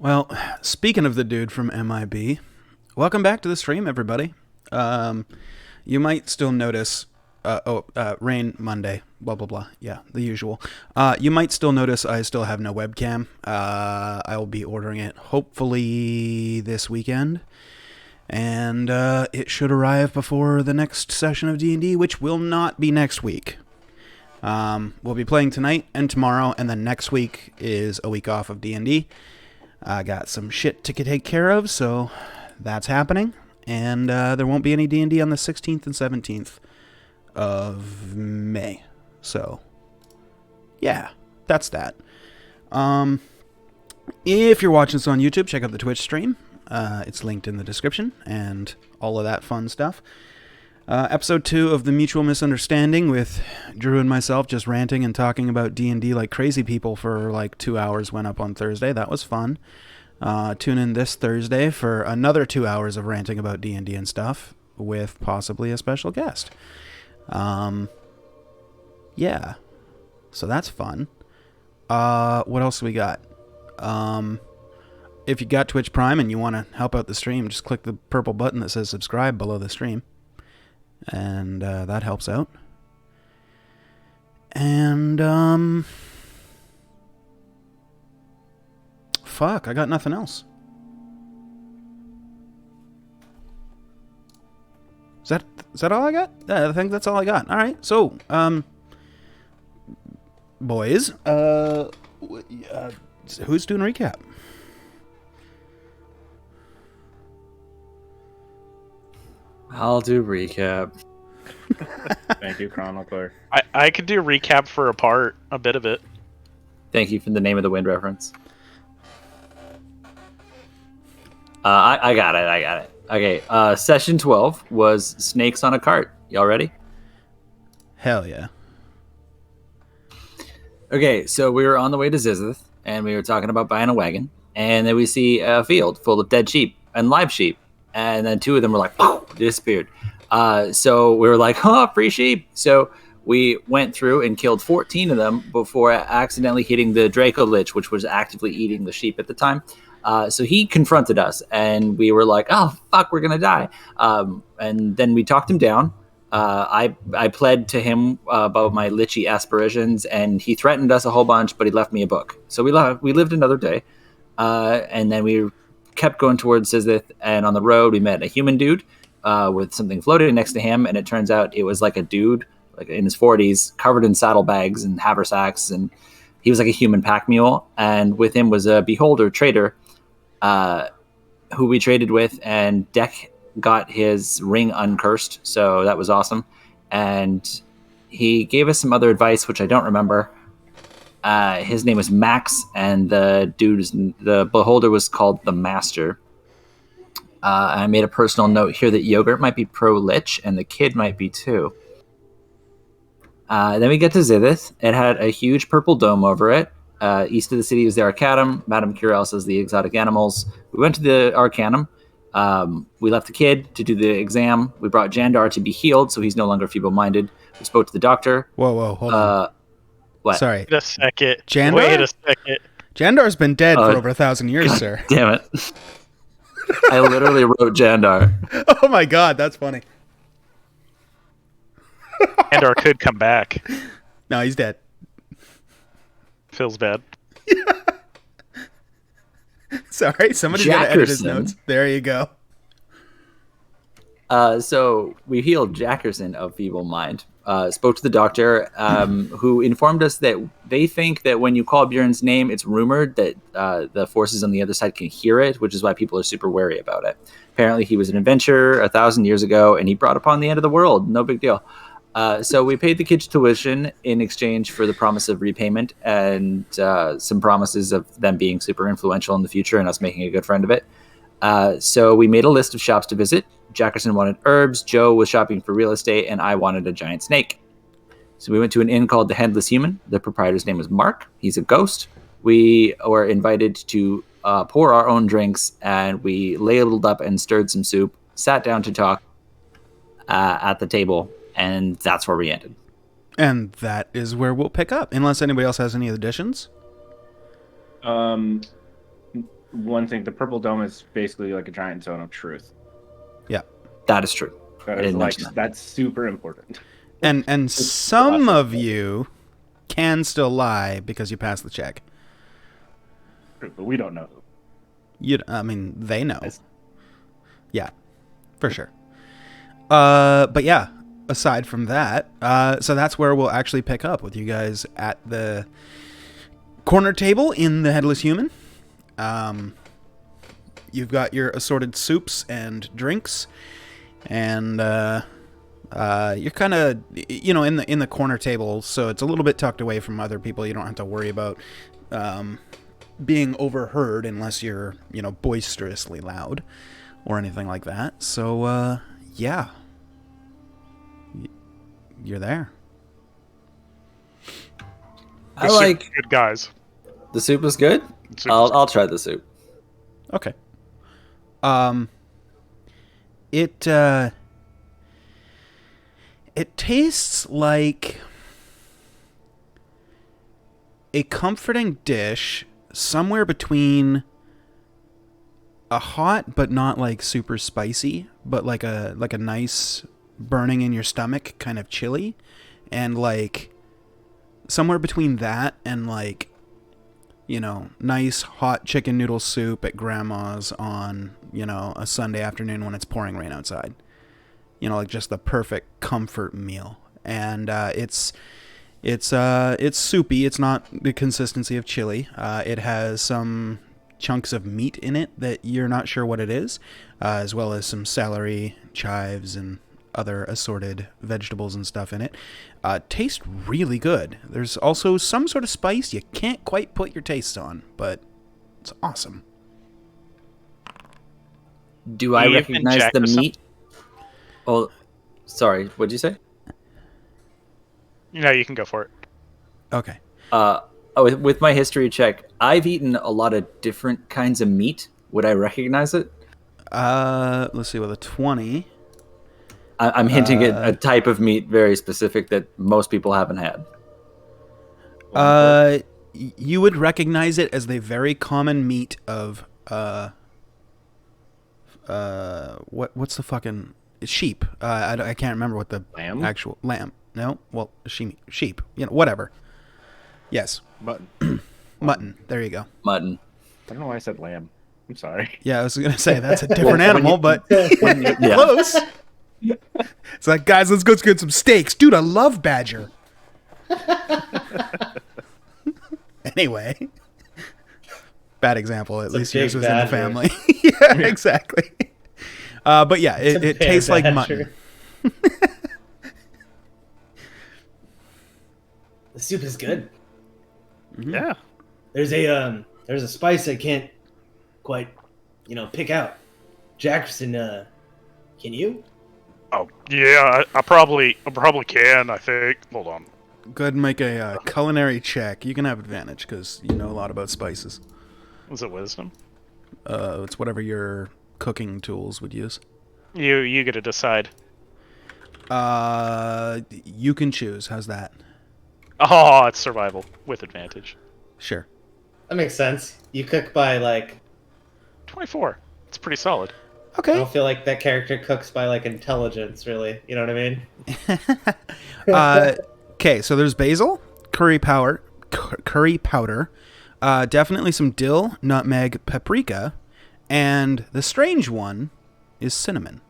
Well, speaking of the dude from MIB, welcome back to the stream, everybody. You might still notice, rain Monday, blah, blah, blah. Yeah, the usual. You might still notice I still have no webcam. I will be ordering it hopefully this weekend. And it should arrive before the next session of D&D, which will not be next week. We'll be playing tonight and tomorrow, and then next week is a week off of D&D. I got some shit to take care of, so that's happening. And there won't be any D&D on the 16th and 17th of May. So, yeah, that's that. If you're watching this on YouTube, check out the Twitch stream. It's linked in the description and all of that fun stuff. Episode 2 of The Mutual Misunderstanding with Drew and myself just ranting and talking about D&D like crazy people for like 2 hours went up on Thursday. That was fun. Tune in this Thursday for another 2 hours of ranting about D&D and stuff with possibly a special guest. Yeah. So that's fun. What else we got? If you got Twitch Prime and you want to help out the stream, just click the purple button that says subscribe below the stream. And that helps out. And fuck, I got nothing else. Is that all I got? Yeah, I think that's all I got. All right. So, boys, who's doing recap? I'll do recap. Thank you, Chronicler. I could do recap for a bit of it. Thank you for the Name of the Wind reference. I got it. Okay, session 12 was Snakes on a Cart. Y'all ready? Hell yeah. Okay, so we were on the way to Zizith, and we were talking about buying a wagon, and then we see a field full of dead sheep and live sheep, and then 2 of them were like, disappeared. So we were like, free sheep. So we went through and killed 14 of them before accidentally hitting the Draco Lich, which was actively eating the sheep at the time. So he confronted us, and we were like, oh, fuck, we're going to die. And then we talked him down. I pled to him about my lichy aspirations, and he threatened us a whole bunch, but he left me a book. So we lived another day, and then we kept going towards Sizith, and on the road we met a human dude with something floating next to him, and it turns out it was like a dude like in his 40s covered in saddlebags and haversacks, and he was like a human pack mule, and with him was a beholder trader who we traded with, and Deck got his ring uncursed, so that was awesome. And he gave us some other advice which I don't remember. His name was Max, and the beholder was called the Master. I made a personal note here that Yogurt might be pro-lich, and the kid might be too. Then we get to Zithith. It had a huge purple dome over it. East of the city was the Arcanum. Madame Curel says the exotic animals. We went to the Arcanum. We left the kid to do the exam. We brought Jandar to be healed, so he's no longer feeble-minded. We spoke to the doctor. Whoa, hold on. What? Sorry. Wait a second. Jandar? Wait a second. Jandar's been dead for over 1,000 years, God sir. Damn it. I literally wrote Jandar. Oh my god, that's funny. Andor could come back. No, he's dead. Feels bad. Sorry, somebody's got to edit his Jackerson. notes. There you go. So we healed Jackerson of feeble mind. Spoke to the doctor, who informed us that they think that when you call Bjorn's name, it's rumored that the forces on the other side can hear it, which is why people are super wary about it. Apparently, he was an adventurer 1,000 years ago, and he brought upon the end of the world. No big deal. So we paid the kids tuition in exchange for the promise of repayment and some promises of them being super influential in the future and us making a good friend of it. So we made a list of shops to visit. Jackerson wanted herbs, Joe was shopping for real estate, and I wanted a giant snake. So we went to an inn called the Headless Human. The proprietor's name was Mark. He's a ghost. We were invited to pour our own drinks, and we ladled up and stirred some soup, sat down to talk at the table, and that's where we ended. And that is where we'll pick up, unless anybody else has any additions. one thing. The purple dome is basically like a giant zone of truth. Yeah. That is true. That I is didn't like mention that. that's super important. And some of you can still lie because you passed the check. But we don't know. I mean, they know. That's- Yeah, for sure. But yeah, aside from that, so that's where we'll actually pick up with you guys at the corner table in the Headless Human. You've got your assorted soups and drinks, and you're kind of, in the corner table, so it's a little bit tucked away from other people. You don't have to worry about being overheard unless you're, boisterously loud or anything like that. So, yeah. You're there. I The like soup's good, guys. the soup is good. The soup is I'll try the soup. Okay. It tastes like a comforting dish somewhere between a hot but not like super spicy, but like a nice burning in your stomach kind of chili, and like somewhere between that and like, nice hot chicken noodle soup at grandma's on, a Sunday afternoon when it's pouring rain outside. Like just the perfect comfort meal. And it's soupy. It's not the consistency of chili. It has some chunks of meat in it that you're not sure what it is, as well as some celery, chives, and other assorted vegetables and stuff in it. Tastes really good. There's also some sort of spice you can't quite put your taste on, but it's awesome. Do I Even recognize Jack the or some- meat? Oh, sorry. What'd you say? No, you can go for it. Okay. With my history check, I've eaten a lot of different kinds of meat. Would I recognize it? Let's see, with a 20. I'm hinting at a type of meat very specific that most people haven't had. You would recognize it as the very common meat of what's the fucking sheep? I can't remember what the Lamb? actual lamb. No, well, sheep. Whatever. Yes, Mutton. mutton. There you go. Mutton. I don't know why I said lamb. I'm sorry. Yeah, I was gonna say that's a different animal, but Yeah. close. It's like, guys, let's go get some steaks, dude. I love badger. Anyway, bad example. At least a yours big was in the badger. family. Yeah, exactly. But yeah, It's a it bear tastes like badger. mutton. The soup is good. Yeah. There's a spice I can't quite, pick out. Jackson, can you? Oh, yeah. I probably can. I think. Hold on. Go ahead and make a culinary check. You can have advantage because you know a lot about spices. Was it wisdom? It's whatever your cooking tools would use. You get to decide. You can choose. How's that? Oh, it's survival with advantage. Sure. That makes sense. You cook by 24. It's pretty solid. I Okay. don't feel like that character cooks by intelligence, really. You know what I mean? Okay, so there's basil, curry powder, definitely some dill, nutmeg, paprika, and the strange one is cinnamon.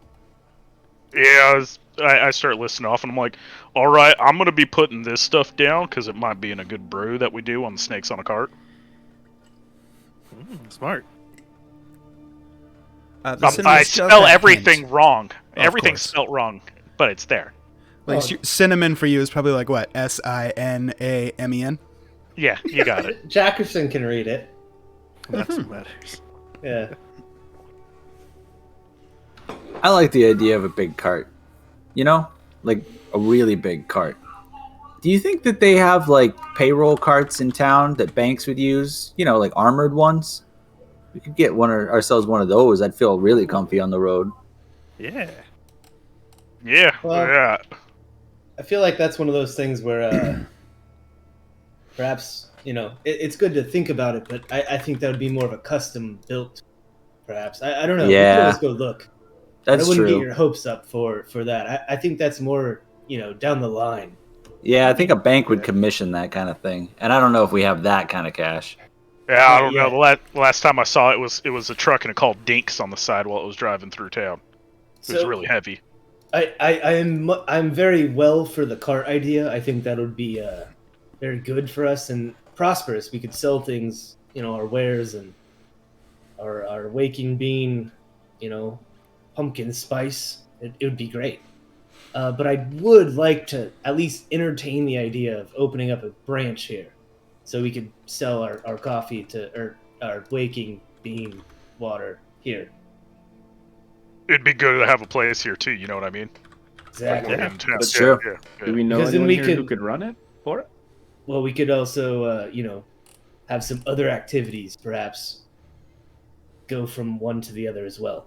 Yeah, I start listing off, and I'm like, all right, I'm going to be putting this stuff down because it might be in a good brew that we do on the Snakes on a Cart. Smart. The cinnamon I does spell have everything hint. wrong. Of Everything's course. spelt wrong, but it's there. Like, cinnamon for you is probably like what? SINAMEN? Yeah, you got it. Jackerson can read it. That's what matters. Yeah. I like the idea of a big cart. Like a really big cart. Do you think that they have payroll carts in town that banks would use? Like armored ones? We could get ourselves one of those. I'd feel really comfy on the road. Yeah. Yeah, Well- yeah. I feel like that's one of those things where perhaps it's good to think about it, but I think that would be more of a custom built, perhaps. I don't know. We could Yeah, always go look. But I that's wouldn't get true. your hopes up for that. I think that's more, down the line. Yeah, I think a bank would commission that kind of thing, and I don't know if we have that kind of cash. Yeah, I Not don't know. yet. The last time I saw it was a truck and it called Dinks on the side while it was driving through town. It was So really heavy. I'm very well for the cart idea. I think that would be very good for us and prosperous. We could sell things, our wares and our waking bean, pumpkin spice. It would be great. But I would like to at least entertain the idea of opening up a branch here, so we could sell our coffee or our waking bean water here. It'd be good to have a place here too. You know what I mean? Exactly. In town. That's Yeah, true. yeah. Do we know Because then anyone we here who could- could run it for it? Well, we could also, have some other activities, perhaps go from one to the other as well.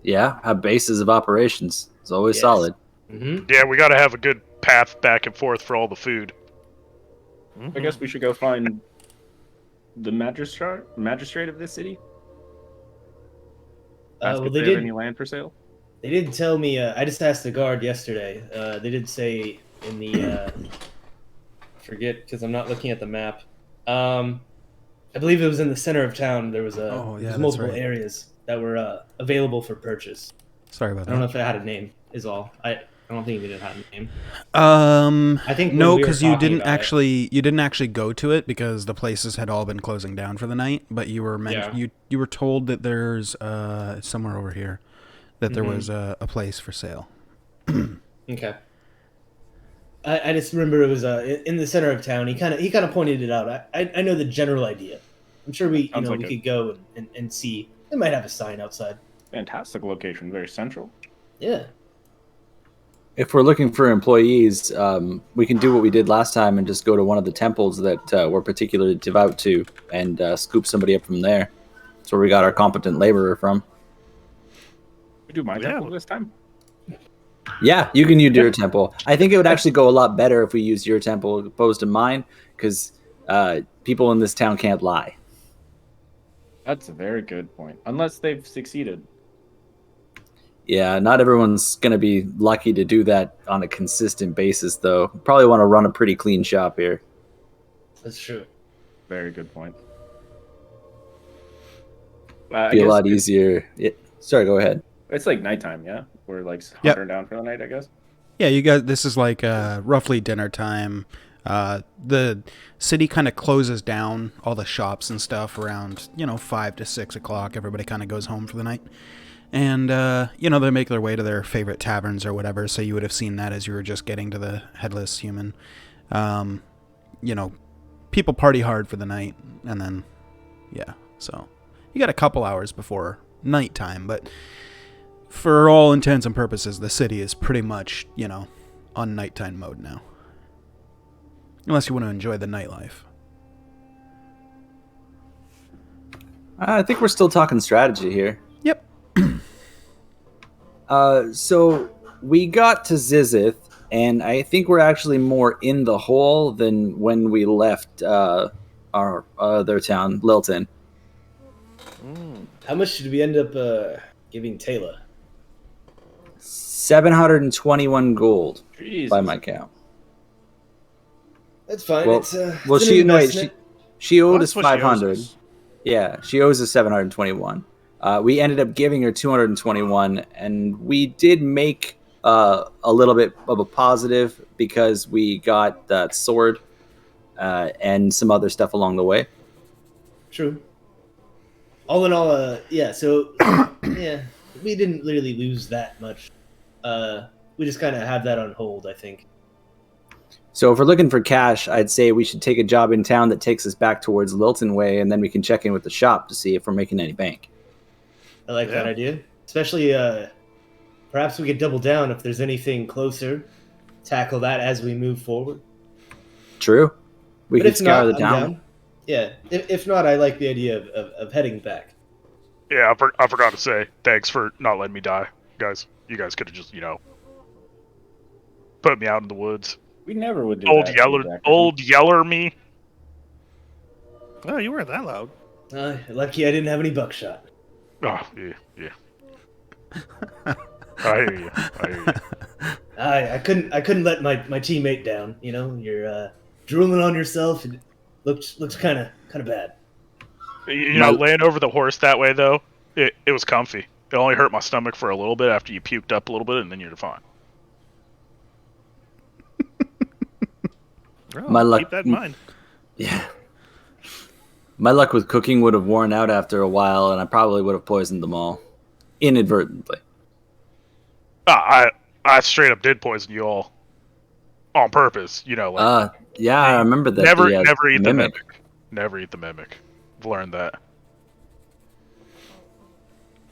Yeah, have bases of operations. It's always Yes. solid. Mm-hmm. Yeah, we got to have a good path back and forth for all the food. I guess we should go find the magistrate of this city. Ask Well, if they they have did. any land for sale. They didn't tell me. I just asked the guard yesterday. They did say in the forget because I'm not looking at the map. I believe it was in the center of town. There was that's multiple right. areas that were available for purchase. Sorry about I don't know that. if it had a name. Is all. I don't think it had a name. I think No, when we were because you talking didn't about actually go to it because the places had all been closing down for the night. But you were Yeah. you were told that there's somewhere over here that there Mhm. was a place for sale. Okay. I just remember it was in the center of town. He kind of pointed it out. I know the general idea. I'm sure we Sounds like we it. could go and see. They might have a sign outside. Fantastic location, very central. Yeah. If we're looking for employees, we can do what we did last time and just go to one of the temples that we're particularly devout to and scoop somebody up from there. That's where we got our competent laborer from. We do my Yeah. temple this time. Yeah, you can use your temple. I think it would actually go a lot better if we used your temple opposed to mine, because people in this town can't lie. That's a very good point. Unless they've succeeded. Yeah, not everyone's going to be lucky to do that on a consistent basis, though. Probably want to run a pretty clean shop here. That's true. Very good point. Be a guess lot easier. Sorry, go ahead. It's like nighttime, yeah? We're like Yep. hunkering down for the night, I guess. Yeah, you guys. This is like roughly dinner time. The city kind of closes down all the shops and stuff around 5 to 6 o'clock. Everybody kind of goes home for the night, and they make their way to their favorite taverns or whatever. So you would have seen that as you were just getting to the Headless Human. People party hard for the night, and then so you got a couple hours before nighttime, but for all intents and purposes, the city is pretty much, on nighttime mode now. Unless you want to enjoy the nightlife. I think we're still talking strategy here. Yep. So we got to Zizith, and I think we're actually more in the hole than when we left our other town, Lilton. How much did we end up giving Taylor? 721 gold Jesus. by my count. That's fine. Well, it's an she investment. she owed That's us what she owes 500. us. Yeah, she owes us 721. We ended up giving her 221, and we did make a little bit of a positive because we got that sword and some other stuff along the way. True. All in all, yeah. So, yeah, we didn't really lose that much. We just kind of have that on hold, I think. So if we're looking for cash, I'd say we should take a job in town that takes us back towards Lilton Way, and then we can check in with the shop to see if we're making any bank. I like that Yeah. idea. Especially, perhaps we could double down if there's anything closer. Tackle that as we move forward. True. We But could if scour not, the I'm town. down. Yeah. If not, I like the idea of heading back. Yeah, I forgot to say thanks for not letting me die, guys. You guys could have just put me out in the woods. We never would do Old that. Yeller, Jack. old Yeller me. Oh, you weren't that loud. Lucky I didn't have any buckshot. Oh, yeah. I hear you. I couldn't let my teammate down. You know, you're drooling on yourself. It looks kind of bad. You know, laying over the horse that way, though, it was comfy. It only hurt my stomach for a little bit after you puked up a little bit, and then you're fine. Oh, My luck- keep that in mind. Yeah. My luck with cooking would have worn out after a while, and I probably would have poisoned them all. Inadvertently. I straight up did poison you all on purpose. You know, like Yeah, I remember that. never the, eat the mimic. Never eat the mimic. I've learned that.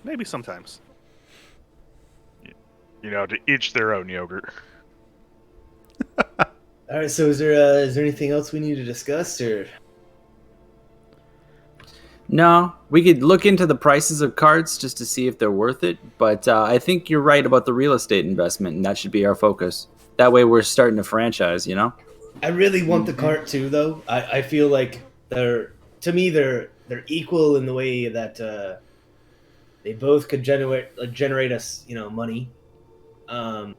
Maybe sometimes. You know, to each their own yogurt. All right. So is there anything else we need to discuss or? No, we could look into the prices of cards just to see if they're worth it. But I think you're right about the real estate investment, and that should be our focus. That way, we're starting a franchise. You know. I really want the cart too, though. I feel like they're equal in the way that they both could generate us, money. But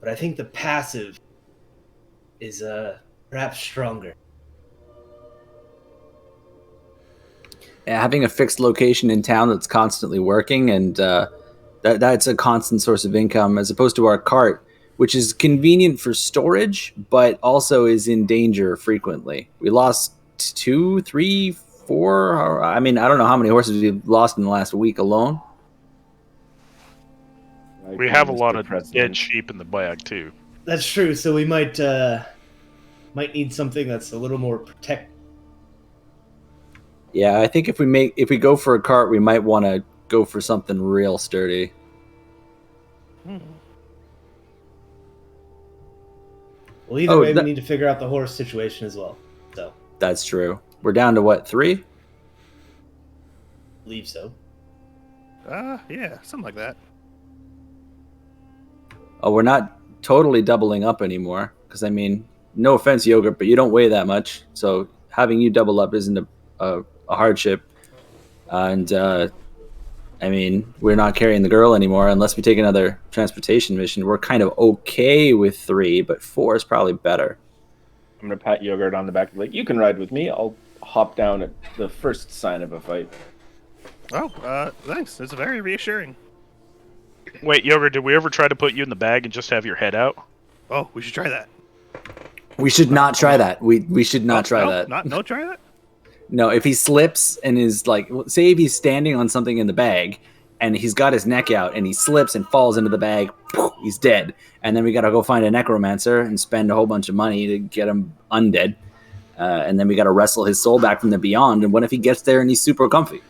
I think the passive is perhaps stronger. Having a fixed location in town that's constantly working, and that's a constant source of income, as opposed to our cart, which is convenient for storage, but also is in danger frequently. We lost 2, 3, 4. I mean, I don't know how many horses we've lost in the last week alone. We have a lot of dead sheep in the bag too. That's true. So we might need something that's a little more protect. Yeah, I think if we go for a cart, we might want to go for something real sturdy. Well, either way, we need to figure out the horse situation as well. So that's true. We're down to what, 3? I believe so. Yeah, something like that. Oh, we're not totally doubling up anymore. Because, I mean, no offense, Yogurt, but you don't weigh that much. So having you double up isn't a hardship. And, I mean, we're not carrying the girl anymore unless we take another transportation mission. We're kind of okay with 3, but 4 is probably better. I'm going to pat Yogurt on the back. Like, you can ride with me. I'll hop down at the first sign of a fight. Oh, thanks. It's very reassuring. Wait, Yogurt, did we ever try to put you in the bag and just have your head out? Oh, we should try that. We should not try that. We should not try that. No, try that? No, if he slips and is like, say if he's standing on something in the bag and he's got his neck out and he slips and falls into the bag, he's dead. And then we got to go find a necromancer and spend a whole bunch of money to get him undead. And then we got to wrestle his soul back from the beyond. And what if he gets there and he's super comfy?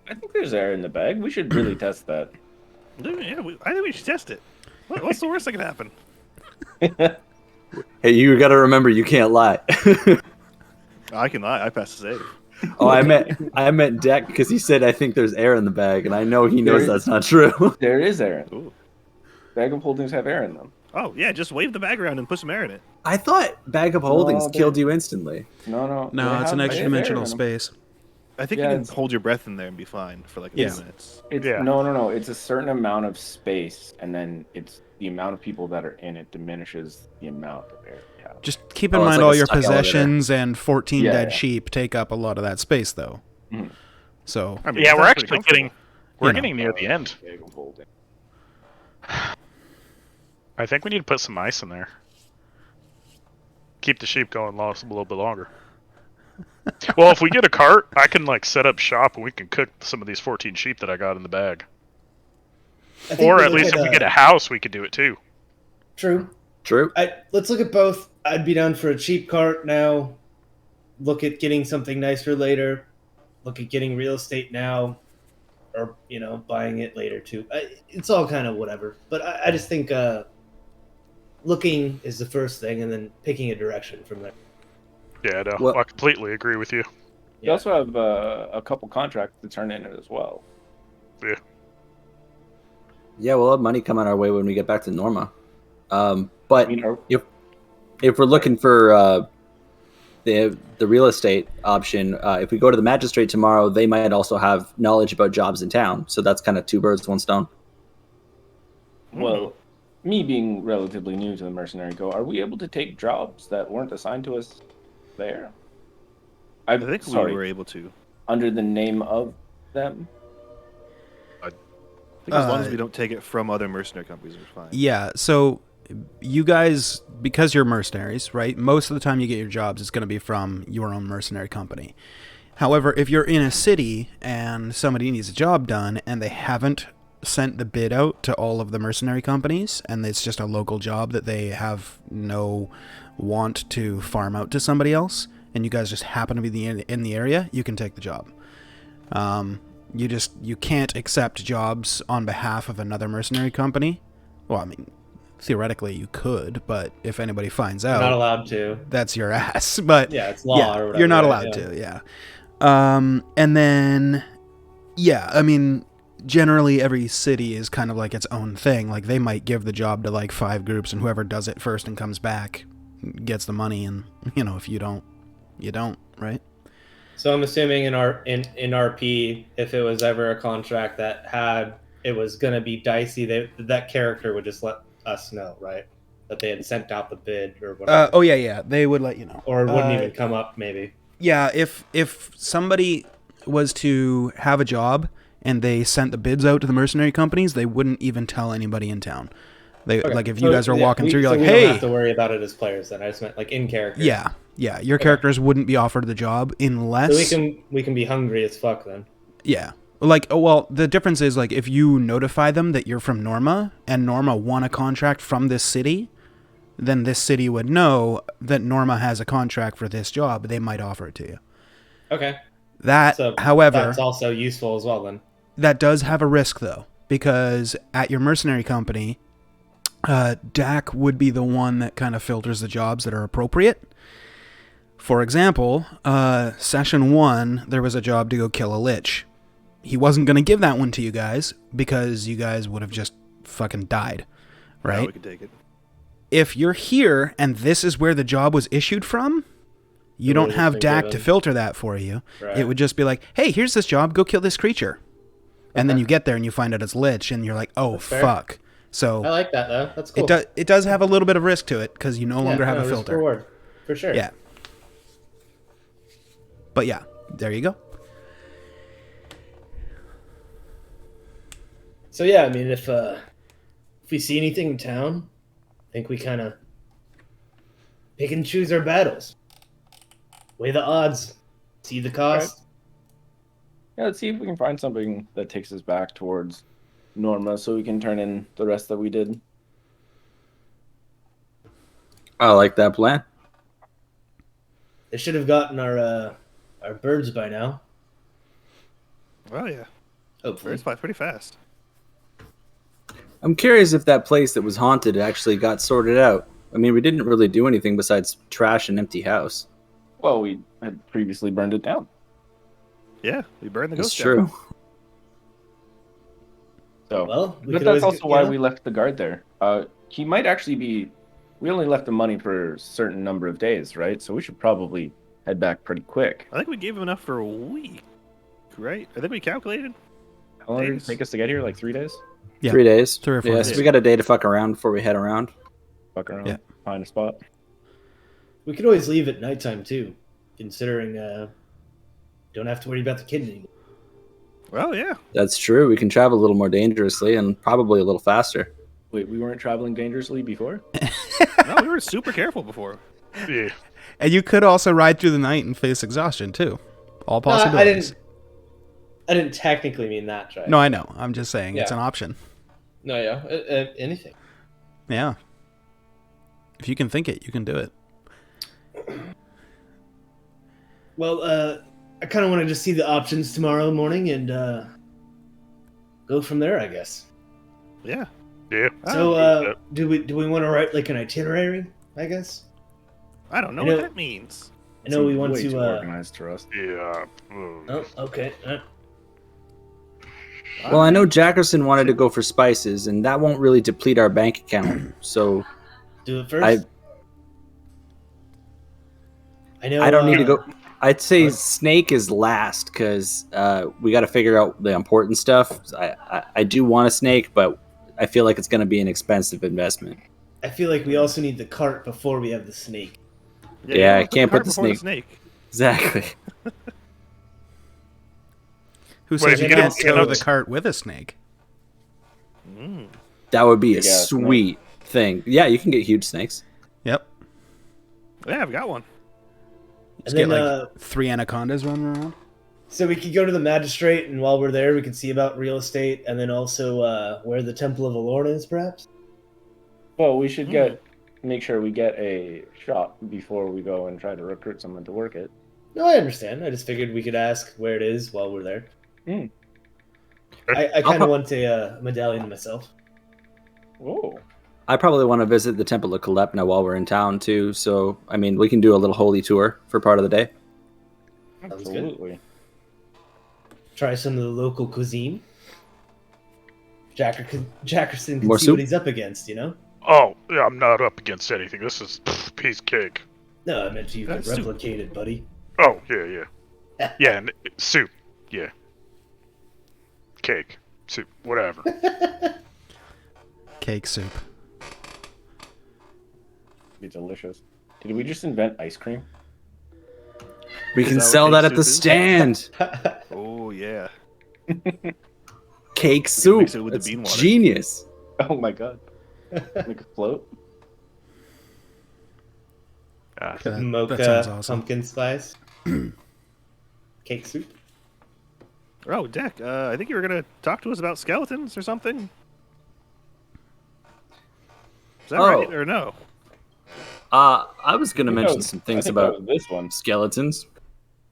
I think there's air in the bag. We should really test that. Yeah, I think we should test it. What's the worst that could happen? Hey, you got to remember, you can't lie. I can lie. I passed the save. Oh, I meant Deck because he said I think there's air in the bag, and I know he knows that's not true. There is air. Ooh. Bag of holdings have air in them. Oh, yeah, just wave the bag around and put some air in it. I thought Bag of Holdings killed you instantly. No. No, it's an extra dimensional space. I think you can hold your breath in there and be fine for like a few minutes. No. It's a certain amount of space, and then it's the amount of people that are in it diminishes the amount of air. Yeah. Just keep in mind all your possessions and 14 dead sheep take up a lot of that space, though. Mm-hmm. So I mean, we're actually getting near the end. I think we need to put some ice in there. Keep the sheep going a little bit longer. Well, if we get a cart, I can set up shop and we can cook some of these 14 sheep that I got in the bag. Or at least if we get a house, we could do it too. True. Let's look at both. I'd be down for a cheap cart now. Look at getting something nicer later. Look at getting real estate now. Or, buying it later too. It's all kind of whatever. But I just think looking is the first thing and then picking a direction from there. Yeah, no, I completely agree with you. You also have a couple contracts to turn in as well. Yeah. Yeah, we'll have money coming our way when we get back to Norma. But if we're looking for the real estate option. If we go to the magistrate tomorrow, they might also have knowledge about jobs in town. So that's kind of two birds, one stone. Well, me being relatively new to the Mercenary Co., are we able to take jobs that weren't assigned to us there? I think we were able to. Under the name of them? I think as long as we don't take it from other mercenary companies, we're fine. Yeah, so you guys, because you're mercenaries, right? Most of the time you get your jobs, it's going to be from your own mercenary company. However, if you're in a city and somebody needs a job done and they haven't sent the bid out to all of the mercenary companies and it's just a local job that they have no want to farm out to somebody else, and you guys just happen to be in the area, you can take the job. You can't accept jobs on behalf of another mercenary company. Well, I mean, theoretically you could, but if anybody finds out, You're not allowed to. that's your ass. But Yeah, it's law or whatever. you're not right? allowed to. Yeah. And then, yeah, I mean, generally every city is kind of like its own thing. Like they might give the job to like 5 groups, and whoever does it first and comes back gets the money. And if you don't, you don't, right? So I'm assuming in RP, if it was ever a contract that it was going to be dicey, that character would just let us know, right? That they had sent out the bid or whatever. Oh yeah, they would let you know. Or it wouldn't even come up, maybe. Yeah, if somebody was to have a job and they sent the bids out to the mercenary companies, they wouldn't even tell anybody in town. They Okay. like if you guys are walking through, you're like, we hey, don't have to worry about it as players. Then I just meant like in character. yeah, your characters wouldn't be offered the job unless So we can be hungry as fuck then. yeah. Like, oh, well, the difference is like if you notify them that you're from Norma and Norma won a contract from this city, then this city would know that Norma has a contract for this job. They might offer it to you. Okay. That, So however, that's also useful as well then. that does have a risk though, because at your mercenary company, Dak would be the one that kind of filters the jobs that are appropriate. For example, session 1, there was a job to go kill a lich. He wasn't going to give that one to you guys because you guys would have just fucking died, right? Yeah, we could take it. If you're here and this is where the job was issued from, you don't have Dak to filter that for you. Right. It would just be like, hey, here's this job, go kill this creature. And then you get there and you find out it's lich and you're like, oh, fair. fuck. So I like that though. That's cool. it does have a little bit of risk to it because you no longer have a risk filter. reward. For sure. Yeah. But yeah, there you go. So yeah, I mean, if we see anything in town, I think we kind of pick and choose our battles, weigh the odds, see the cost. Yeah, let's see if we can find something that takes us back towards Norma so we can turn in the rest that we did. I like that plan. They should have gotten our birds by now. Well, yeah. Hopefully. It's pretty fast. I'm curious if that place that was haunted actually got sorted out. I mean, we didn't really do anything besides trash an empty house. Well, we had previously burned it down. Yeah, we burned the That's ghost true. down. So, Well, we but could that's always also why yeah. we left the guard there. He might actually be. We only left the money for a certain number of days, right? So we should probably head back pretty quick. I think we gave him enough for a week, right? I think we calculated. How long did it Days. take us to get here? Like 3 days? Yeah. 3 days. 3 or 4 Yes, days. we got a day to fuck around before we head around. Fuck around, Yeah. find a spot. We could always leave at nighttime too, considering don't have to worry about the kid anymore. Well, yeah. That's true. We can travel a little more dangerously and probably a little faster. Wait, we weren't traveling dangerously before? No, we were super careful before. Yeah. And you could also ride through the night and face exhaustion too. All No, possibilities. I didn't technically mean that, right? No, I know. I'm just saying it's Yeah. an option. No, yeah, anything. Yeah. If you can think it, you can do it. Well, I kind of want to just see the options tomorrow morning and go from there, I guess. Yeah. Yeah. So, do we want to write like an itinerary? I guess. I don't know I know- what that means. I know we Seems want way too to. organized for us. Yeah. Oh, okay. Well, I know Jackerson wanted to go for spices, and that won't really deplete our bank account. So Do it first. I know. I don't need to go. I'd say what? snake is last because we got to figure out the important stuff. I do want a snake, but I feel like it's going to be an expensive investment. I feel like we also need the cart before we have the snake. Yeah, you I wanna can't put cart the before snake. Exactly. Who Wait, says if you you can't get tow a- the cart with a snake? That would be a Big-ass snake. sweet thing. Yeah, you can get huge snakes. Yep. Yeah, I've got one. Just And get then, like 3 anacondas running around. so we could go to the magistrate, and while we're there, we can see about real estate, and then also where the Temple of Alorna is, perhaps. Well, we should make sure we get a shop before we go and try to recruit someone to work it. No, I understand. I just figured we could ask where it is while we're there. Mm. I kind of want a medallion myself. Oh, I probably want to visit the Temple of Calepna while we're in town too. So, I mean, we can do a little holy tour for part of the day. good. absolutely. Try some of the local cuisine. Jackerson can More see soup? what he's up against, you know? Oh, yeah, I'm not up against anything. This is piece of cake. No, I meant you could That's soup. replicate it, buddy. Oh, yeah. Yeah, and soup. Yeah. Cake. Soup. Whatever. Cake soup. Be delicious. Did we just invent ice cream? We Is can that what sell cake that at soup the is? stand. Oh yeah. Cake soup. mix it with the That's bean water. genius. Oh my god. Make a float? Okay, that Mocha sounds awesome. pumpkin spice. Cake soup. Oh, Deck. I think you were gonna talk to us about skeletons or something. Is that right or no? I was gonna mention some I things think that about was this one. skeletons.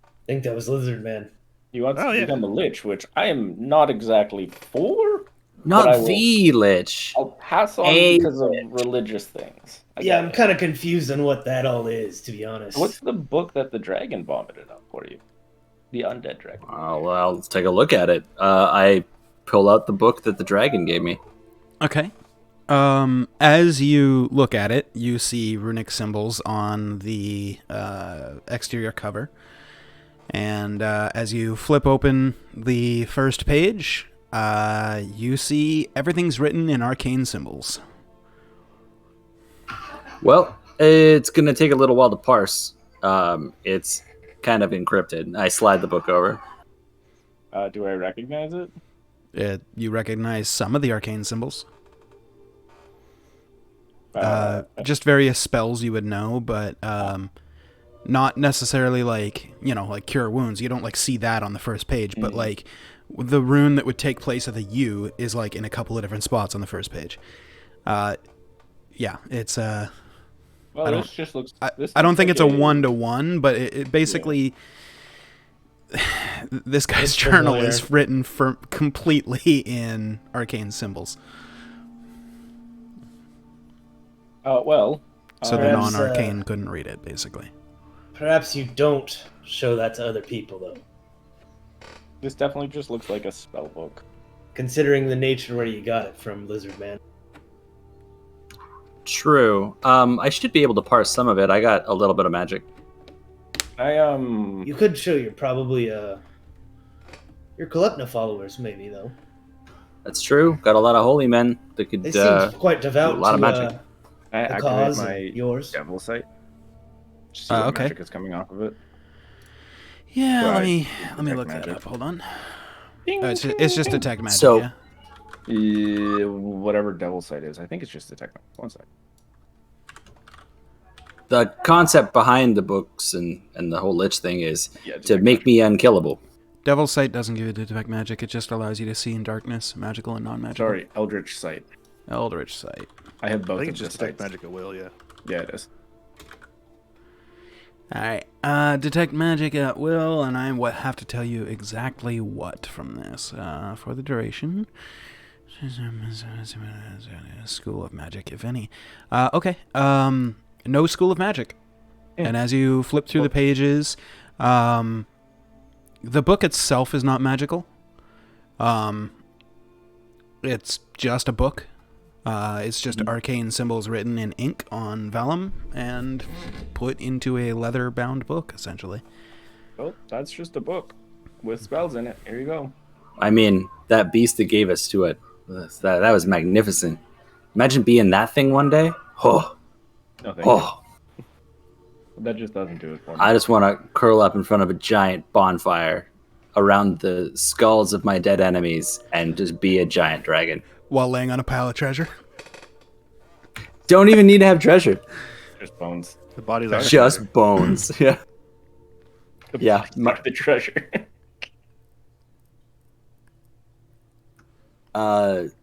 I think that was Lizard Man. He wants Oh, to yeah. become a lich, which I am not exactly for. Not But I will- the lich. I'll pass on A because of religious things. I Yeah, get I'm it. kind of confused on what that all is, to be honest. What's the book that the dragon vomited up for you? The undead dragon. Oh, well, let's take a look at it. I pull out the book that the dragon gave me. Okay. As you look at it, you see runic symbols on the exterior cover. And as you flip open the first page, you see everything's written in arcane symbols. Well, it's going to take a little while to parse. It's kind of encrypted. I slide the book over. Do I recognize it? You recognize some of the arcane symbols. Just various spells you would know, but not necessarily like cure wounds. You don't like see that on the first page, but like the rune that would take place of the U is like in a couple of different spots on the first page. Yeah, it's well, I don't- this just looks. I don't think it's a 1-to-1, but it basically this guy's It's journal familiar. is written completely in arcane symbols. Well. So the Perhaps, non-arcane couldn't read it, basically. Perhaps you don't show that to other people, though. This definitely just looks like a spell book. Considering the nature where you got it from, Lizard Man. True. I should be able to parse some of it. I got a little bit of magic. You could show your Calepna followers, maybe, though. That's true. Got a lot of holy men that could They seem quite devout a lot of to magic. I the activate cause my and yours. devil sight. See what Okay. magic is coming off of it. Yeah, Right. let me Detect look that magic. up. Hold on. It's just detect magic. So- yeah. Whatever devil sight is, I think it's just detect. One sec. The concept behind the books and the whole lich thing is Yeah, to detect make magic. me unkillable. Devil's Sight doesn't give you detect magic. It just allows you to see in darkness, magical and non-magical. Sorry, Eldritch sight. Eldritch Sight. I have I both think of it's the just detect sights. magic at will. Yeah. Yeah, it is. All right. Detect magic at will, and I have to tell you exactly what from this for the duration. School of Magic, if any. Okay. No School of Magic. And as you flip through the pages, the book itself is not magical. It's just a book. It's just arcane symbols written in ink on vellum and put into a leather-bound book, essentially. Oh, that's just a book with spells in it. Here you go. I mean, that beast that gave us to it, that was magnificent. Imagine being that thing one day. Oh, No, thank you. oh. That just doesn't do it for me. I just want to curl up in front of a giant bonfire around the skulls of my dead enemies and just be a giant dragon. While laying on a pile of treasure. Don't even need to have treasure. Just bones. The bodies are Just bones. Yeah. Yeah. Not the treasure.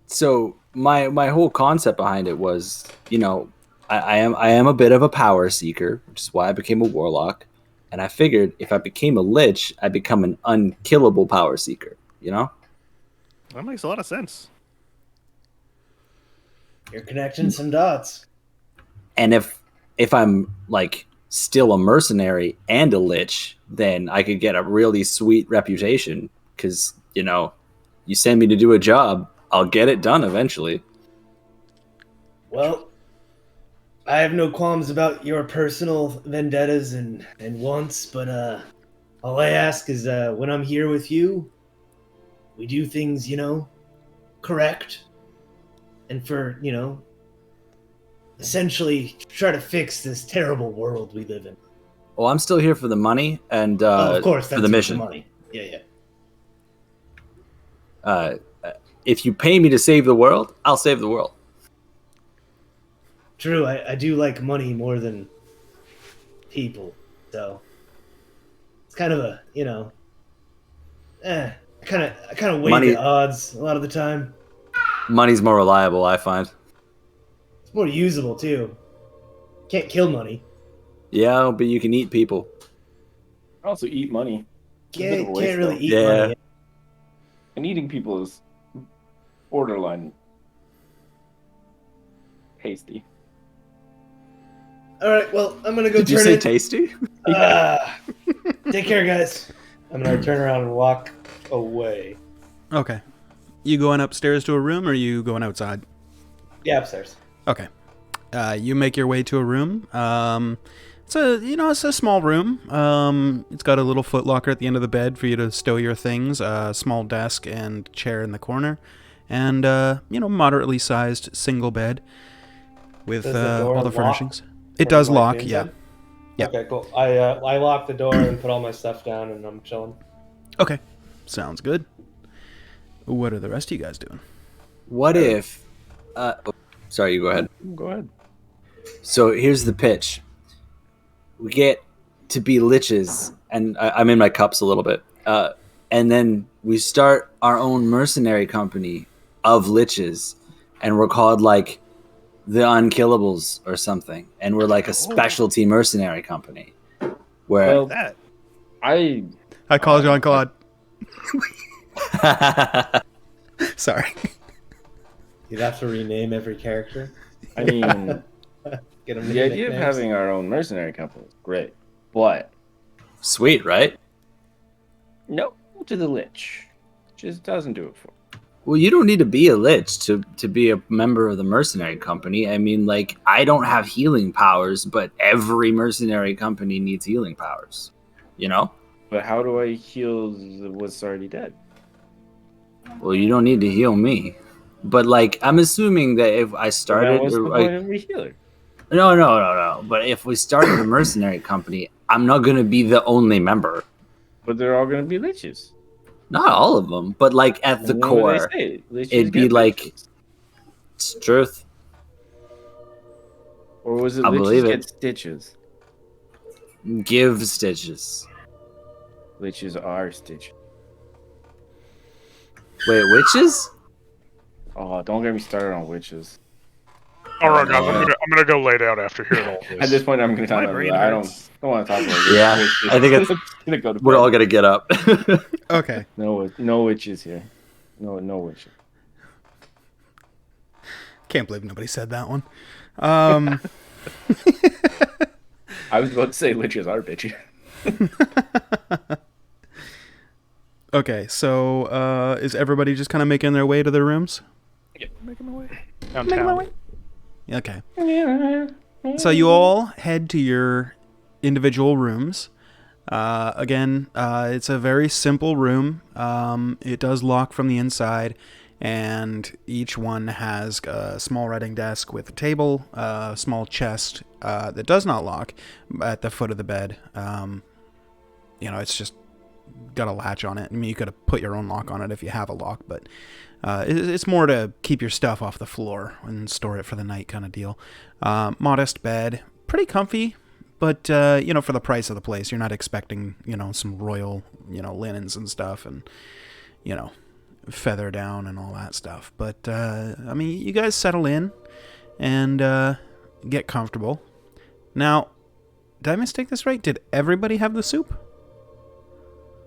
So my whole concept behind it was, you know, I am a bit of a power seeker, which is why I became a warlock. And I figured if I became a lich, I'd become an unkillable power seeker, you know? That makes a lot of sense. You're connecting some dots. And if I'm like still a mercenary and a lich, then I could get a really sweet reputation because, you know, you send me to do a job, I'll get it done eventually. Well, I have no qualms about your personal vendettas and wants, but all I ask is when I'm here with you, we do things, you know, correct. And for, you know, essentially try to fix this terrible world we live in. Well, I'm still here for the money and Of course, that's for the mission. money. Yeah. If you pay me to save the world, I'll save the world. True, I do like money more than people, so it's kind of a, you know, I kind of weigh Money- the odds a lot of the time. Money's more reliable, I find. It's more usable too. Can't kill money. Yeah, but you can eat people. I also eat money. It's a bit Can't, of a waste, can't really though. eat Yeah. money. And eating people is borderline tasty. All right, well, I'm gonna go Did you turn say it. tasty? Take care, guys. I'm gonna turn around and walk away. Okay. You going upstairs to a room, or you going outside? Yeah, upstairs. Okay. You make your way to a room. It's a small room. It's got a little footlocker at the end of the bed for you to stow your things, a small desk and chair in the corner, and moderately sized single bed with Does the door all the lock furnishings. It when does you walk lock, inside? yeah. Yeah. Okay, cool. I lock the door and put all my stuff down, and I'm chilling. Okay. Sounds good. What are the rest of you guys doing? What if... sorry, you go ahead. Go ahead. So here's the pitch. We get to be liches, and I'm in my cups a little bit. And then we start our own mercenary company of liches, and we're called like the Unkillables or something. And we're like a specialty mercenary company. Where Well, That. I Hi, Jean-Claude. Sorry. You'd have to rename every character. mean, Get them the idea of having our own mercenary company is great, but Sweet, right? no to the lich. Just doesn't do it for me. Well, you don't need to be a lich to be a member of the mercenary company. I mean, like, I don't have healing powers, but every mercenary company needs healing powers. You know? But how do I heal what's already dead? Well, you don't need to heal me. But, like, I'm assuming that if I Then started... what's the or, point like, of a healer? No. But if we started a mercenary company, I'm not going to be the only member. But they're all going to be liches. Not all of them, but, like, at the And then what do core, they say? Liches it'd be get like... liches. It's truth. Or was it I liches believe get it. stitches? Give stitches. Liches are stitches. Wait, witches? Oh, don't get me started on witches. All right, guys, I'm gonna go lay down after hearing all At this. this point, I'm going to talk My about brain it. I hurts. don't want to talk about it. Yeah, I think it's- going to go to We're bed. all going to get up. Okay. No witches here. No witches. Can't believe nobody said that one. I was about to say liches are bitchy. Okay, so is everybody just kind of making their way to their rooms? Making my way. Downtown. Okay. So you all head to your individual rooms. Again, it's a very simple room. It does lock from the inside, and each one has a small writing desk with a table, a small chest that does not lock at the foot of the bed. It's just got a latch on it. I mean, you could have put your own lock on it if you have a lock, but it's more to keep your stuff off the floor and store it for the night kind of deal. Modest bed, pretty comfy. But, for the price of the place, you're not expecting, some royal, linens and stuff and, feather down and all that stuff. But, you guys settle in and get comfortable. Now, did I mistake this right? Did everybody have the soup?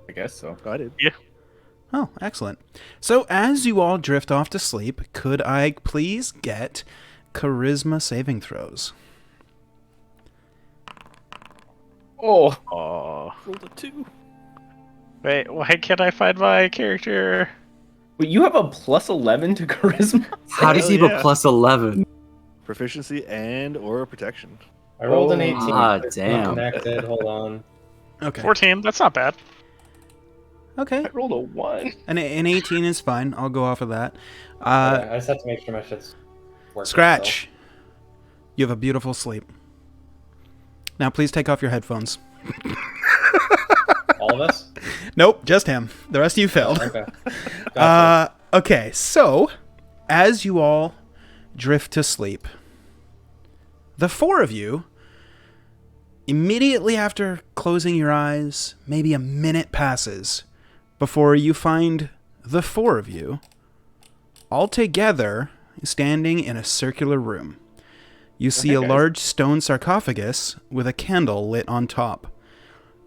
I guess so. I did. Yeah. Oh, excellent. So, as you all drift off to sleep, could I please get charisma saving throws? Oh, Rolled a 2. Wait, why can't I find my character? wait, you have a plus 11 to charisma? How does he have yeah. a plus 11? Proficiency and or protection. I rolled an 18. Ah, It's not damn. connected. Hold on. Okay. 14. That's not bad. Okay. I rolled a 1. An 18 is fine. I'll go off of that. Yeah, I just have to make sure my shit's working. Scratch. You have a beautiful sleep. Now, please take off your headphones. So. All of us? Nope, just him. The rest of you failed. Okay. Gotcha. Okay, so as you all drift to sleep, the four of you, immediately after closing your eyes, maybe a minute passes before you find the four of you all together standing in a circular room. You see a large stone sarcophagus with a candle lit on top.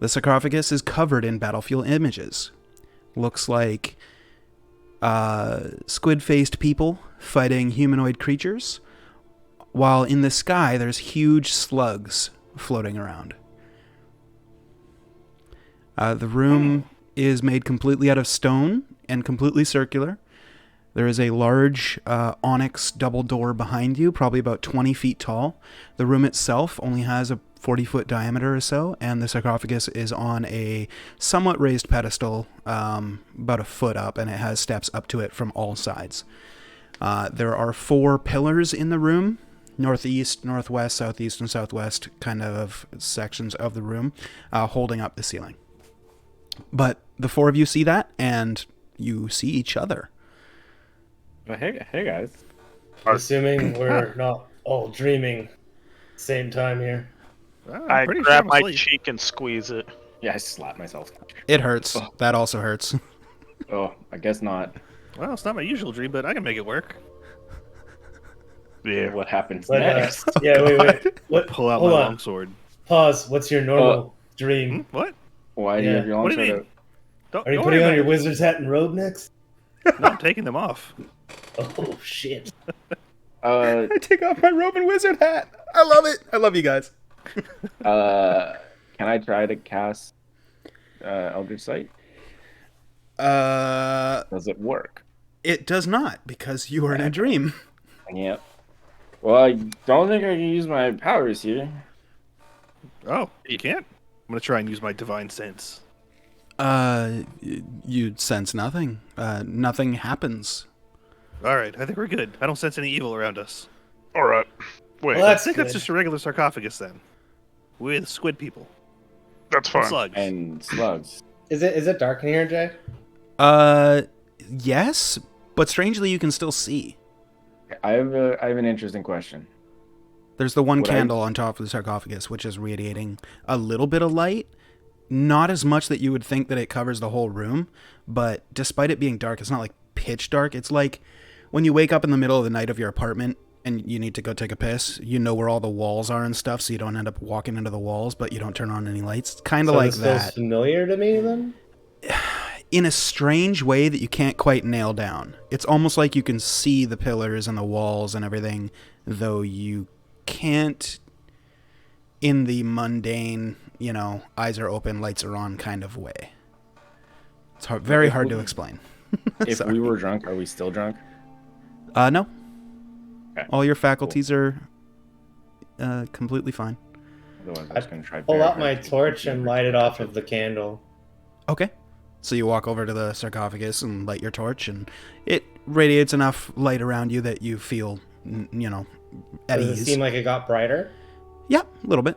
The sarcophagus is covered in battlefield images. Looks like squid-faced people fighting humanoid creatures, while in the sky there's huge slugs floating around. The room is made completely out of stone and completely circular. There is a large onyx double door behind you, probably about 20 feet tall. The room itself only has a 40-foot diameter or so, and the sarcophagus is on a somewhat raised pedestal, about a foot up, and it has steps up to it from all sides. There are 4 pillars in the room, northeast, northwest, southeast, and southwest kind of sections of the room, holding up the ceiling. But the 4 of you see that, and you see each other. But hey guys. I'm assuming we're not all dreaming same time here. I Pretty grab sure I'm my asleep. cheek and squeeze it. Yeah, I slapped myself. It hurts. That also hurts. Oh, I guess not. Well, it's not my usual dream, but I can make it work. Yeah. What happens But, next? yeah, wait. What? Pull out Hold my on. longsword. Pause. What's your normal dream? What? Why do you have your What do you longsword mean? out? Don't, Are you don't putting worry on your about wizard's hat and robe next? it. No, I'm taking them off. Oh shit! Uh, I take off my robe and wizard hat. I love it. I love you guys. can I try to cast Eldritch Sight? Does it work? It does not, because you are in a dream. Yep. Well, I don't think I can use my powers here. Oh, you can't? I'm going to try and use my divine sense. You sense nothing. Nothing happens. All right, I think we're good. I don't sense any evil around us. All right. Wait, Well, I that's think that's good. just a regular sarcophagus then. With squid people. that's fine. Slugs. And slugs. Is it dark in here, Jay? Yes, but strangely you can still see. I have an interesting question. There's the one Would I- candle on top of the sarcophagus, which is radiating a little bit of light. Not as much that you would think that it covers the whole room, but despite it being dark, it's not like pitch dark. It's like when you wake up in the middle of the night of your apartment and you need to go take a piss, you know where all the walls are and stuff, so you don't end up walking into the walls, but you don't turn on any lights. It's kind of So like this feels that. familiar to me then. In a strange way that you can't quite nail down. It's almost like you can see the pillars and the walls and everything, though you can't in the mundane, eyes are open, lights are on kind of way. It's very hard to explain. If Sorry. we were drunk, are we still drunk? No. Okay. All your faculties are completely fine. Otherwise, I was going to try. Pull very out my hard to torch get and her light to it off touch of the candle. Okay. So you walk over to the sarcophagus and light your torch, and it radiates enough light around you that you feel, at Does ease. it seem like it got brighter? Yeah, a little bit.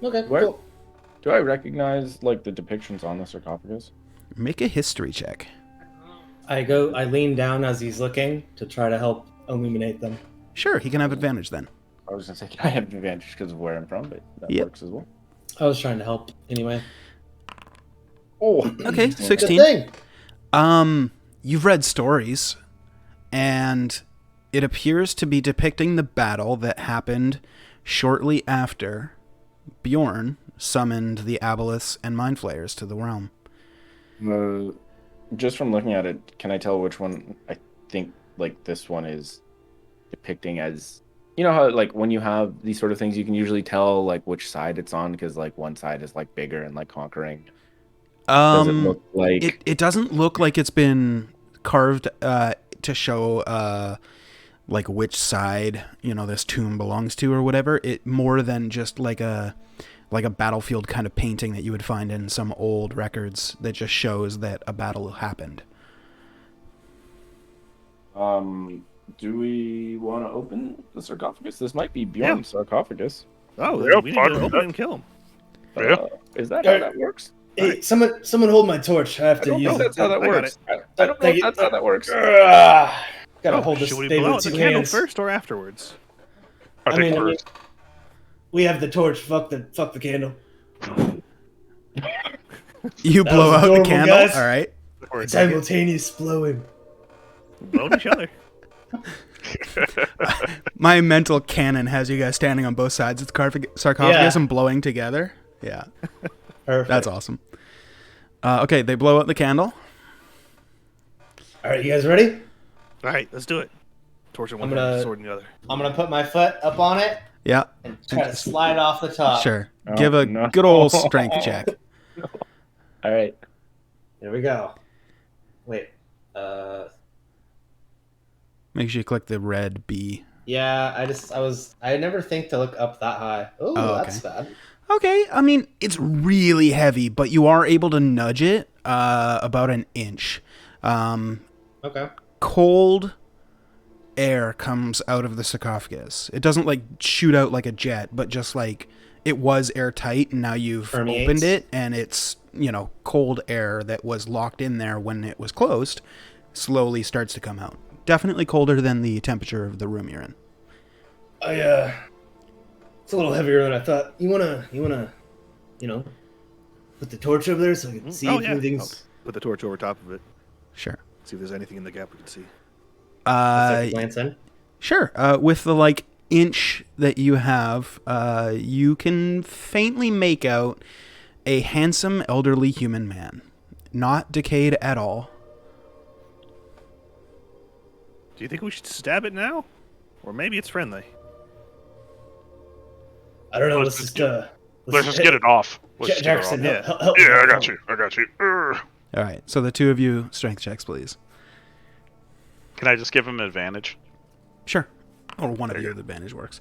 Okay, Where- cool. Do I recognize like the depictions on the sarcophagus? Make a history check. I lean down as he's looking to try to help illuminate them. Sure, he can have advantage then. I was going to say, can I have an advantage because of where I'm from, but that Yep. works as well. I was trying to help anyway. Oh, Okay, Good 16. thing. You've read stories, and it appears to be depicting the battle that happened shortly after Bjorn summoned the Aboleths and Mind Flayers to the realm. Just from looking at it, can I tell which one I think like this one is depicting as? You know how like when you have these sort of things, you can usually tell like which side it's on because like one side is like bigger and like conquering. Does it look like It doesn't look like it's been carved to show like which side this tomb belongs to or whatever. It more than just like a battlefield kind of painting that you would find in some old records that just shows that a battle happened. Do we want to open the sarcophagus? This might be Bjorn's sarcophagus. Oh, Yeah, we need to fuck open that. and kill him. Yeah. Is that how that works? Hey, someone hold my torch. I have I to don't use know if it. that's how that I got works. I don't know Thank if you. that's how that works. Gotta hold this Should we baby blow with out the two candle hands. first or afterwards? I think first. We have the torch. Fuck the candle. You That blow was out the adorable, candle. guys. All right. Simultaneous blowing. Blow at each other. My mental canon has you guys standing on both sides of the sarcophagus Yeah. and blowing together. Yeah, Perfect. that's awesome. Okay, they blow out the candle. All right, you guys ready? All right, let's do it. Torch in one I'm hand, gonna- sword in the other. I'm gonna put my foot up on it Yeah, and try to slide off the top. sure. Oh, Give a no. good old strength check. All right. Here we go. Wait. Make sure you click the red B. Yeah, I never think to look up that high. Ooh, Oh, that's okay. bad. Okay, I mean, it's really heavy, but you are able to nudge it about an inch. Okay. Cold air comes out of the sarcophagus. It doesn't like shoot out like a jet, but just like it was airtight, and now you've Permeates. opened it, and it's cold air that was locked in there when it was closed slowly starts to come out. Definitely colder than the temperature of the room you're in. It's a little heavier than I thought. You wanna, put the torch over there so I can see Oh, if yeah. anything's. Put the torch over top of it. Sure. See if there's anything in the gap we can see. Glance in. Sure. With the inch that you have, you can faintly make out a handsome elderly human man, not decayed at all. Do you think we should stab it now? Or maybe it's friendly? I don't know. Let's Let's Let's just get it off. Let's just get it off. Jackson, Yeah. help Yeah, I help. got you. I got you. Urgh. All right. So the two of you strength checks, please. Can I just give him advantage? Sure. Or one of you with advantage works.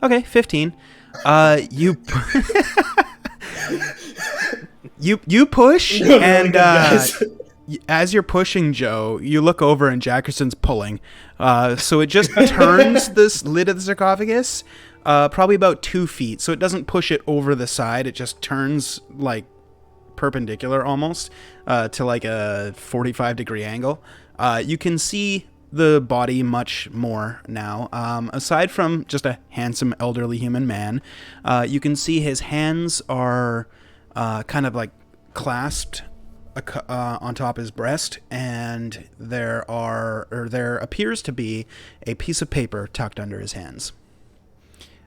Okay, 15. You you push You're really and good, guys. as you're pushing, Joe, you look over and Jackerson's pulling. So it just turns this lid of the sarcophagus probably about 2 feet. So it doesn't push it over the side. It just turns like perpendicular almost to like a 45-degree angle. You can see the body much more now. Aside from just a handsome elderly human man, you can see his hands are kind of like clasped on top of his breast, and there appears to be a piece of paper tucked under his hands.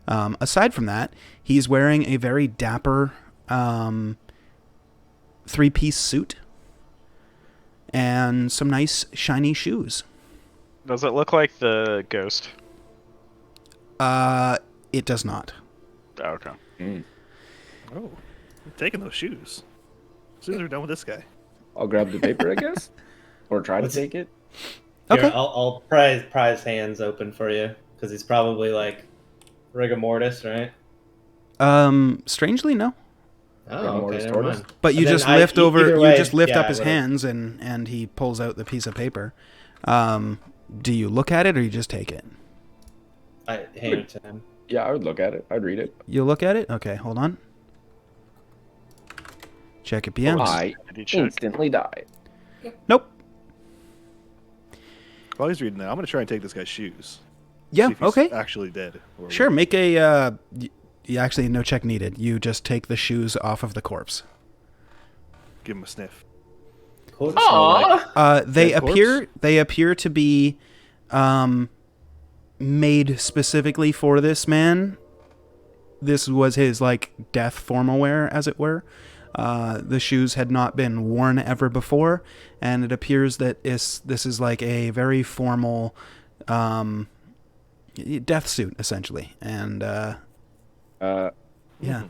Aside from that, he's wearing a very dapper 3-piece suit and some nice shiny shoes. Does it look like the ghost? It does not. Oh, okay. Oh, I'm taking those shoes. As soon as we're done with this guy. I'll grab the paper, I guess, or try to What's it? take it. Okay. Here, I'll pry his hands open for you Because he's probably like rigor mortis, right? Strangely, no. Oh, Rigor okay, mortis never tortoise? mind. But you Then just lift over. either You way, just lift yeah, up I his would've- hands, and he pulls out the piece of paper. Do you look at it or you just take it? I hand it to him. Yeah, I would look at it. I'd read it. You look at it. Okay, hold on. Check your PMs. I Did he check? instantly die. Nope. While he's reading that, I'm going to try and take this guy's shoes. Yeah. See if he's Okay. actually dead. Or Sure. Make a. You actually no check needed. You just take the shoes off of the corpse. Give him a sniff. Corpse smell like- They Dead appear. corpse? They appear to be, made specifically for this man. This was his like death formal wear, as it were. The shoes had not been worn ever before, and it appears that this is like a very formal death suit, essentially. And yeah,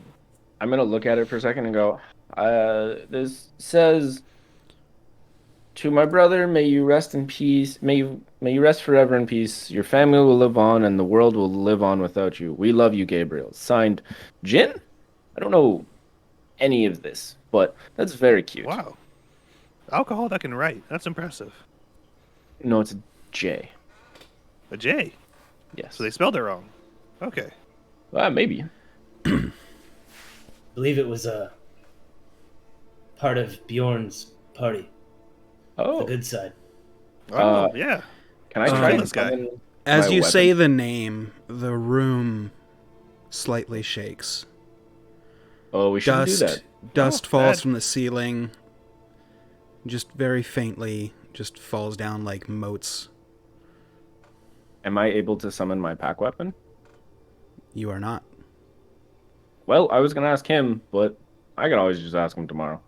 I'm gonna look at it for a second and go. This says, "To my brother, may you rest in peace. May you rest forever in peace. Your family will live on, and the world will live on without you. We love you, Gabriel." Signed, Jin. I don't know any of this, but that's very cute. Wow. Alcohol that can write. That's impressive. No, it's a J. A J. Yes. So they spelled it wrong. Okay. Maybe. I believe it was a part of Bjorn's party. The Oh, good side. Oh, yeah. can I try kill to this guy. summon as my you weapon? say the name, the room slightly shakes. Oh, we shouldn't Dust, do that. dust Oh, falls bad. from the ceiling, just very faintly, just falls down like motes. Am I able to summon my pack weapon? You are not. Well, I was gonna ask him, but I can always just ask him tomorrow.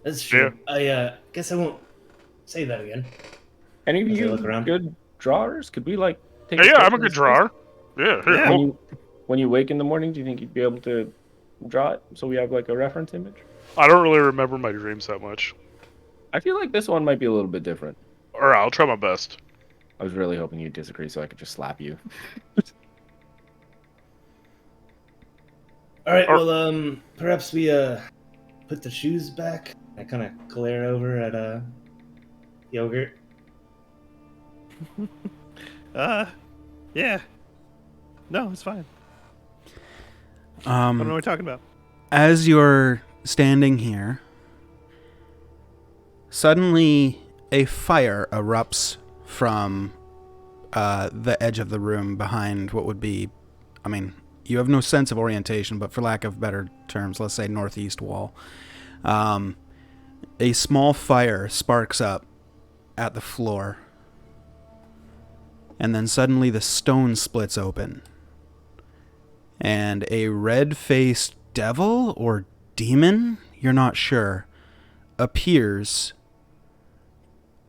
That's true. I guess I won't say that again. Any of As I you look around. good drawers? Could we like take? Yeah, trip I'm a to good this drawer. Yeah, here, Yeah. hold- When you wake in the morning, do you think you'd be able to draw it so we have like a reference image? I don't really remember my dreams that much. I feel like this one might be a little bit different. Or I'll try my best. I was really hoping you'd disagree so I could just slap you. All right. Or- Well, perhaps we put the shoes back. I kind of glare over at yogurt. Yeah. No, it's fine. I don't know what we're talking about. As you're standing here, suddenly a fire erupts from the edge of the room behind what would be, I mean, you have no sense of orientation, but for lack of better terms, let's say northeast wall. A small fire sparks up at the floor, and then suddenly the stone splits open, and a red-faced devil or demon, you're not sure, appears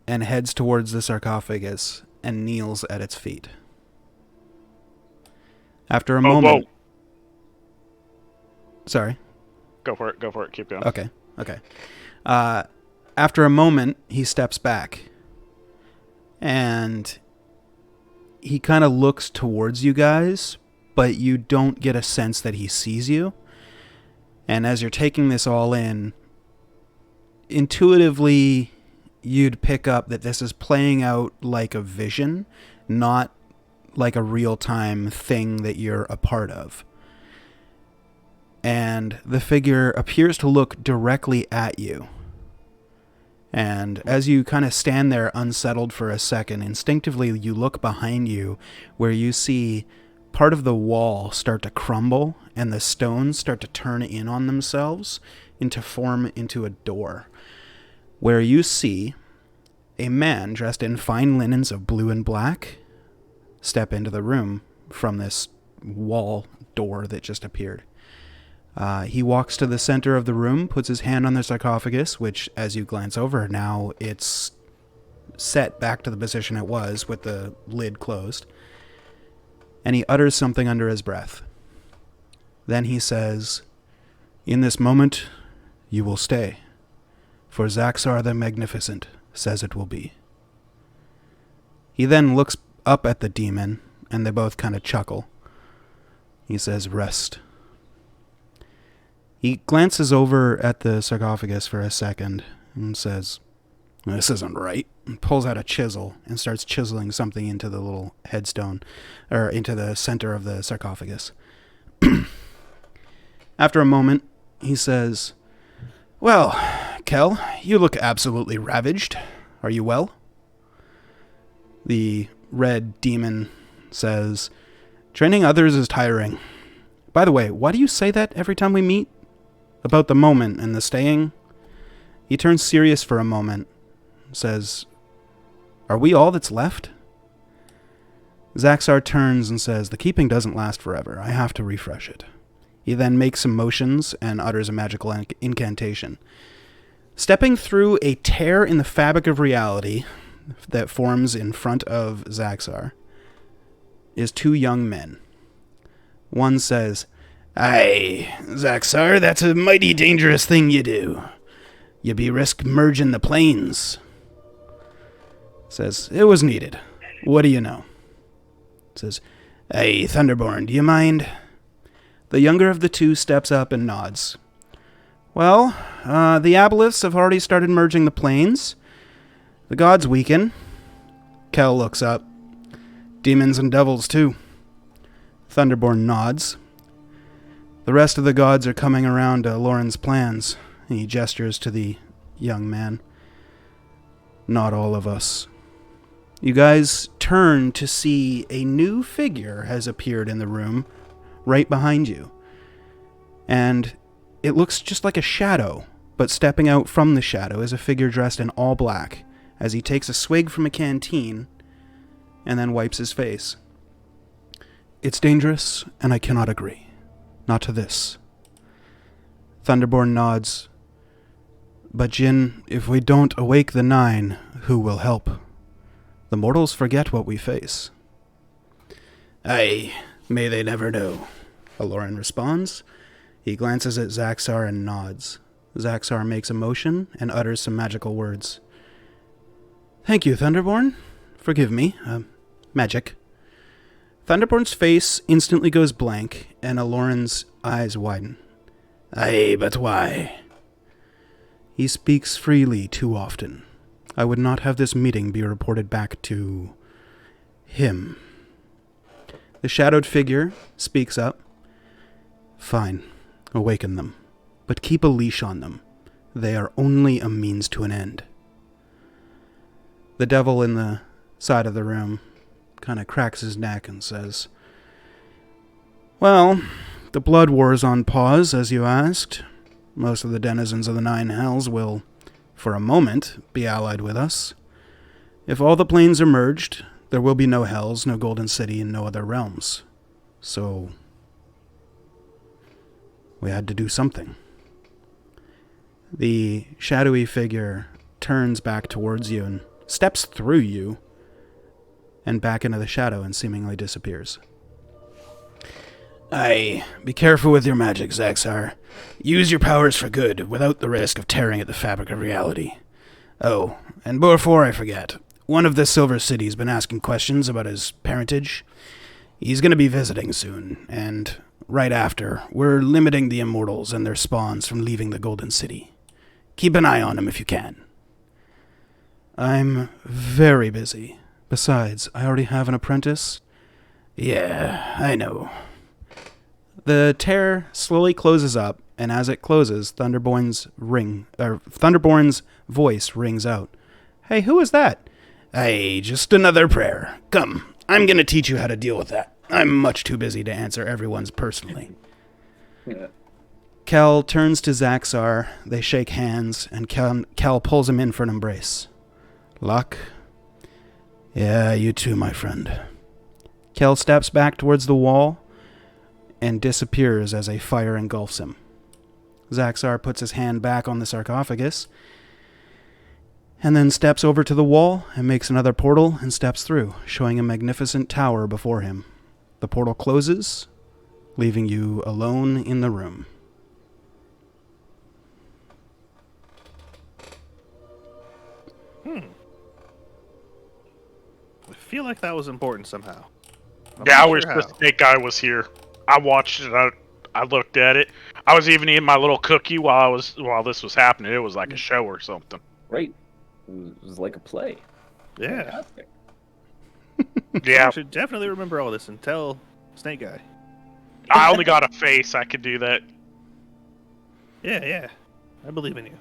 and heads towards the sarcophagus and kneels at its feet. After a moment... Whoa. Sorry. Go for it. Keep going. Okay. After a moment, he steps back. And he kind of looks towards you guys, but you don't get a sense that he sees you. And as you're taking this all in, intuitively, you'd pick up that this is playing out like a vision, not like a real-time thing that you're a part of. And the figure appears to look directly at you. And as you kind of stand there unsettled for a second, instinctively you look behind you where you see part of the wall start to crumble and the stones start to turn in on themselves into form into a door, where you see a man dressed in fine linens of blue and black step into the room from this wall door that just appeared. He walks to the center of the room, puts his hand on the sarcophagus, which, as you glance over, now it's set back to the position it was with the lid closed. And he utters something under his breath. Then he says, "In this moment, you will stay, for Zaxar the Magnificent says it will be." He then looks up at the demon, and they both kind of chuckle. He says, "Rest." He glances over at the sarcophagus for a second and says, "This isn't right," and pulls out a chisel and starts chiseling something into the little headstone, or into the center of the sarcophagus. After a moment, he says, "Well, Kel, you look absolutely ravaged. Are you well?" The red demon says, "Training others is tiring. By the way, why do you say that every time we meet? About the moment and the staying?" He turns serious for a moment, says, "Are we all that's left?" Zaxar turns and says, "The keeping doesn't last forever. I have to refresh it." He then makes some motions and utters a magical incantation. Stepping through a tear in the fabric of reality that forms in front of Zaxar is two young men. One says, "Aye, Zaxar, that's a mighty dangerous thing you do. You be risk merging the planes." Says, "It was needed. What do you know?" Says, "Hey, Thunderborn, do you mind?" The younger of the two steps up and nods. "Well, the aboleths have already started merging the planes. The gods weaken." Kel looks up. "Demons and devils, too." Thunderborn nods. "The rest of the gods are coming around to Lauren's plans." He gestures to the young man. "Not all of us." You guys turn to see a new figure has appeared in the room right behind you. And it looks just like a shadow, but stepping out from the shadow is a figure dressed in all black as he takes a swig from a canteen and then wipes his face. "It's dangerous, and I cannot agree. Not to this." Thunderborn nods. "But Jin, if we don't awake the 9, who will help? The mortals forget what we face." "Aye, may they never know," Aloran responds. He glances at Zaxar and nods. Zaxar makes a motion and utters some magical words. "Thank you, Thunderborn. Forgive me. Magic." Thunderborn's face instantly goes blank, and Aloran's eyes widen. "Aye, but why?" "He speaks freely too often. I would not have this meeting be reported back to him." The shadowed figure speaks up. "Fine. Awaken them. But keep a leash on them. They are only a means to an end." The devil in the side of the room kind of cracks his neck and says, "Well, the blood war is on pause, as you asked. Most of the denizens of the 9 hells will, for a moment, be allied with us. If all the planes are merged, there will be no hells, no golden city, and no other realms. So we had to do something." The shadowy figure turns back towards you and steps through you and back into the shadow and seemingly disappears. "Aye, be careful with your magic, Zaxar. Use your powers for good, without the risk of tearing at the fabric of reality. Oh, and before I forget, one of the Silver City's been asking questions about his parentage. He's going to be visiting soon, and right after, we're limiting the immortals and their spawns from leaving the Golden City. Keep an eye on him if you can." "I'm very busy. Besides, I already have an apprentice." "Yeah, I know." The tear slowly closes up, and as it closes, Thunderborn's voice rings out. "Hey, who is that?" "Hey, just another prayer. Come, I'm going to teach you how to deal with that. I'm much too busy to answer everyone's personally." Yeah. Kel turns to Zaxar, they shake hands, and Kel pulls him in for an embrace. "Luck?" "Yeah, you too, my friend." Kel steps back towards the wall and disappears as a fire engulfs him. Zaxar puts his hand back on the sarcophagus and then steps over to the wall and makes another portal and steps through, showing a magnificent tower before him. The portal closes, leaving you alone in the room. I feel like that was important somehow. Yeah, I not wish sure the how. snake guy was here. I watched it. I looked at it. I was even eating my little cookie while this was happening. It was like a show or something. Right. It was like a play. Yeah. Fantastic. Yeah, I should definitely remember all this and tell Snake Guy. I only got a face. I could do that. Yeah. I believe in you.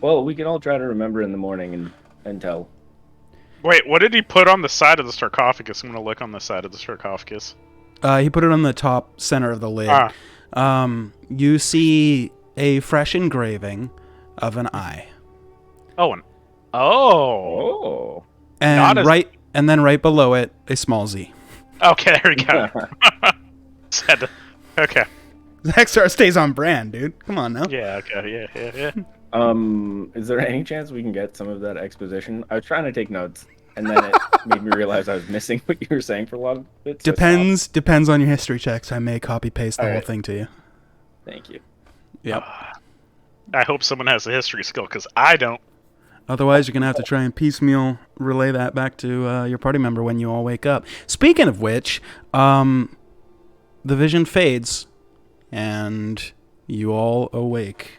Well, we can all try to remember in the morning and tell. Wait, what did he put on the side of the sarcophagus? I'm gonna look on the side of the sarcophagus. He put it on the top center of the lid. You see a fresh engraving of an eye, Oh, Oh. and Not as- then right below it, a small Z. okay, there we go. Said, okay, Zexar stays on brand, dude. Come on now. yeah, okay, yeah. Is there any chance we can get some of that exposition? I was trying to take notes, and then it made me realize I was missing what you were saying for a lot of it. so Depends on your history checks. I may copy paste the whole Alright. thing to you. Thank you. Yep. I hope someone has a history skill because I don't. Otherwise, you're gonna have to try and piecemeal relay that back to your party member when you all wake up. Speaking of which, the vision fades, and you all awake.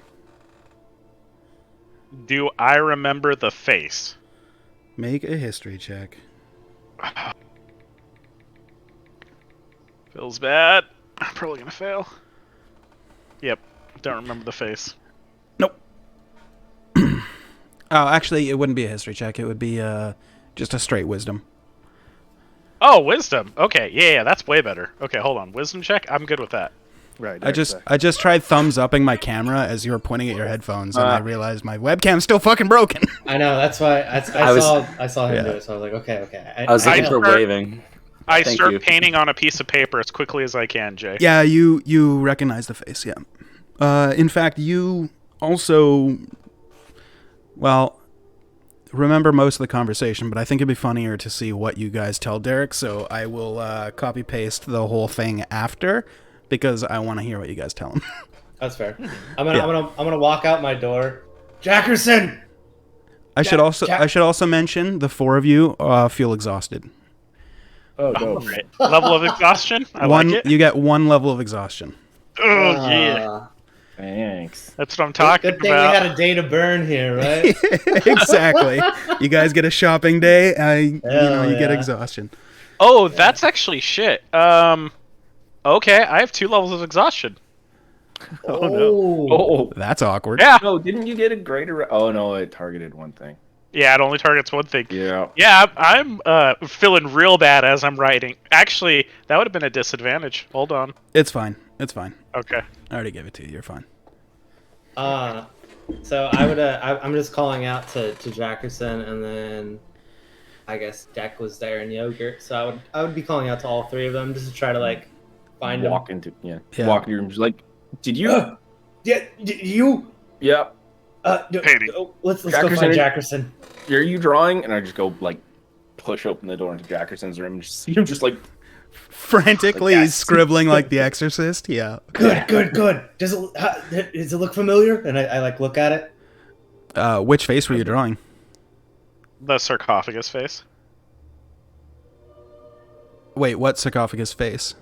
Do I remember the face? Make a history check. Feels bad. I'm probably gonna fail. Yep, don't remember the face. Nope. Oh, actually, it wouldn't be a history check. It would be just a straight wisdom. Oh, wisdom. Okay, yeah, that's way better. Okay, hold on. Wisdom check? I'm good with that. Right. I just tried thumbs upping my camera as you were pointing at your headphones, and I realized my webcam's still fucking broken. I know. That's why I saw him do it. So I was like, okay. I was looking I for start- waving. I Thank start you. painting on a piece of paper as quickly as I can, Jay. Yeah, you recognize the face. Yeah. In fact, you also, well, remember most of the conversation, but I think it'd be funnier to see what you guys tell Derek. So I will copy paste the whole thing after, because I want to hear what you guys tell him. That's fair. I'm gonna walk out my door. Jackerson. I should also mention the four of you feel exhausted. Oh, no. Right. Level of exhaustion? I One, like it. you get one level of exhaustion. Oh, yeah. Thanks. That's what I'm talking Good thing about. we had a day to burn here, right? Exactly. You guys get a shopping day. You get yeah. exhaustion. Oh, that's actually shit. Okay, I have 2 levels of exhaustion. Oh, no. Oh. That's awkward. Yeah. No, didn't you get a greater... Oh, no, it targeted one thing. Yeah, it only targets one thing. Yeah. Yeah, I'm feeling real bad as I'm writing. Actually, that would have been a disadvantage. Hold on. It's fine. It's fine. Okay. I already gave it to you. You're fine. So I would I'm just calling out to Jackerson, and then I guess Deck was there in Yogurt. So I would be calling out to all three of them just to try to like find them. Walk into... Yeah. Yeah. Walk into your room. Just like, did you... Yeah, you. Yeah. Katie. Let's go find Jackerson. Are you drawing? And I just go, like, push open the door into Jackerson's room and just see him just, like... Frantically Like that. scribbling like The Exorcist. Yeah. Good. Does it look familiar? And I like look at it. Which face were you drawing? The sarcophagus face. Wait, what sarcophagus face?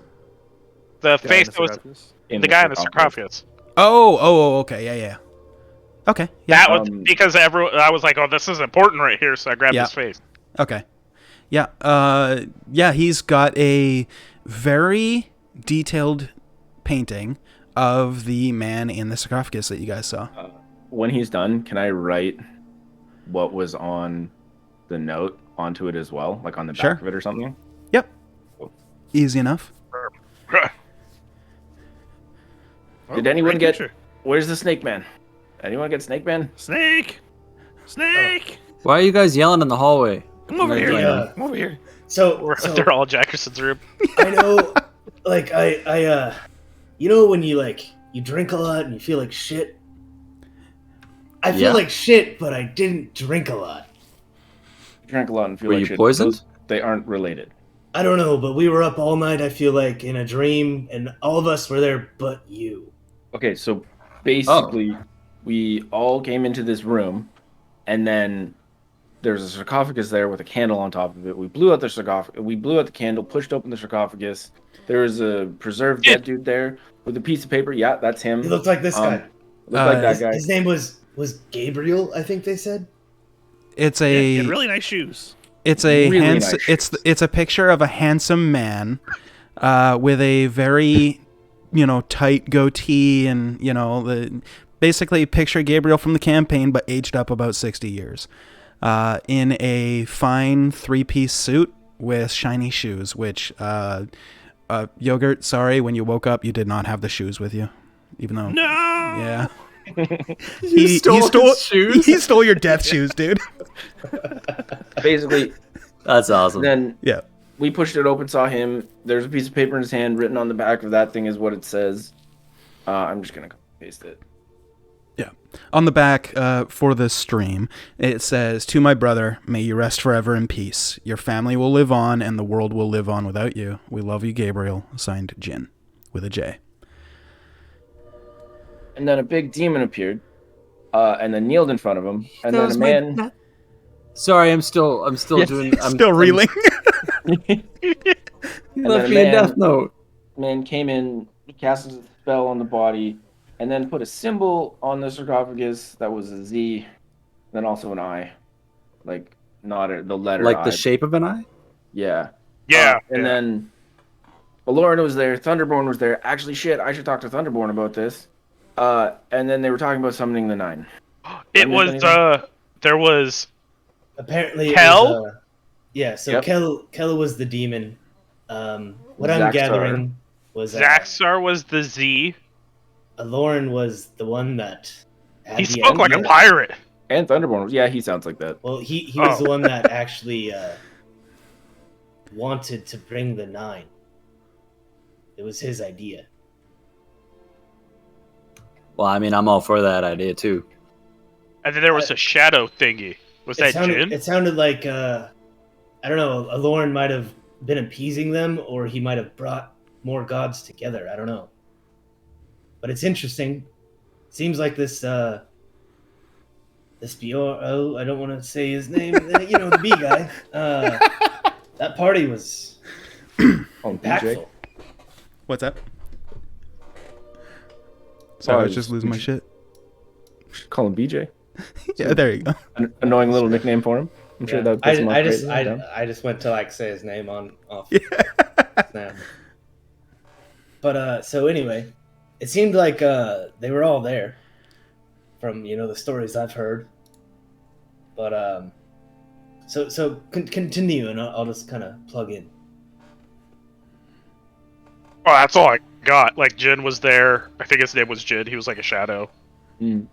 The face that was in the guy in the sarcophagus. Oh, okay, yeah. Okay, yeah, That was because I was like, oh, this is important right here, so I grabbed Yeah. his face. okay. Yeah, he's got a very detailed painting of the man in the sarcophagus that you guys saw. When he's done, can I write what was on the note onto it as well? Like on the back Sure. of it or something? Yep. Easy enough. Did anyone great get... picture. Where's the Snake Man? Anyone get Snake Man? Snake? Why are you guys yelling in the hallway? Come over here. Yeah. Come over here. So They're all Jackerson's room. I know, like I you know when you drink a lot and you feel like shit. I feel Yeah. like shit, but I didn't drink a lot. Drank a lot and feel Were like you shit. poisoned? They aren't related. I don't know, but we were up all night. I feel like in a dream, and all of us were there, but you. Okay, so basically, we all came into this room, and then there's a sarcophagus there with a candle on top of it. We blew out the sarcophagus. We blew out the candle, pushed open the sarcophagus. There was a preserved dead dude there with a piece of paper. Yeah, that's him. He looked like this guy. Looked like that guy. His name was Gabriel, I think they said. It's Yeah, a he had really nice shoes. it's a Really handsome nice it's a picture of a handsome man with a very tight goatee and basically picture Gabriel from the campaign but aged up about 60 years in a fine 3-piece suit with shiny shoes, which Yogurt, sorry, when you woke up you did not have the shoes with you, even though yeah. He stole his shoes. He stole your death shoes, dude. Basically, That's awesome. then Yeah. we pushed it open, saw him. There's a piece of paper in his hand. Written on the back of that thing is what it says. I'm just gonna paste it. Yeah. On the back for the stream, it says, "To my brother, may you rest forever in peace. Your family will live on, and the world will live on without you. We love you, Gabriel." Signed, Jin, with a J. And then a big demon appeared, and then kneeled in front of him. And then a man. Sorry, I'm still doing. I'm Still reeling. He And left then me a a death note. man came in, cast a spell on the body, and then put a symbol on the sarcophagus that was a Z, then also an I, like not the letter. Like I. the shape of an eye? Yeah. Yeah. And then Aloran was there. Thunderborn was there. Actually, shit, I should talk to Thunderborn about this. And then they were talking about summoning the 9. It was there was Apparently, Kel? So Yep. Kel was the demon. What I'm Zaxxar. gathering was Zaxxar was the Z. Aloran was the one that had He the spoke like a idea. pirate. And Thunderborn was, yeah, he sounds like that. Well, he was Oh. the one that actually wanted to bring the 9. It was his idea. Well, I mean, I'm all for that idea too. And then there was a shadow thingy. Was that Jin? It sounded like I don't know. Aloran might have been appeasing them, or he might have brought more gods together. I don't know. But it's interesting. Seems like this Bjorn. Oh, I don't want to say his name. The B guy. That party was impactful. What's that? Sorry, I was Oh, just losing my shit. Call him BJ. Yeah, there you go. An annoying little nickname for him. I'm sure that puts him off greatly. I just went to like say his name off. Yeah. Snap. But so anyway, it seemed like they were all there from the stories I've heard. But so continue, and I'll just kind of plug in. Oh, that's all I got. Like Jin was there. I think his name was Jin. He was like a shadow. Mm.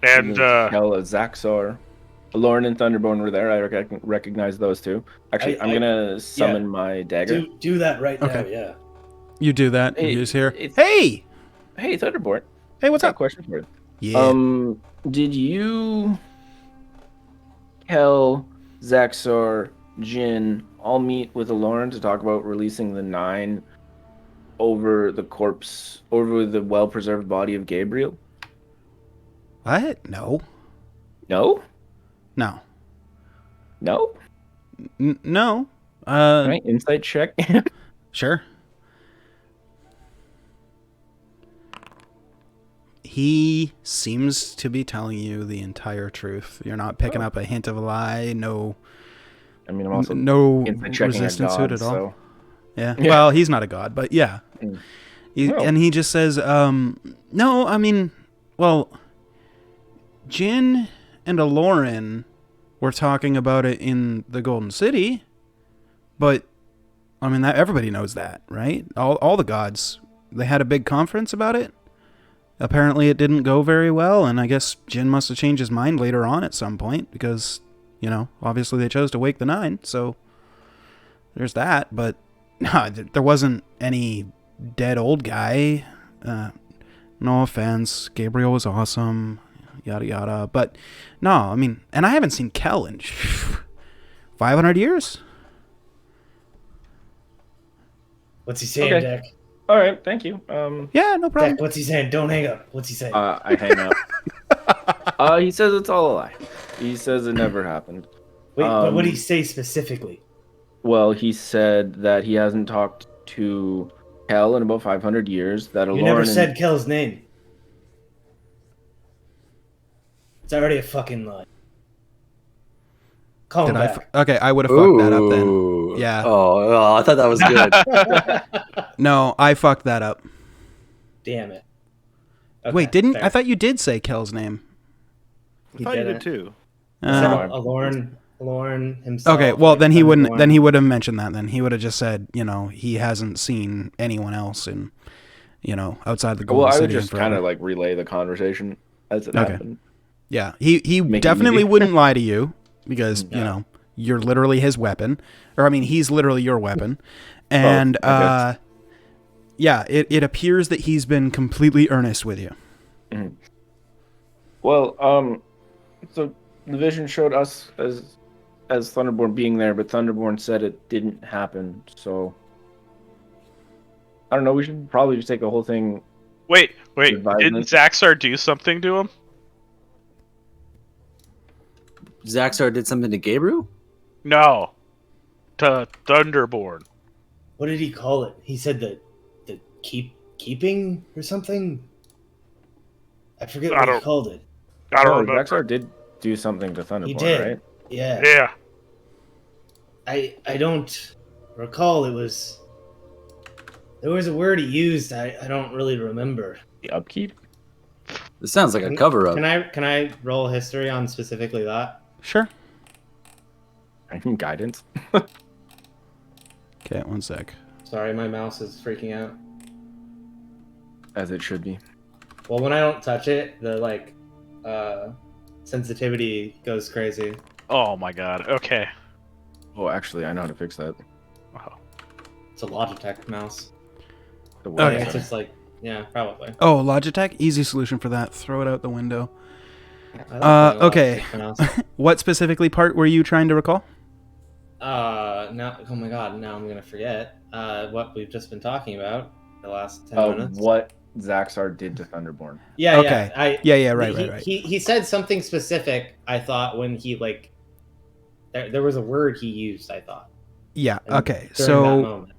And Kel, Zaxxar, Aloran and Thunderborn were there. I recognize those two. Actually, I'm gonna summon my dagger. Do that right now. Okay. Yeah. You do that. Hey, You just hear, it's- "Hey, Hey, Thunderborn. hey, what's Got a up?" question for you. Yeah. Did you, Kel, Zaxxar, Jin all meet with Aloran to talk about releasing the 9 over the well-preserved body of Gabriel? What? No. No? No. No? No. Right? Insight check. Sure. He seems to be telling you the entire truth. You're not picking up a hint of a lie. No. I mean, I'm also no insight checking resistance a to it god, at all. so... Yeah. Yeah. Well, he's not a god, but yeah. Mm. He- Oh. And he just says, no, I mean, well, Jin and Aloran were talking about it in the Golden City, but, I mean, that everybody knows that, right? All the gods, they had a big conference about it. Apparently it didn't go very well, and I guess Jin must have changed his mind later on at some point, because, obviously they chose to wake the 9, so there's that, but no, there wasn't any dead old guy. No offense, Gabriel was awesome, yada yada. But no, I mean, and I haven't seen Kel in 500 years. What's he saying, Okay. Deck? All right, thank you. Yeah, no problem. Deck, what's he saying? Don't hang up. What's he saying? I hang up. He says it's all a lie. He says it never happened. Wait, but what did he say specifically? Well, he said that he hasn't talked to Kel in about 500 years. That You Aloran never and- said Kel's name. It's already a fucking lie. Call him Did I? back. Okay, I would have fucked that up then. Ooh. Yeah. Oh, I thought that was good. No, I fucked that up. Damn it. Okay, Wait, didn't fair. I thought you did say Kel's name? I He thought you didn't. did too. He said Uh, Aloran himself. okay, well then he wouldn't. Thunderborn. Then he would have mentioned that. Then he would have just said, he hasn't seen anyone else in, outside the Golden Well, I City. would just in forever. kind of like relay the conversation as it Okay. happened. Yeah, he Make it definitely easy. wouldn't lie to you because Yeah. you're literally his weapon, or I mean, he's literally your weapon, and I guess. yeah, it appears that he's been completely earnest with you. Well, so the vision showed us as Thunderborn being there, but Thunderborn said it didn't happen. So I don't know. We should probably just take the whole thing. Wait. Advisement. Didn't Zaxxar do something to him? Zaxxar did something to Gabriel? No. To Thunderborn. What did he call it? He said the keeping or something. I forget I what he don't- called it. I don't Oh, remember. Vexar did do something to Thunderborn, He did. right? Yeah. Yeah. I don't recall. There was a word he used. I don't really remember. The upkeep. This sounds like a cover up. Can I roll history on specifically that? Sure. I mean, guidance. Okay, one sec. Sorry, my mouse is freaking out. As it should be. Well, when I don't touch it, the sensitivity goes crazy. Oh my god. Okay. Oh, actually, I know how to fix that. Wow. It's a Logitech mouse. The Okay. word It's is- just like, yeah, probably. Oh, Logitech, easy solution for that. Throw it out the window. I like the Okay. Logitech mouse. What specifically part were you trying to recall? Now, oh my god, now I'm gonna forget what we've just been talking about the last 10 minutes. what Zaxxar did to Thunderborn. Yeah, Okay. yeah. Right. He said something specific, I thought, when he, there was a word he used, I thought. Yeah. and Okay. during that So moment.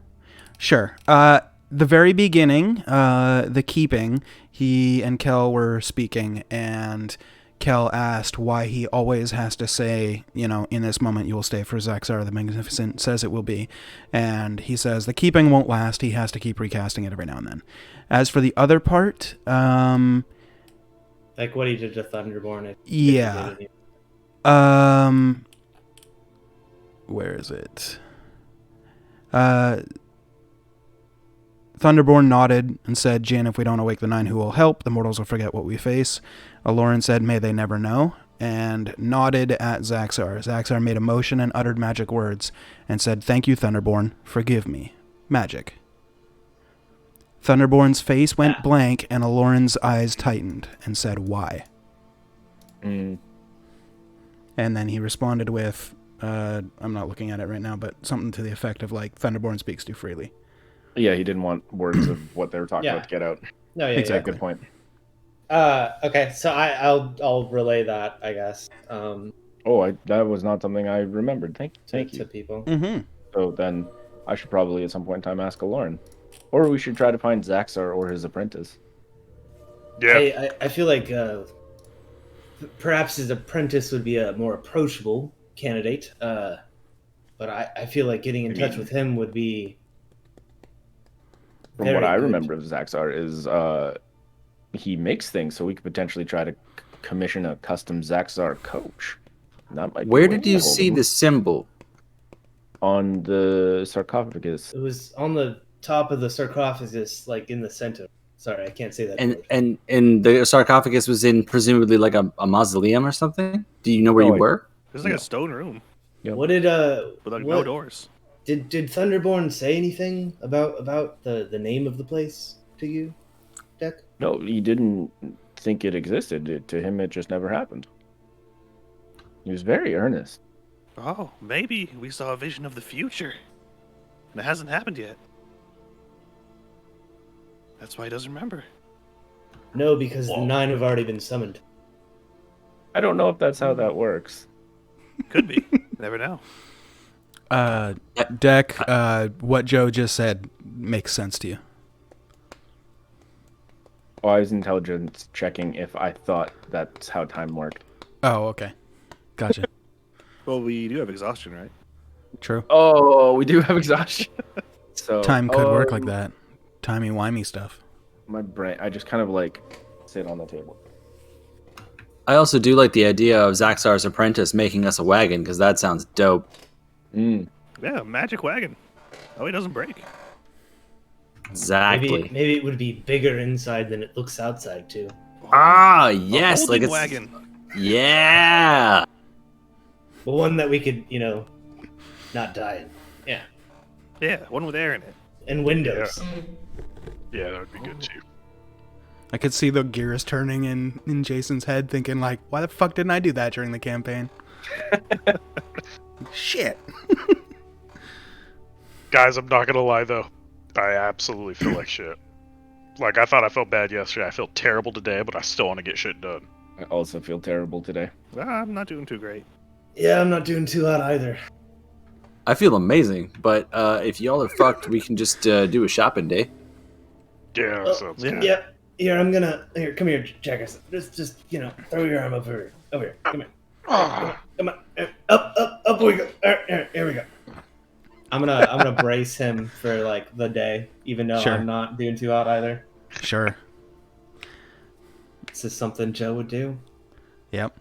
sure. The very beginning, the keeping, he and Kel were speaking, and Kel asked why he always has to say, in this moment you will stay for Zaxxar the Magnificent says it will be. And he says the keeping won't last. He has to keep recasting it every now and then. As for the other part, Like what he did to Thunderborn. if yeah. he did it. Where is it? Thunderborn nodded and said, Jin, if we don't awake the nine who will help, the mortals will forget what we face. Aloran said, may they never know, and nodded at Zaxxar. Zaxxar made a motion and uttered magic words, and said, thank you, Thunderborn, forgive me. Magic. Thunderborn's face went blank, and Aloran's eyes tightened, and said, why? Mm. And then he responded with, I'm not looking at it right now, but something to the effect of, Thunderborn speaks too freely. Yeah, he didn't want words of what they were talking Yeah. about to get out. No, yeah, Exactly. Good point. Okay, so I'll relay that, I guess. That was not something I remembered. Thank To you. Mm-hmm. people. So then I should probably at some point in time ask Aloran. Or we should try to find Zaxxar or his apprentice. Yeah. I feel like perhaps his apprentice would be a more approachable candidate, but I feel like getting in touch with him would be. From Very what I good. remember of Zaxxar is he makes things, so we could potentially try to commission a custom Zaxxar coach. That might be Where a way did to you hold see him. the symbol? On the sarcophagus? It was on the top of the sarcophagus, like in the center. Sorry, I can't say that. word. And the sarcophagus was in presumably like a mausoleum or something? Do you know where No, you were? It was like No. a stone room What did with like no what- doors. Did Thunderborn say anything about the name of the place to you, Deck? No, he didn't think it existed. To him, it just never happened. He was very earnest. Oh, maybe we saw a vision of the future. And it hasn't happened yet. That's why he doesn't remember. No, because Whoa. the 9 have already been summoned. I don't know if that's how that works. Could be. Never know. Deck, what Joe just said makes sense to you. Oh, I was intelligence checking if I thought that's how time worked. Oh, okay. Gotcha. Well, we do have exhaustion, right? True. Oh, we do have exhaustion. So Time could work like that. Timey-wimey stuff. My brain, I just kind of like sit on the table. I also do like the idea of Zaxar's apprentice making us a wagon because that sounds dope. Mm. Yeah, magic wagon. Oh, he doesn't break. Exactly. Maybe it would be bigger inside than it looks outside too. Ah, A yes, like holding it's wagon. yeah. But one that we could, not die in. Yeah. Yeah, one with air in it. And windows. Yeah, that would be good too. I could see the gears turning in Jason's head, thinking like, "Why the fuck didn't I do that during the campaign?" Shit. Guys, I'm not gonna lie though. I absolutely feel like shit. Like, I thought I felt bad yesterday. I feel terrible today, but I still want to get shit done. I also feel terrible today. I'm not doing too great. Yeah, I'm not doing too hot either. I feel amazing, but if y'all are fucked, we can just do a shopping day. Yeah, that sounds yeah. good. Yep. Here, come here, Jackers. Just throw your arm over here. Come here. Come on. Up we go. Here we go. I'm gonna brace him for like the day, even though Sure. I'm not doing too hot either. Sure. This is something Joe would do. Yep.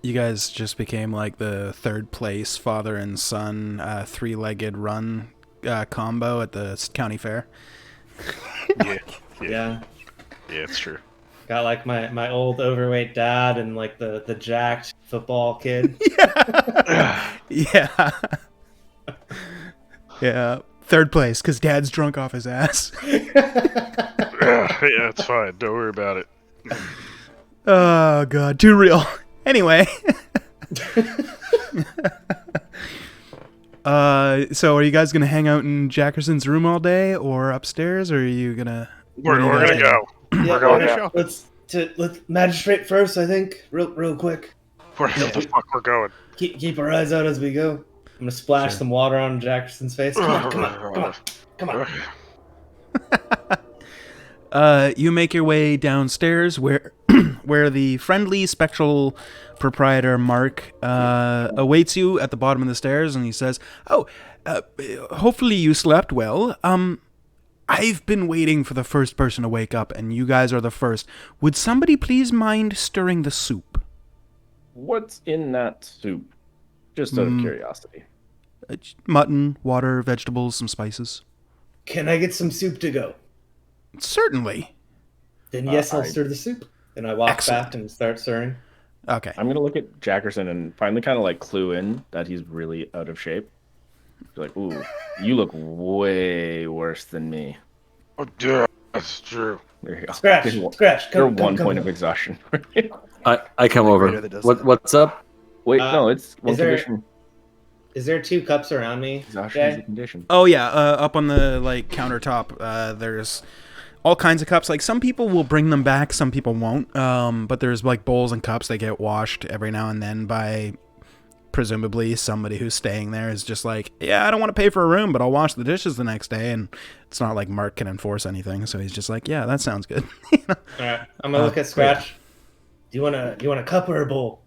You guys just became like the third place father and son three-legged run combo at the county fair. Yeah, Yeah. it's true. Got like my old overweight dad and like the jacked football kid. Yeah. Yeah. Third place because dad's drunk off his ass. Yeah, it's fine. Don't worry about it. Oh god, too real. Anyway. So are you guys gonna hang out in Jackerson's room all day or upstairs, or are you gonna We're gonna go. Yeah, We're going yeah. down. Let's magistrate first, I think. Real quick. Where the fuck we're going? Keep our eyes out as we go. I'm gonna splash some water on Jackerson's face. Come on. You make your way downstairs where where the friendly spectral proprietor Mark awaits you at the bottom of the stairs, and he says, hopefully you slept well. I've been waiting for the first person to wake up, and you guys are the first. Would somebody please mind stirring the soup? What's in that soup? Just out of curiosity. Mutton, water, vegetables, some spices. Can I get some soup to go? Certainly. Then yes, I'll stir the soup. Then I walk Excellent. back and start stirring. Okay. I'm gonna look at Jackerson and finally kind of like clue in that he's really out of shape. Be like, ooh, you look way worse than me. Oh, yeah, that's true. There you go. Scratch. You're Come, one come, point come. of exhaustion. I come over. that does What's up? Wait, no, it's one is there- condition. Is there 2 cups around me? Exhaustion is a Jay? condition. Oh yeah, up on the like countertop, there's all kinds of cups. Like some people will bring them back, some people won't. But there's like bowls and cups that get washed every now and then by presumably somebody who's staying there is just like, yeah, I don't want to pay for a room, but I'll wash the dishes the next day. And it's not like Mark can enforce anything, so he's just like, yeah, that sounds good. All right. I'm gonna look at Scratch. Do you want a cup or a bowl?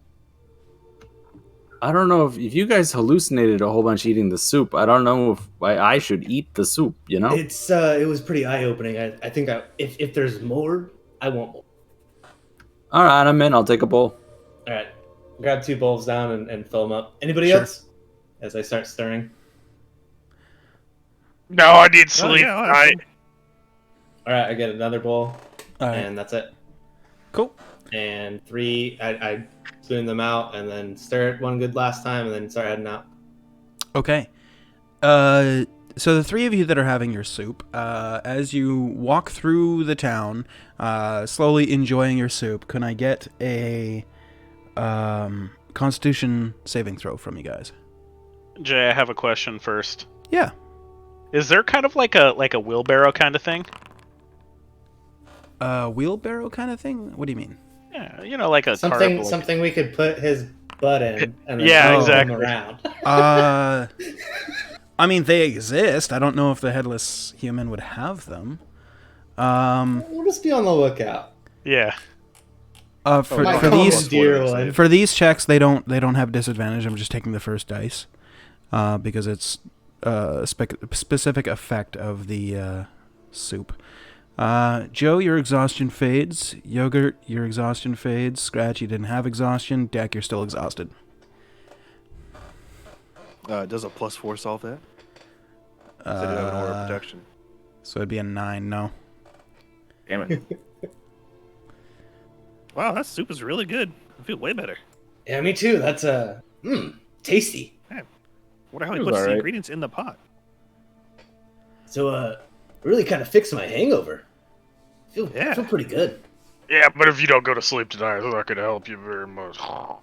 I don't know if you guys hallucinated a whole bunch eating the soup. I don't know if I should eat the soup. You know. It was pretty eye opening. I think if there's more, I want more. All right, I'm in. I'll take a bowl. All right. Grab 2 bowls down and fill them up. Anybody Sure. else? As I start stirring. No, I need sleep. yeah, I'll have some. All right. I get another bowl, All right, and that's it. cool. And 3, I spoon them out and then stir it one good last time and then start heading out. Okay. So the 3 of you that are having your soup, as you walk through the town, slowly enjoying your soup, can I get a Constitution saving throw from you guys? Jay, I have a question first. Yeah. Is there kind of like a wheelbarrow kind of thing? Wheelbarrow kind of thing? What do you mean? Yeah, you know, like a Something carb, like- something we could put his butt in and then Yeah, throw exactly. him around. I mean, they exist. I don't know if the headless human would have them. We'll just be on the lookout. Yeah. For My for common these dear one. for these checks, they don't have disadvantage. I'm just taking the first dice, because it's a specific effect of the soup. Joe, your exhaustion fades. Yogurt, your exhaustion fades. Scratch, you didn't have exhaustion. Dak, you're still exhausted. Does a +4 solve that? I did have an aura of protection. So it'd be a 9. No. Damn it. Wow, that soup is really good. I feel way better. Yeah, me too. That's tasty. Wonder how he It was puts the alright. ingredients in the pot. So really kind of fixed my hangover. I Yeah. feel pretty good. Yeah, but if you don't go to sleep tonight, it's not going to help you very much. I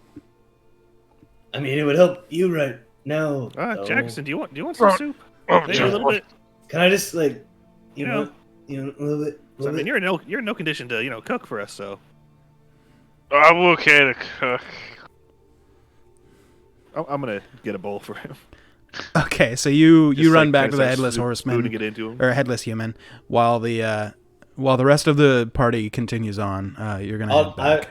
mean, it would help you right now. though. Jackson, do you want some soup? Oh, Maybe a just- little bit. Can I just like, you Yeah. know, a little bit? I mean, you're in no condition to cook for us, so I'm okay to cook. I'm gonna get a bowl for him. Okay, so you Just, run like, back kinda to the start headless horseman spooning it into him. or headless human while the rest of the party continues on. You're gonna head back.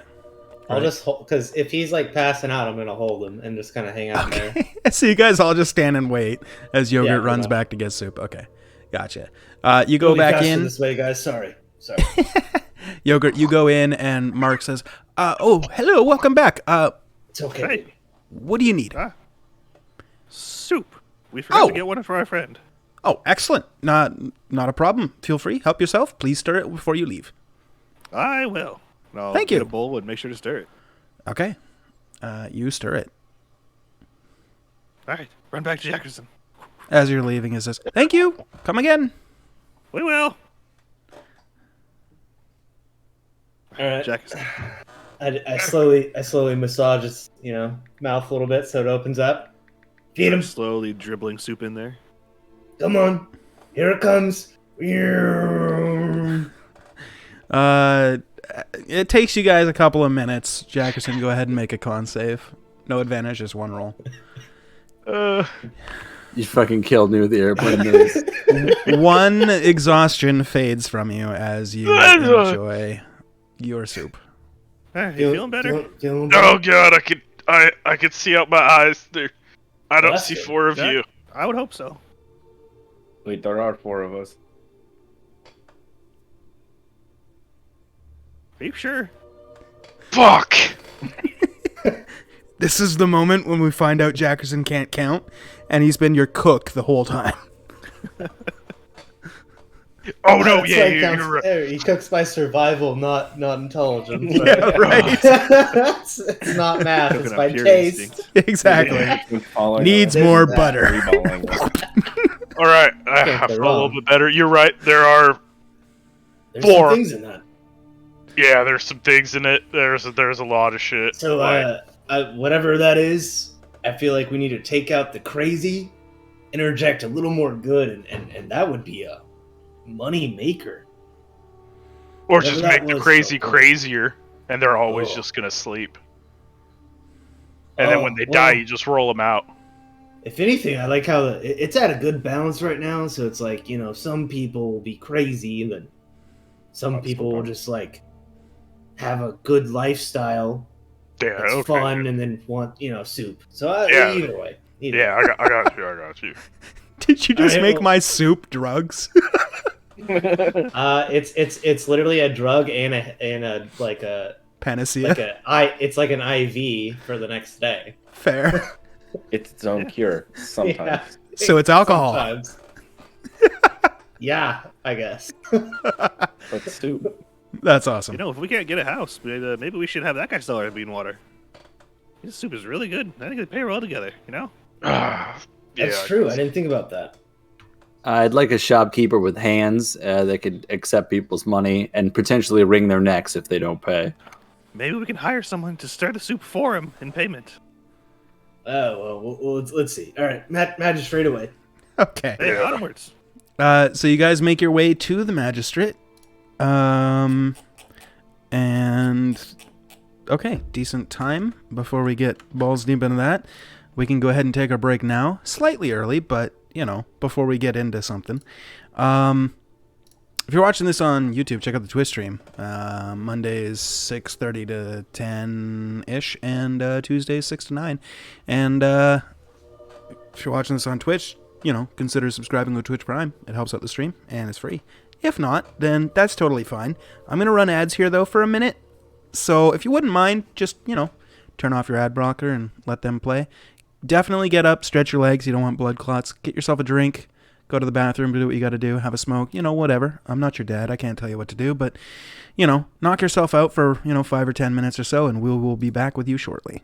I'll Right. just hold, because if he's like passing out, I'm gonna hold him and just kind of hang out there. So you guys all just stand and wait as Yogurt Yeah, runs enough. back to get soup. Okay, gotcha. You go We'll be back faster in. this way, guys. Sorry. Yogurt, you go in, and Mark says, "Oh, hello, welcome back. It's okay. Hey, What do you need?" soup. We forgot Oh. to get one for our friend. Oh, excellent. Not a problem. Feel free. Help yourself. Please stir it before you leave. I will. And I'll Thank get you. a bowl and make sure to stir it. Okay. You stir it. All right, run back to Jackerson. As you're leaving, it says, "Thank you. Come again." We will. All right. Jackerson. I slowly massage its mouth a little bit so it opens up. Feed him. Slowly dribbling soup in there. Come on. Here it comes. It takes you guys a couple of minutes. Jackerson, go ahead and make a con save. No advantage, just one roll. You fucking killed me with the airplane noise. One exhaustion fades from you as you enjoy your soup. Hey, you feeling better? Oh god, I could see out my eyes. I don't Bless see you. 4 of Jack? you. I would hope so. Wait, there are 4 of us. Are you sure? Fuck! This is the moment when we find out Jackerson can't count, and he's been your cook the whole time. Oh no, That's yeah, like you're right. He cooks by survival, not intelligence. Yeah, right. it's not math. Cooking It's on by pure taste. instinct. Exactly. Following Needs a more that. butter. three-ball language. All right, Can't I go feel a little wrong. bit better. You're right. There are, There's 4. some things in that. yeah, there's some things in it. There's a lot of shit. So whatever that is, I feel like we need to take out the crazy, interject a little more good, and that would be a money maker. Or whatever just that make the was, crazy so- crazier, and they're always Oh. just gonna sleep. And then Oh, when they well, die, you just roll them out. If anything, I like how it's at a good balance right now. So it's like, some people will be crazy, and then some people will just like have a good lifestyle Yeah, that's okay. fun, and then want soup. So Yeah. either way, Yeah, I got you. I got you. Did you just Alright, make well- my soup drugs? It's literally a drug and a like a Panacea. it's like an IV for the next day. Fair. It's its own cure sometimes. Yeah. So it's alcohol. Sometimes. Yeah, I guess. But soup. That's awesome. If we can't get a house, maybe we should have that guy sell our bean water. This soup is really good. I think they pair well together, Yeah, That's true. I didn't think about that. I'd like a shopkeeper with hands that could accept people's money and potentially wring their necks if they don't pay. Maybe we can hire someone to stir the soup for him in payment. Oh well, let's see. All right, magistrate away. Okay. Hey, Yeah. onwards. So you guys make your way to the magistrate. And Okay, decent time before we get balls deep into that. We can go ahead and take our break now. Slightly early, but, before we get into something. If you're watching this on YouTube, check out the Twitch stream. Mondays 6:30 to 10-ish, and Tuesdays 6 to 9. And if you're watching this on Twitch, consider subscribing to Twitch Prime. It helps out the stream, and it's free. If not, then that's totally fine. I'm going to run ads here, though, for a minute. So if you wouldn't mind, just, turn off your ad blocker and let them play. Definitely get up, stretch your legs. You don't want blood clots. Get yourself a drink. Go to the bathroom, do what you got to do. Have a smoke. Whatever. I'm not your dad. I can't tell you what to do. But, knock yourself out for, 5 or 10 minutes or so, and we will be back with you shortly.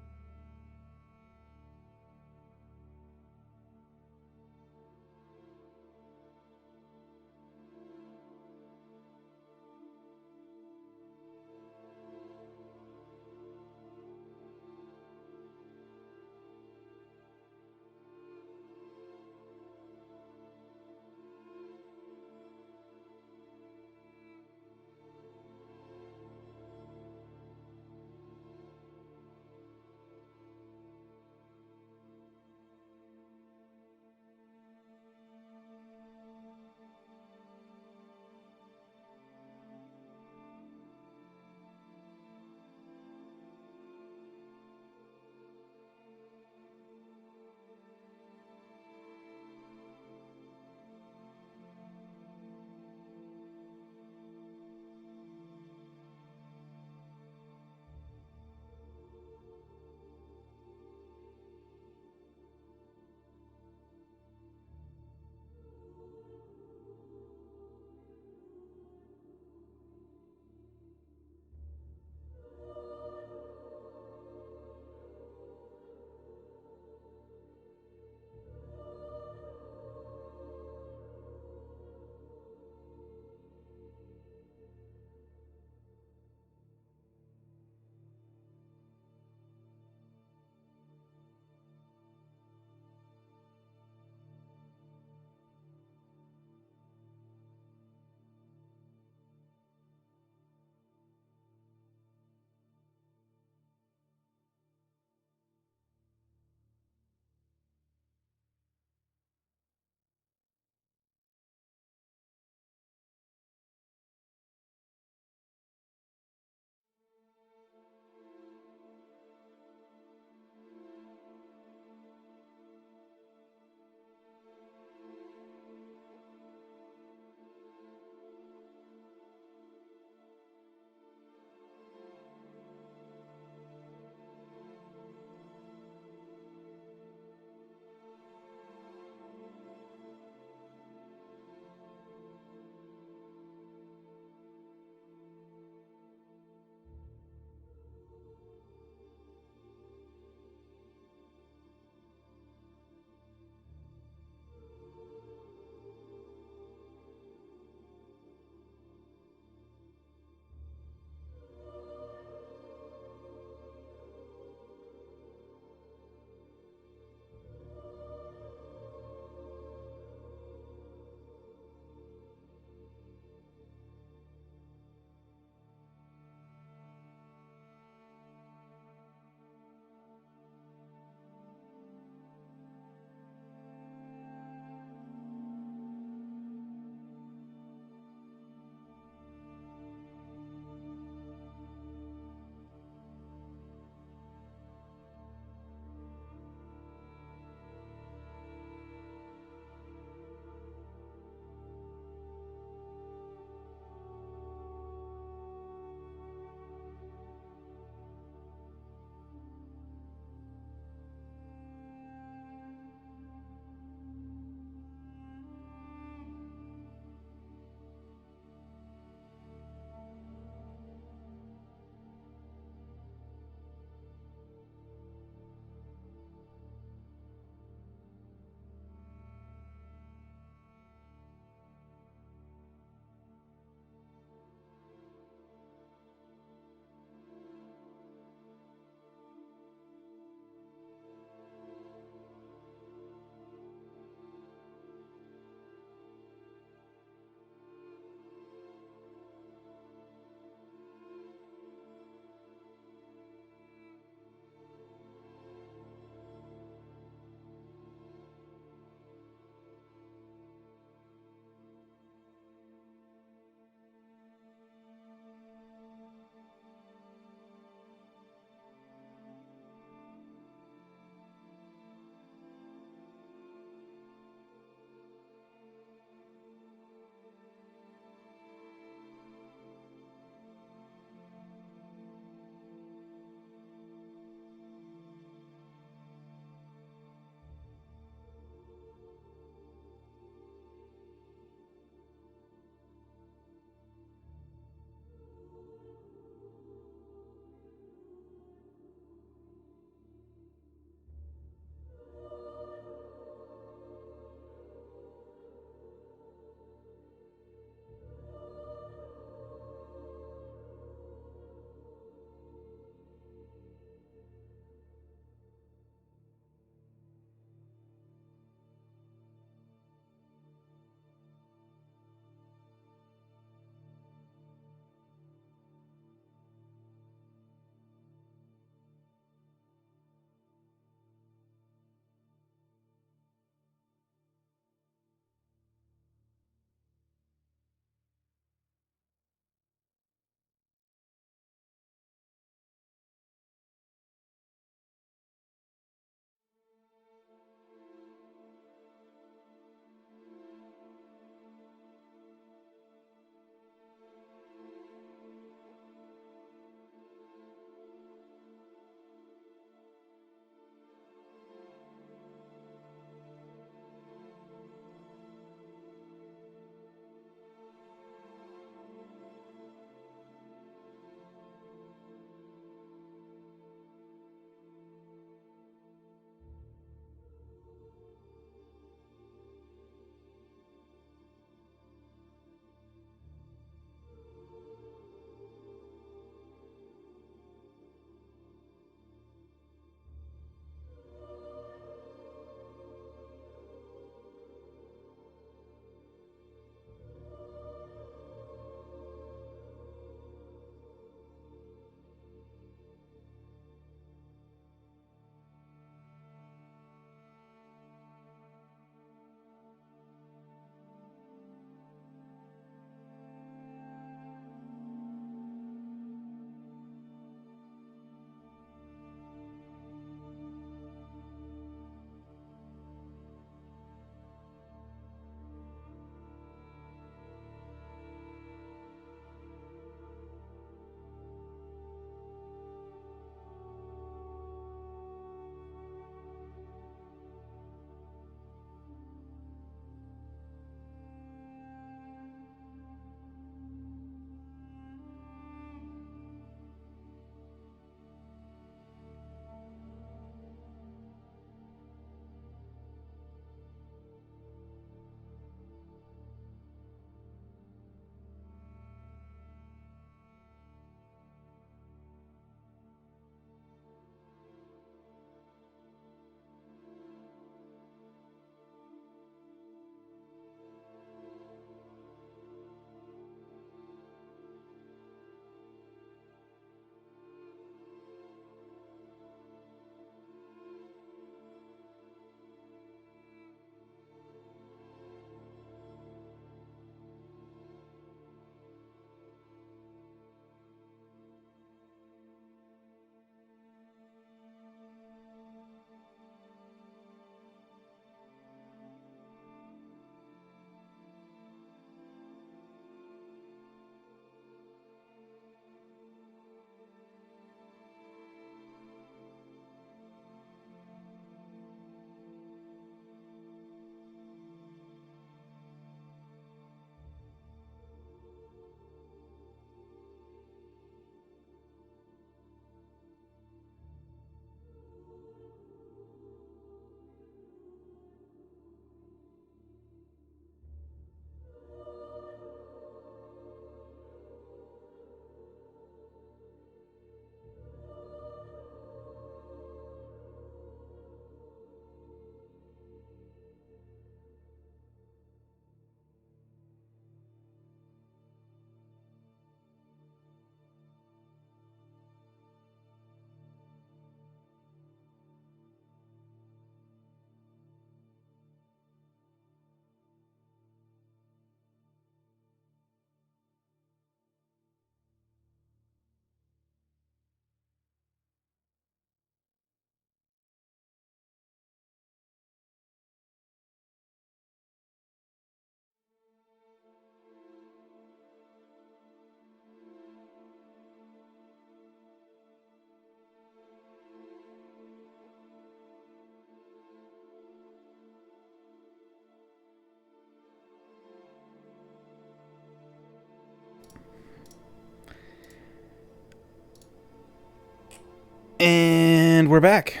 And we're back.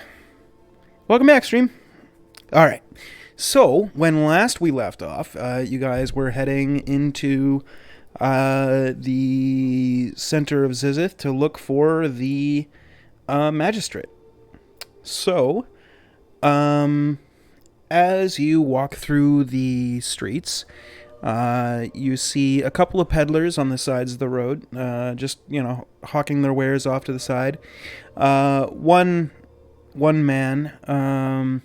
Welcome back, stream. All right. So, when last we left off, you guys were heading into the center of Zizith to look for the magistrate. So, as you walk through the streets, you see a couple of peddlers on the sides of the road, just, hawking their wares off to the side. One man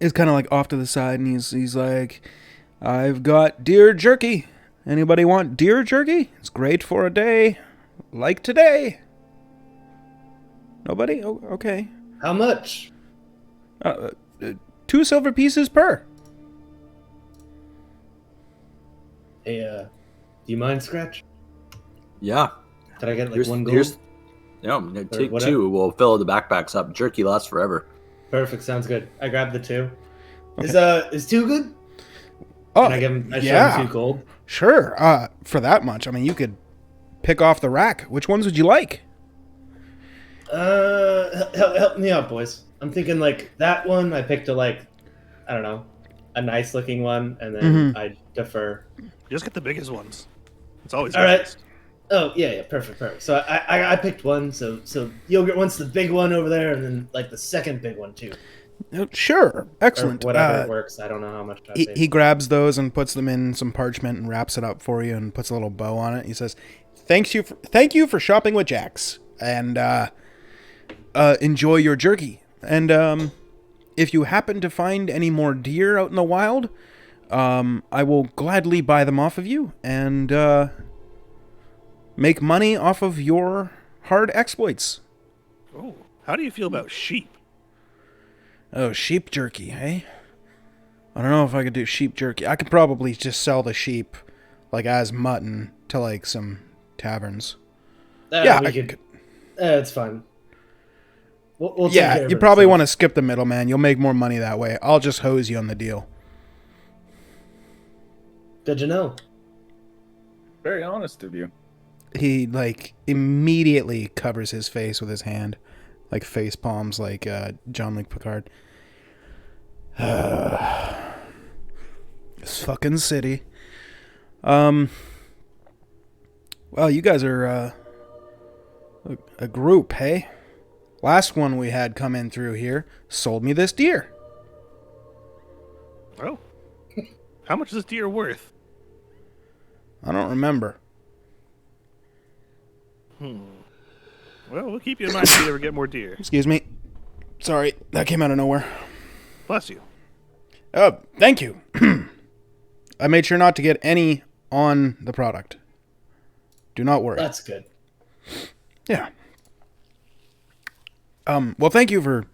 is kind of like off to the side, and he's like, "I've got deer jerky. Anybody want deer jerky? It's great for a day like today." Nobody? Oh, okay. How much? 2 silver pieces per. Hey, do you mind, Scratch? Yeah. Did I get like Here's- 1 here's- gold? No, take whatever. 2. We'll fill the backpacks up. Jerky lasts forever. Perfect, sounds good. I grabbed the 2. Is 2 good? Oh, Can I give him? I show yeah. him 2 gold. Sure. For that much, I mean, you could pick off the rack. Which ones would you like? Help me out, boys. I'm thinking like that one. I picked I don't know, a nice looking one, and then I defer. Just get the biggest ones. It's always All right. best. Oh yeah, perfect. So I picked one. So yogurt wants the big one over there, and then like the second big one too. Sure. Excellent. Or whatever works. I don't know how much. He grabs those and puts them in some parchment and wraps it up for you and puts a little bow on it. He says, thank you for shopping with Jax, and enjoy your jerky. And if you happen to find any more deer out in the wild, I will gladly buy them off of you and make money off of your hard exploits. Oh, how do you feel about sheep? Oh, sheep jerky, hey? I don't know if I could do sheep jerky. I could probably just sell the sheep, like, as mutton to, like, some taverns. Yeah, I could. It's fine. We'll take care of you it, probably so. want to skip the middleman. You'll make more money that way. I'll just hose you on the deal. Good to know. Very honest of you. He, like, immediately covers his face with his hand. Like, face palms, like John Luke Picard. This fucking city. Well, you guys are a group, hey? Last one we had come in through here sold me this deer. Oh, how much is this deer worth? I don't remember. Well, we'll keep you in mind if you ever get more deer. Excuse me. Sorry, that came out of nowhere. Bless you. Oh, thank you. I made sure not to get any on the product. Do not worry. That's good. Yeah. Well, thank you for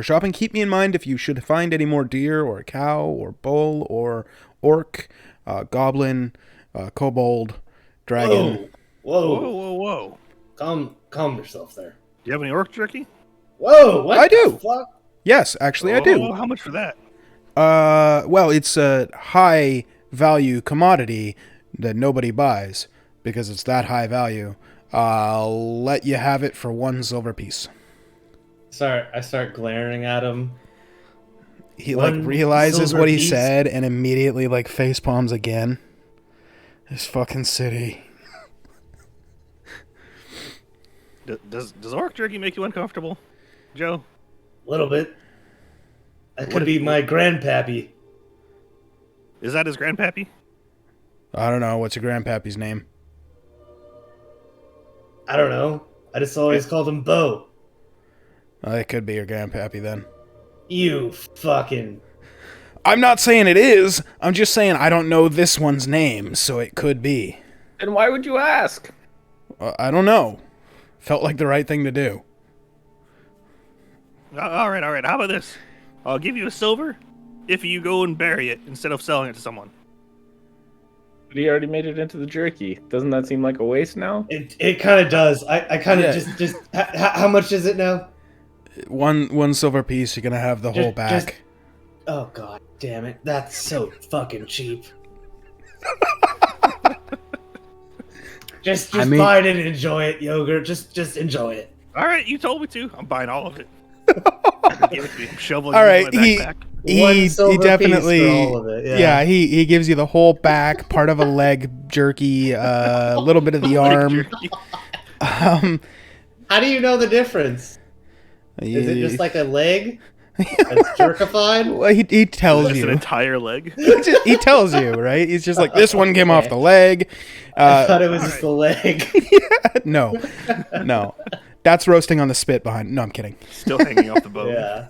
shopping. Keep me in mind if you should find any more deer or cow or bull or orc, goblin, kobold, dragon. Whoa. Calm yourself there. Do you have any orc jerky? Whoa, what I the do. fuck? Yes, actually I do. Oh, how much for that? Well, it's a high value commodity that nobody buys because it's that high value. I'll let you have it for 1 silver piece. Sorry, I start glaring at him. He 1 realizes silver what he piece? said and immediately face palms again. This fucking city. Does orc jerky make you uncomfortable, Joe? A little bit. That could be my grandpappy. Is that his grandpappy? I don't know. What's your grandpappy's name? I don't know. I just always called him Bo. It could be your grandpappy then. You fucking... I'm not saying it is. I'm just saying I don't know this one's name, so it could be. And why would you ask? I don't know. Felt like the right thing to do. All right. How about this? I'll give you a silver if you go and bury it instead of selling it to someone. But he already made it into the jerky. Doesn't that seem like a waste now? It kind of does. I kind of Yeah. just... How much is it now? One silver piece, you're gonna have the whole back. Oh, god damn it. That's so fucking cheap. just buy it and enjoy it, yogurt. Just enjoy it. All right, you told me to. I'm buying all of it. Give it to me. I'm shoveling All it right, in my backpack. he silver definitely piece for all of it, yeah. he gives you the whole back, part of a leg jerky, a little bit of the arm. Jerky. How do you know the difference? Is it just like a leg that's jerkified? Well, he tells Just an you. entire leg. He tells you, right? He's just like, this one came off the leg. I thought it was just the leg. No. That's roasting on the spit behind. No, I'm kidding. Still hanging off the bone. Yeah.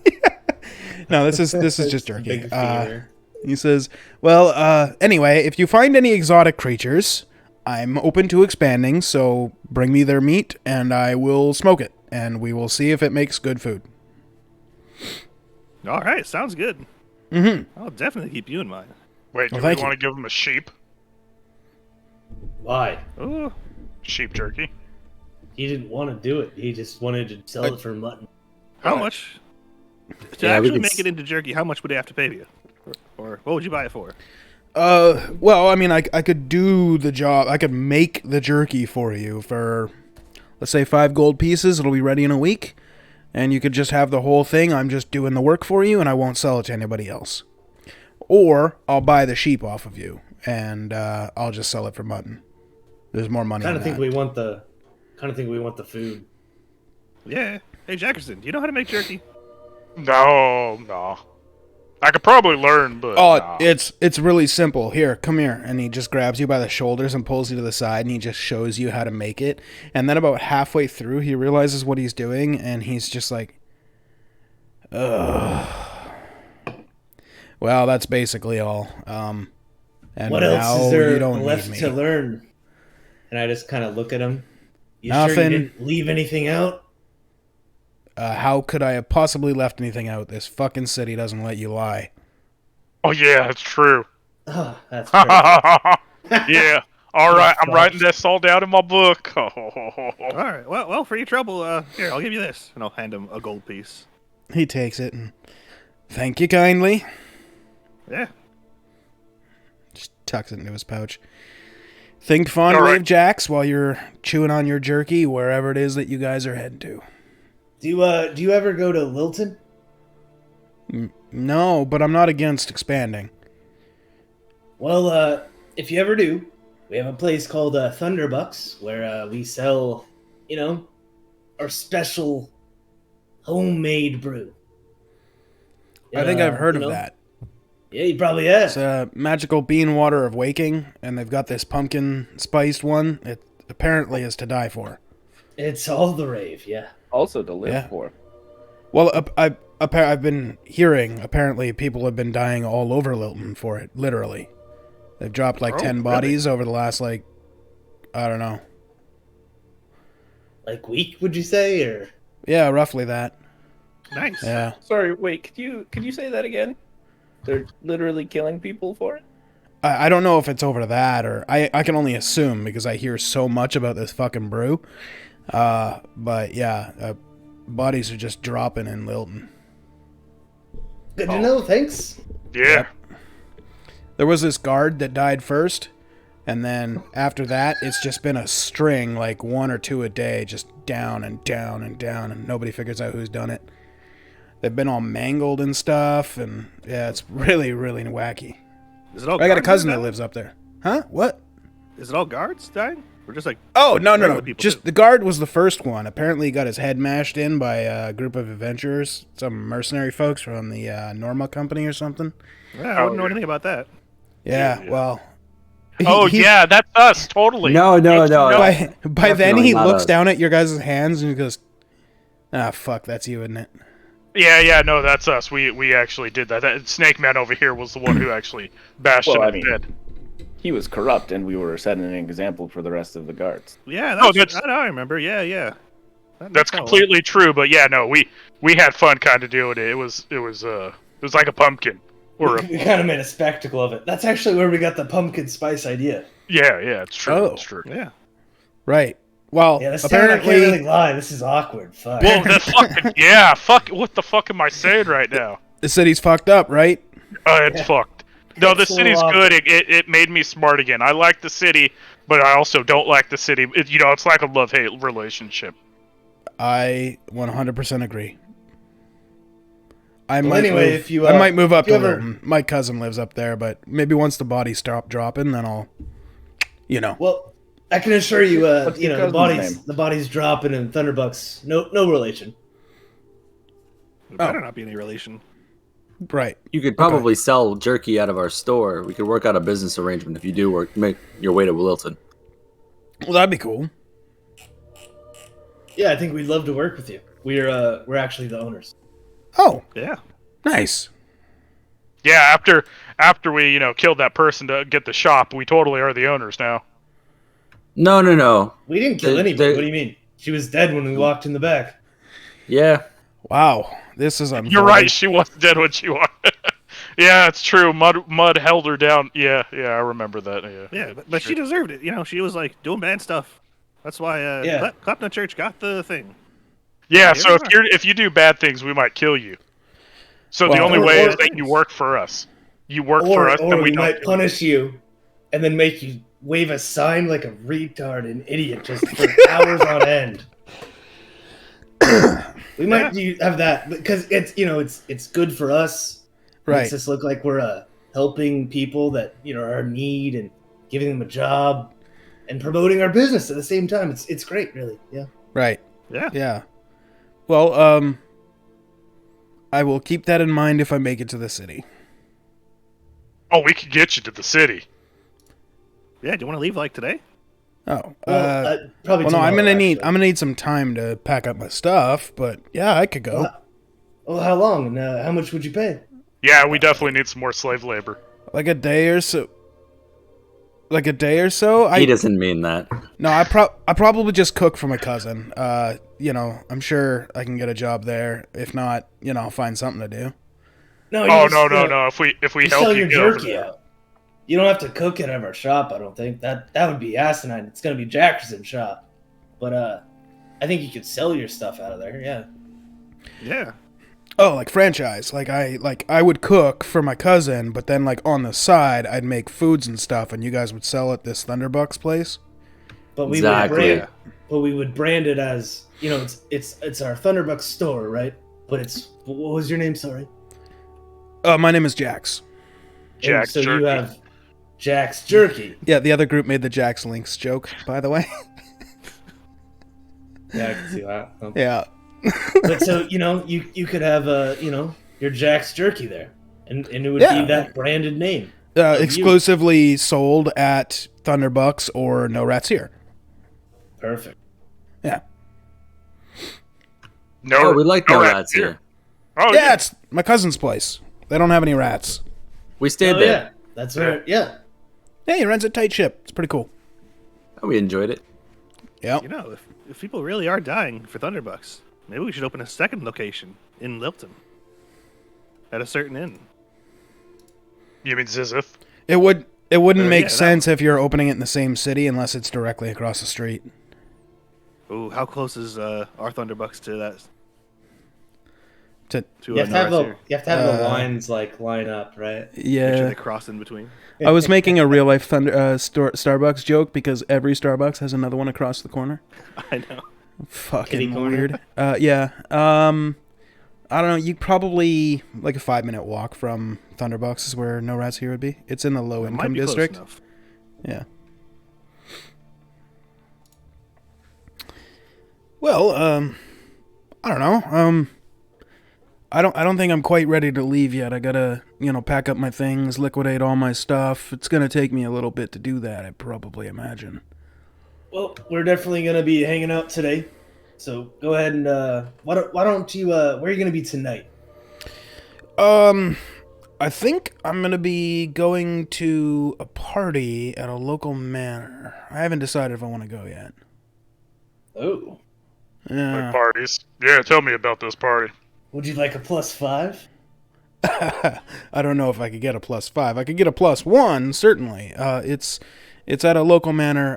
No, this is just jerky. Big feeder. He says, well, anyway, if you find any exotic creatures, I'm open to expanding, so bring me their meat, and I will smoke it, and we will see if it makes good food. All right, sounds good. Mm-hmm. I'll definitely keep you in mind. Wait, do Well, we thank want you. to give him a sheep? Why? Oh, Sheep jerky? He didn't want to do it. He just wanted to sell it for mutton. how much? To Yeah, we actually could make it into jerky, how much would they have to pay you? Or what would you buy it for? Well, I mean, I could do the job. I could make the jerky for you for, let's say, 5 gold pieces. It'll be ready in a week. And you could just have the whole thing. I'm just doing the work for you, and I won't sell it to anybody else. Or I'll buy the sheep off of you, and I'll just sell it for mutton. There's more money. Kind in of think that. we want the food. Yeah. Hey, Jackerson, do you know how to make jerky? No. I could probably learn, but Oh, nah. it's really simple. Here, come here. And he just grabs you by the shoulders and pulls you to the side, and he just shows you how to make it. And then about halfway through, he realizes what he's doing, and he's just like, ugh. Well, that's basically all. And What now else is you there don't left need to me. learn? And I just kind of look at him. You sure Nothing. you didn't leave anything out? How could I have possibly left anything out? This fucking city doesn't let you lie. Oh yeah, that's true. Oh, that's perfect. Yeah. All right, I'm Fuck. writing this all down in my book. All right. Well, for your trouble, here, I'll give you this, and I'll hand him a gold piece. He takes it and thank you kindly. Yeah. Just tucks it into his pouch. Think fondly All right. of Jax while you're chewing on your jerky wherever it is that you guys are heading to. Do you ever go to Lilton? No, but I'm not against expanding. Well, if you ever do, we have a place called Thunderbucks where we sell, our special homemade brew. I think I've heard you of know? that. Yeah, you probably have. It's a magical bean water of waking, and they've got this pumpkin spiced one. It apparently is to die for. It's all the rave, yeah. Also to live Yeah. for. Well, I've been hearing, apparently people have been dying all over Lilton for it, literally. They've dropped like Oh, 10 really? bodies over the last, I don't know. Like week, would you say, or? Yeah, roughly that. Nice. Yeah. Sorry, wait, could you say that again? They're literally killing people for it? I don't know if it's over to that, or I can only assume because I hear so much about this fucking brew. But yeah, bodies are just dropping in Lilton. Good to know, thanks. Yeah. There was this guard that died first, and then after that, it's just been a string, like 1 or 2 a day, just down and down and down, and nobody figures out who's done it. They've been all mangled and stuff, and yeah, it's really, really wacky. Is it all I got a guards cousin dying? that lives up there. Huh? What? Is it all guards dying? Or just like Oh, no. regular people Just too? the guard was the first one. Apparently he got his head mashed in by a group of adventurers, some mercenary folks from the Norma Company or something. Yeah, I wouldn't know anything about that. Yeah, well... Oh he- yeah, that's us totally. No. By then Definitely he not looks us. down at your guys' hands and he goes, "Ah, fuck, that's you, isn't it?" Yeah, no, that's us. We actually did that. Snake Man over here was the one who actually bashed Well, him I in mean- the head. He was corrupt, and we were setting an example for the rest of the guards. Yeah, Oh, that's, that's- I remember. Yeah. That's kinda completely true, but yeah, no, we had fun kind of doing it. It was like a pumpkin. Or We kind of made a spectacle of it. That's actually where we got the pumpkin spice idea. yeah, it's true. Oh. It's true. Yeah. Right. Well, Yeah, this town, I can't apparently... really lie. This is awkward. Fuck. Well, the fucking yeah, fuck. What the fuck am I saying right now? The city's fucked up, right? It's fucked. No, the It's a city's little good. It made me smart again. I like the city, but I also don't like the city. It's like a love-hate relationship. I 100% agree. I Well, might anyway, move, if you, I might move up if you to ever- Lilton. My cousin lives up there, but maybe once the bodies stop dropping, then I'll, Well, I can assure you, What's you your know, cousin's name? the bodies dropping and Thunderbucks, no relation. There better not be any relation. Right. You could probably sell jerky out of our store. We could work out a business arrangement if you do make your way to Wilton. Well, that'd be cool. Yeah, I think we'd love to work with you. We're actually the owners. Oh, Yeah. nice. Yeah, after we killed that person to get the shop, we totally are the owners now. No. We didn't kill They- anybody. they- What do you mean? She was dead when we walked in the back. Yeah. Wow, this is unfolding. You're right. She was dead when she was. Yeah, it's true. Mud held her down. Yeah, I remember that. Yeah. Yeah, but she deserved it. She was like doing bad stuff. That's why Clapton Church got the thing. Yeah. Here So we are. if you do bad things, we might kill you. So the Well, only or- way or- is that you work for us. You work Or for us, and we we might don't. kill you. punish you, and then make you wave a sign like a retard and idiot just for hours on end. We might have that because it's good for us. Right. Makes us look like we're helping people that are in need and giving them a job and promoting our business at the same time. It's great, really. Yeah. Right. Yeah. Yeah. Well, I will keep that in mind if I make it to the city. Oh, we could get you to the city. Yeah, do you want to leave like today? Oh, Well, probably. well, no, I'm tomorrow, gonna actually. need some time to pack up my stuff, but yeah, I could go. Well, how long and how much would you pay? Yeah, we definitely need some more slave labor. Like a day or so. Like a day or so. He doesn't mean that. No, I probably just cook for my cousin. I'm sure I can get a job there. If not, I'll find something to do. No. Oh you just, no! If we You help sell you your get over jerky there. out. You don't have to cook it out of our shop. I don't think that would be asinine. It's gonna be Jackerson's shop, but I think you could sell your stuff out of there. Yeah. Yeah. Oh, like franchise. I would cook for my cousin, but then on the side, I'd make foods and stuff, and you guys would sell at this Thunderbucks place. But we Exactly. would brand it as it's our Thunderbucks store, right? But what was your name? Sorry. My name is Jax. Jack's So jerky. you have Jack's Jerky. Yeah, the other group made the Jax Links joke, by the way. Yeah, I can see that. Yeah. But so you could have your Jack's Jerky there, and it would Yeah. be that branded name. Exclusively sold at Thunderbucks or No Rats Here. Perfect. Yeah. No, Oh, we like no rats rats here. Oh Yeah, it's my cousin's place. They don't have any rats. We stayed Oh there. yeah, that's where. Yeah. Yeah, he runs a tight ship. It's pretty cool. Oh, we enjoyed it. Yeah. If people really are dying for Thunderbucks, maybe we should open a second location in Lilton at a certain inn. You mean Zizith? It wouldn't make yeah, that sense if you're opening it in the same city unless it's directly across the street. Ooh, how close is our Thunderbucks to that? To You have to have Norris the the Uh, lines line up, right? here? Make sure yeah. they cross in between. I was making a real life Starbucks joke because every Starbucks has another one across the corner. I know. Fucking Kitty corner. weird. Yeah. I don't know. You probably like a 5-minute walk from Thunderbucks is where No Rats Here would be. It's in the low It might income be close district. enough. Yeah. Well, I don't know. I don't think I'm quite ready to leave yet. I gotta, pack up my things, liquidate all my stuff. It's gonna take me a little bit to do that, I probably imagine. Well, we're definitely gonna be hanging out today, so go ahead and why don't you where are you gonna be tonight? I think I'm gonna be going to a party at a local manor. I haven't decided if I want to go yet. Oh, Yeah. Like parties. Yeah, tell me about this party. would you like a +5? I don't know if I could get a +5. I could get a +1, certainly. It's at a local manor.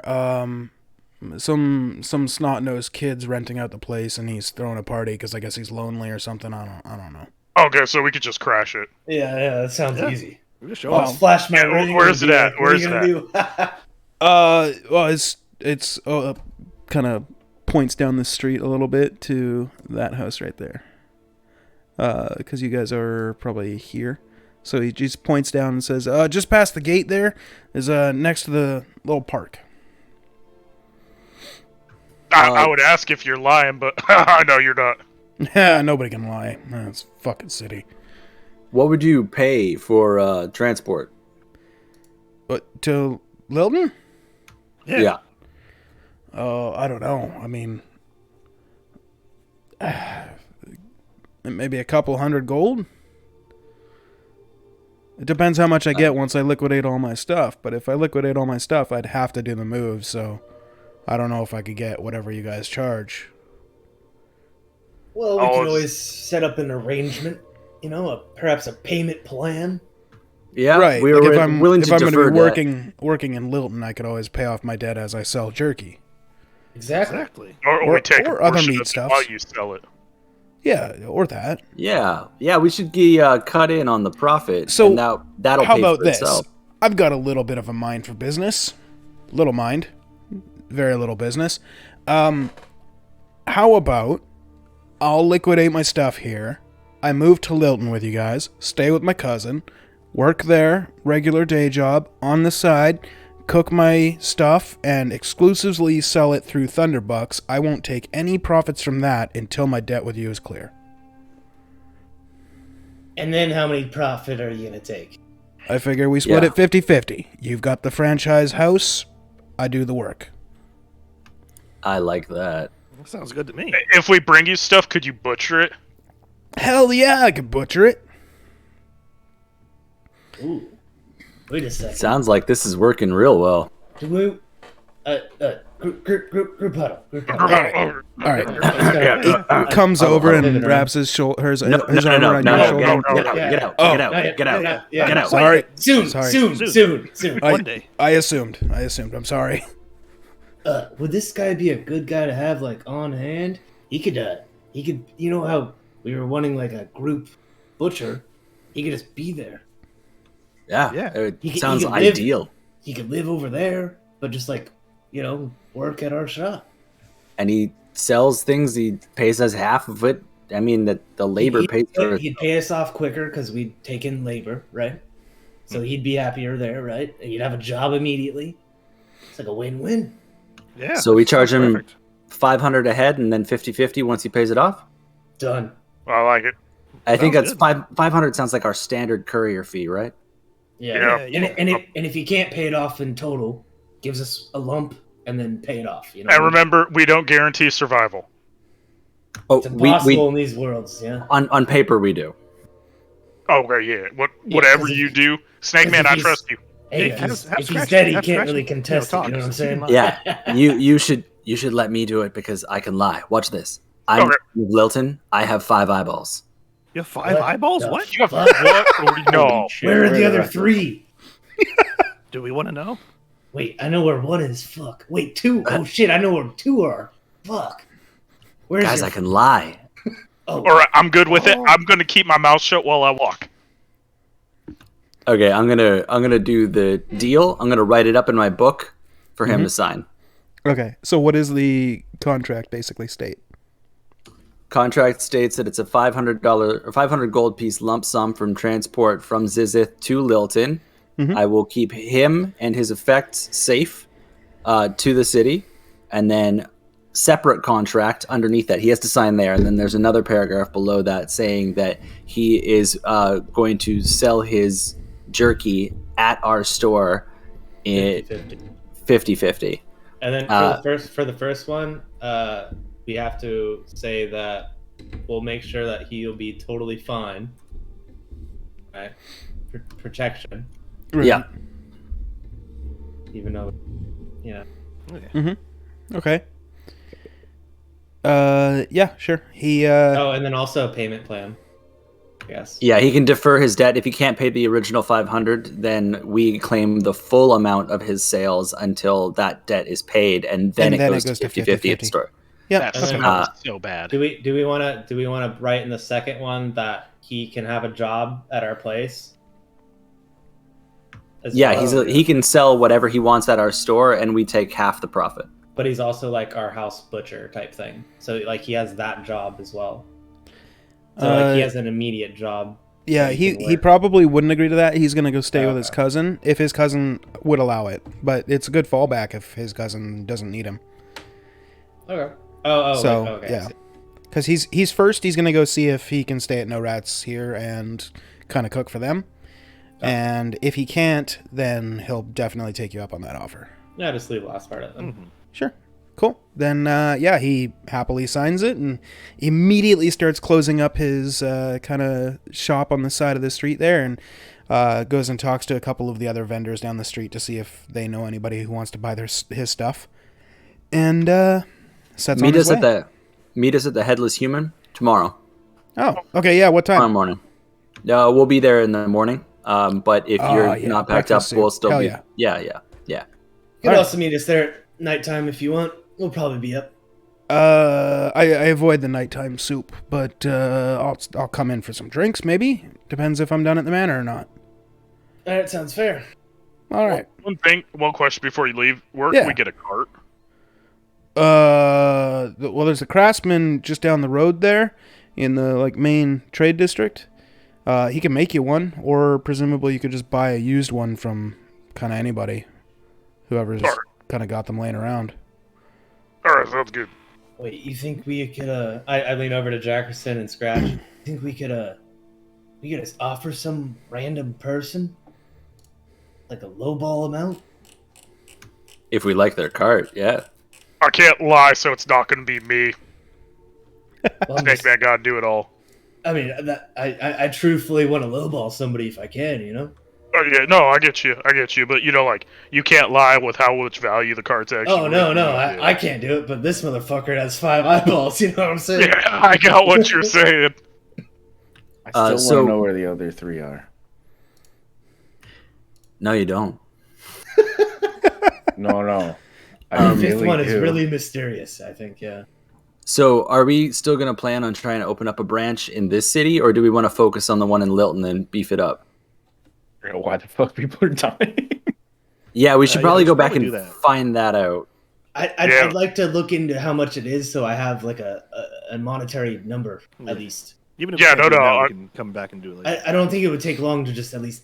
Some snot-nosed kid's renting out the place, and he's throwing a party because I guess he's lonely or something. I don't know. Okay, so we could just crash it. Yeah, that sounds Yeah. easy. We just show Oh, up. splash my Yeah, ring. where's would be it at? like, what are Where's you it gonna do? Well, it's kind of points down the street a little bit to that house right there. Because you guys are probably here. So he just points down and says, just past the gate there is next to the little park. I would ask if you're lying, but I know you're not. Yeah, nobody can lie. It's fucking city. What would you pay for transport? But to Lilton? Yeah. I don't know. I mean, maybe a couple hundred gold? It depends how much I get once I liquidate all my stuff. But if I liquidate all my stuff, I'd have to do the move. So I don't know if I could get whatever you guys charge. Well, we can always set up an arrangement. Perhaps a payment plan. Yeah, Right. we Like were if I'm willing to going to defer be that. working in Lilton, I could always pay off my debt as I sell jerky. Exactly. Or we take or a other portion meat of it stuff. while you sell it. Yeah, or that. Yeah, we should cut in on the profit. So, and that'll How pay about for this? itself. I've got a little bit of a mind for business. Little mind. Very little business. How about I'll liquidate my stuff here. I move to Lilton with you guys. Stay with my cousin. Work there. Regular day job. On the side. Cook my stuff and exclusively sell it through Thunderbucks. I won't take any profits from that until my debt with you is clear. And then how many profit are you going to take? I figure we split Yeah. it 50-50. You've got the franchise house. I do the work. I like that. That sounds good to me. If we bring you stuff, could you butcher it? Hell yeah, I could butcher it. Ooh. Wait a second. Sounds like this is working real well. Do we... Group huddle. All right. It Comes over and wraps his his arm around your shoulder. Get out. Get out. Sorry. Soon. One day. I assumed. I'm sorry. Would this guy be a good guy to have on hand? He could, you know how we were wanting a group butcher? He could just be there. Yeah. Yeah. It sounds he could live- ideal. He could live over there, but just work at our shop. And he sells things. He pays us half of it. I mean, the labor pays for it. He'd pay us off quicker because we'd take in labor, right? So he'd be happier there, right? And you'd have a job immediately. It's like a win-win. Yeah. So we charge sounds him perfect. 500 ahead and then 50-50 once he pays it off. Done. I like it. I think Sounds that's 500 sounds like our standard courier fee, right? Yeah. Yeah. And if you can't pay it off in total, gives us a lump and then pay it off. And remember, we don't guarantee survival. Oh, It's impossible in these worlds, yeah. on paper we do. Oh, okay, yeah. Whatever you do, Snake Man, I trust you. Hey, Have if scratch- he's dead, he have can't scratch- really contest it. You know what I'm saying? Yeah, you should let me do it because I can lie. Watch this. I'm Okay. Lilton. I have 5 eyeballs. You have 5 What eyeballs? the What? You have what? No. Where are the other 3? Do we want to know? Wait, I know where 1 is. Fuck. Wait, 2. Oh shit, I know where 2 are. Fuck. Where's Guys, your... I can lie. Oh, All right, I'm good with it. I'm going to keep my mouth shut while I walk. Okay, I'm gonna do the deal. I'm gonna write it up in my book for him to sign. Okay, so what is the contract basically state? Contract states that it's a $500 or 500 gold piece lump sum from transport from Zizith to Lilton. I will keep him and his effects safe to the city, and then separate contract underneath that he has to sign there, and then there's another paragraph below that saying that he is going to sell his jerky at our store in 50-50. And then for the first one, we have to say that we'll make sure that he'll be totally fine. Right? Protection. Yeah. Even though, yeah. Okay. Yeah, sure. He Oh, and then also a payment plan. Yes. Yeah, he can defer his debt. If he can't pay the original 500, then we claim the full amount of his sales until that debt is paid, and then it goes to 50-50 at the store. yeah. That's so bad. Do we want to write in the second one that he can have a job at our place? As Yeah, well? he can sell whatever he wants at our store, and we take half the profit. but he's also like our house butcher type thing. So like he has that job as well. So like he has an immediate job. Yeah, that he work. probably wouldn't agree to that. He's gonna go stay with his Okay. cousin if his cousin would allow it. But it's a good fallback if his cousin doesn't need him. Okay. Oh. So like, okay. I yeah, see. because he's first. He's gonna go see if he can stay at No Rats here and kind of cook for them. And if he can't, then he'll definitely take you up on that offer. Yeah, just leave the last part of it. Then. Sure. Cool. Then, yeah, he happily signs it and immediately starts closing up his kind of shop on the side of the street there and goes and talks to a couple of the other vendors down the street to see if they know anybody who wants to buy his stuff. And sets on his way. Meet us at the Headless Human tomorrow. Oh, okay, yeah, what Tomorrow time? morning. We'll be there in the morning. But if you're yeah, not packed up, breakfast we'll soup. still Hell be. yeah. Yeah. You can Alright. also meet us there at nighttime if you want. We'll probably be up. I avoid the nighttime soup, but I'll come in for some drinks, maybe. Depends if I'm done at the manor or not. That sounds fair. All right. One question before you leave. Where Yeah. can we get a cart? Well, there's a craftsman just down the road there in the like main trade district. He can make you one, or presumably you could just buy a used one from kind of anybody, whoever's Alright. kind of got them laying around. All right, sounds good. Wait, you think we could? I lean over to Jackerson and Scratch. You think we could just offer some random person like a lowball amount? If we like their cart, yeah. I can't lie, so it's not going to be me. Well, I'm Snake just- Man gotta do it all. I mean, I truthfully want to lowball somebody if I can, you know. Oh yeah, no, I get you, but like you can't lie with how much value the cards actually. Oh no, really no, do. I can't do it. But this motherfucker has 5 eyeballs. You know what I'm saying? Yeah, I got what you're saying. I still so- want to know where the other 3 are. No, you don't. No. The I fifth really one is do. really mysterious. I think, yeah. So, are we still going to plan on trying to open up a branch in this city, or do we want to focus on the one in Lilton and beef it up? Why the fuck people are dying? Yeah, we should Yeah, probably we go should back probably and do that. find that out. Yeah. I'd like to look into how much it is, so I have like a monetary number Yeah. at least. Even if Yeah, we can't do it no, now, I- we can come back and do it later. I don't think it would take long to just at least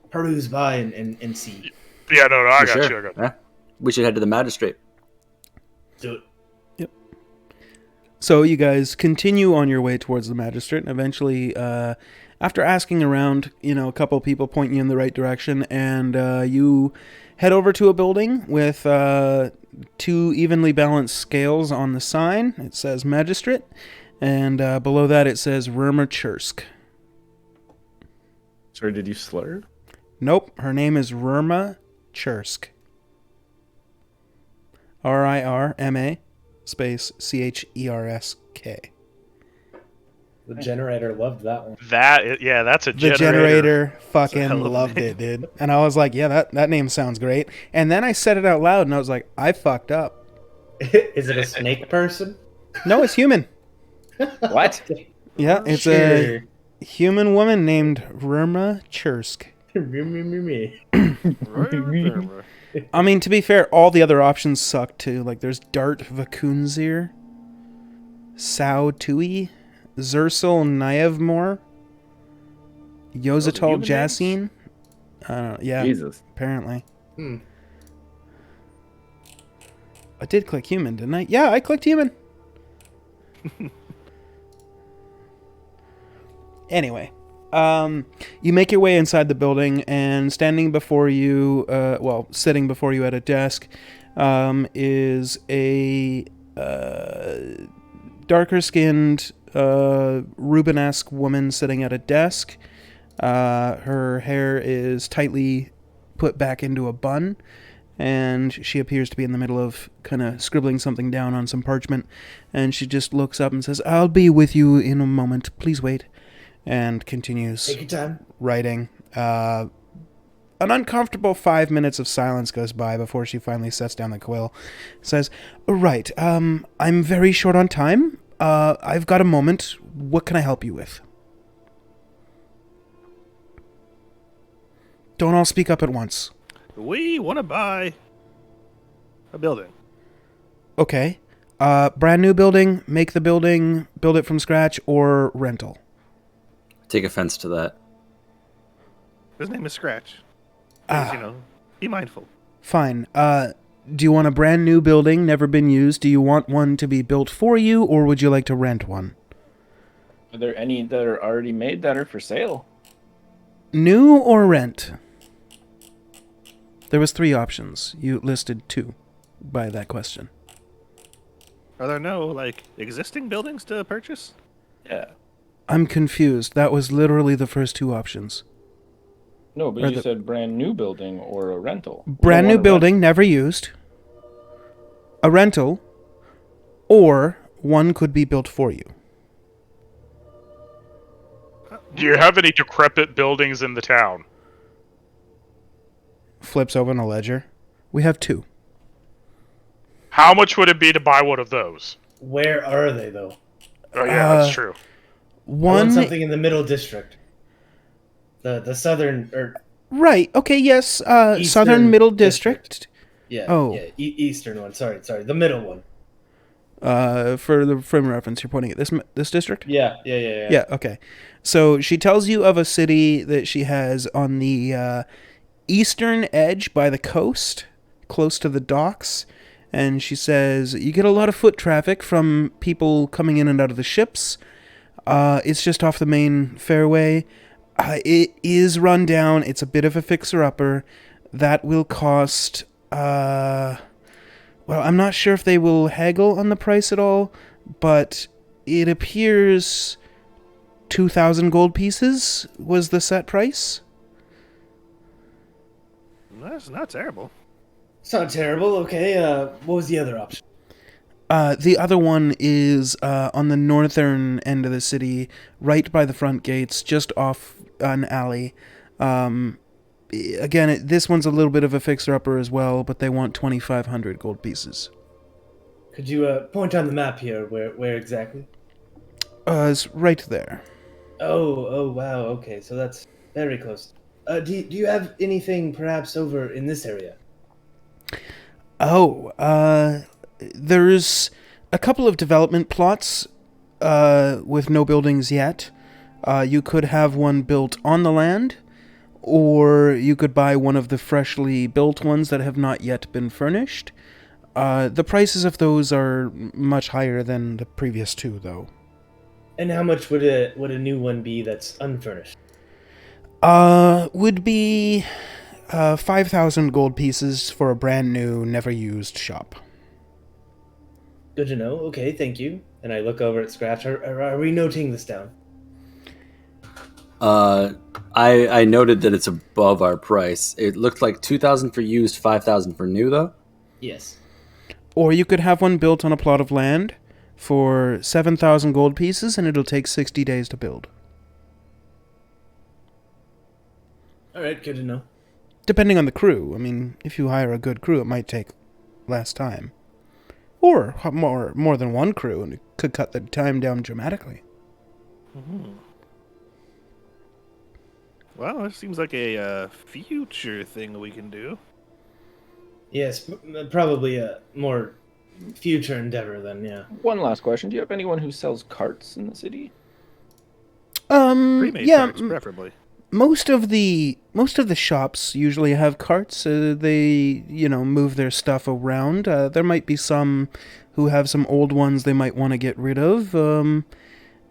peruse by and see. Yeah, no, I For got sure. you. I got you. Yeah. We should head to the magistrate. Do it. So you guys continue on your way towards the magistrate, and eventually, after asking around, a couple people point you in the right direction, and you head over to a building with 2 evenly balanced scales on the sign. It says magistrate, and below that it says Rurma. Sorry, did you slur? Nope, her name is Rurma Chursk. Rirma space Chersk. The generator loved that one. That's a The generator. generator It's a fucking hell of a loved name. it, dude. And I was like, yeah, that name sounds great. And then I said it out loud, and I was like, I fucked up. Is it a snake person? No, it's human. What? Yeah, it's a human woman named Rurma Chursk. I mean, to be fair, all the other options suck too. Like, there's Dart Vakunzir, Sao Tui, Zersil Nievmor, Yozatal human names? Jasin. Yeah, Jesus. apparently. Hmm. I did click human, didn't I? Yeah, I clicked human. Anyway, you make your way inside the building, and standing before you, sitting before you at a desk, is a darker-skinned, Rubenesque woman sitting at a desk. Her hair is tightly put back into a bun, and she appears to be in the middle of kind of scribbling something down on some parchment, and she just looks up and says, "I'll be with you in a moment. Please wait." And continues Take your time. writing. An uncomfortable 5 minutes of silence goes by before she finally sets down the quill. Says, "Right, I'm very short on time. I've got a moment. What can I help you with?" Don't all speak up at once. We want to buy a building. Okay. Brand new building, make the building, build it from scratch, or rental? Take offense to that. His name is Scratch. Please, be mindful. Fine. Do you want a brand new building, never been used? Do you want one to be built for you, or would you like to rent one? Are there any that are already made that are for sale? New or rent? There was 3 options. You listed 2 by that question. Are there no, existing buildings to purchase? Yeah. I'm confused. That was literally the first 2 options. No, but Or you said brand new building or a rental. We Brand don't new want a building, never used. A rental, or one could be built for you. Do you have any decrepit buildings in the town? Flips open a ledger. We have 2. How much would it be to buy one of those? Where are they though? Oh yeah, that's true. I want One. something in the middle district. The southern or Right. Okay. Yes. Southern Eastern Middle District. yeah. Oh. Yeah. Eastern one. Sorry. The middle one. For the frame reference, you're pointing at this district. Yeah. Yeah. Okay. So she tells you of a city that she has on the eastern edge by the coast, close to the docks, and she says you get a lot of foot traffic from people coming in and out of the ships. It's just off the main fairway. It is run down. It's a bit of a fixer-upper. That will cost... well, I'm not sure if they will haggle on the price at all, but it appears 2,000 gold pieces was the set price. That's not terrible. It's not terrible. Okay. What was the other option? The other one is on the northern end of the city, right by the front gates, just off an alley. Again, this one's a little bit of a fixer-upper as well, but they want 2,500 gold pieces. Could you point on the map here? Where exactly? It's right there. Oh, wow. Okay, so that's very close. Do you have anything perhaps over in this area? There's a couple of development plots with no buildings yet. You could have one built on the land, or you could buy one of the freshly built ones that have not yet been furnished. The prices of those are much higher than the previous 2, though. And how much would a new one be that's unfurnished? Would be 5,000 gold pieces for a brand new, never used shop. Good to know. Okay, thank you. And I look over at Scratch. Are we noting this down? I noted that it's above our price. It looked like 2,000 for used, 5,000 for new, though. Yes. Or you could have one built on a plot of land for 7,000 gold pieces, and it'll take 60 days to build. All right, good to know. Depending on the crew. I mean, if you hire a good crew, it might take less time. Or more than one crew, and it could cut the time down dramatically. Mm-hmm. Well, it seems like a future thing we can do. Yes, probably a more future endeavor then, yeah. One last question. Do you have anyone who sells carts in the city? Pre-made Yeah. parts, preferably. Most of the shops usually have carts. They move their stuff around. There might be some who have some old ones they might want to get rid of.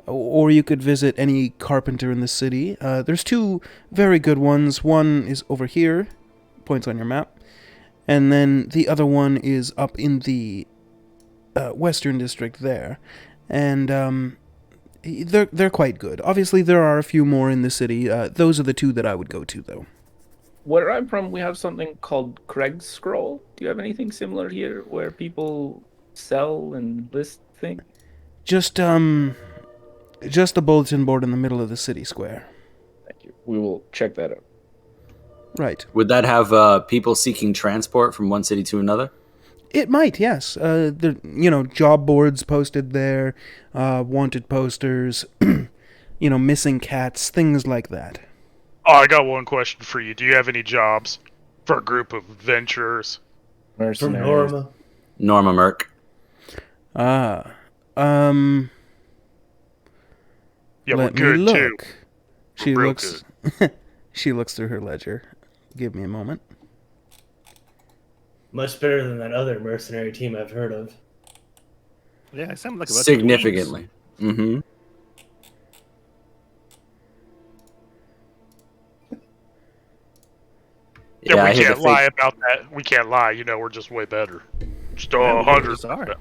Or you could visit any carpenter in the city. There's 2 very good ones. One is over here, points on your map, and then the other one is up in the western district there, and they're quite good. Obviously, there are a few more in the city. Those are the 2 that I would go to, though. Where I'm from, we have something called Craig's Scroll. Do you have anything similar here where people sell and list things? Just a bulletin board in the middle of the city square. Thank you. We will check that out. Right. Would that have people seeking transport from one city to another? It might, yes. There, job boards posted there, wanted posters, missing cats, things like that. Oh, I got one question for you. Do you have any jobs for a group of adventurers? For Mercenaries. Norma. Norma Merc. Ah. Um. Yeah, we're Let me good too. look. She real looks. She looks through her ledger. Give me a moment. Much better than that other mercenary team I've heard of. Yeah, I sound like a bunch of dweebs. Significantly. Mm-hmm. Yeah, I we hear the can't lie fake. about that. We can't lie. We're just way better. Just Yeah, we 100. just are.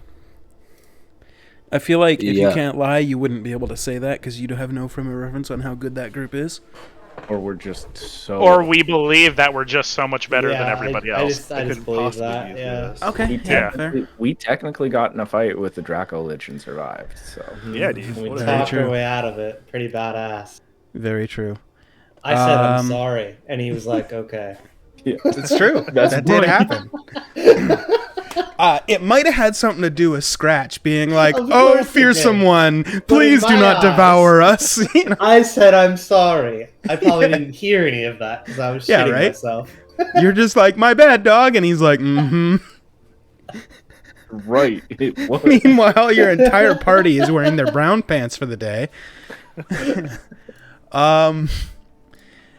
I feel like if you Yeah. can't lie, you wouldn't be able to say that because you have no frame of reference on how good that group is. Or we're just so. Or we believe that we're just so much better than Yeah, everybody I else. just couldn't believe possibly that. be, Yeah. yes. Okay. We Yeah, fair. technically got in a fight with the Draco Lich and survived. So Yeah, dude. We What a Very talked true. our way out of it. Pretty badass. Very true. I said I'm Um, sorry, and he was like, "Okay." yeah, It's true. That's that did right. happen. It might have had something to do with Scratch being like, Of "Oh, course it fearsome did. one, please in do my not eyes- devour us." You know? I said I'm sorry. I probably didn't hear any of that because I was Yeah, shitting right? myself. You're just like, "My bad, dog," and he's like, "Mm-hmm." right. It was. Meanwhile, your entire party is wearing their brown pants for the day.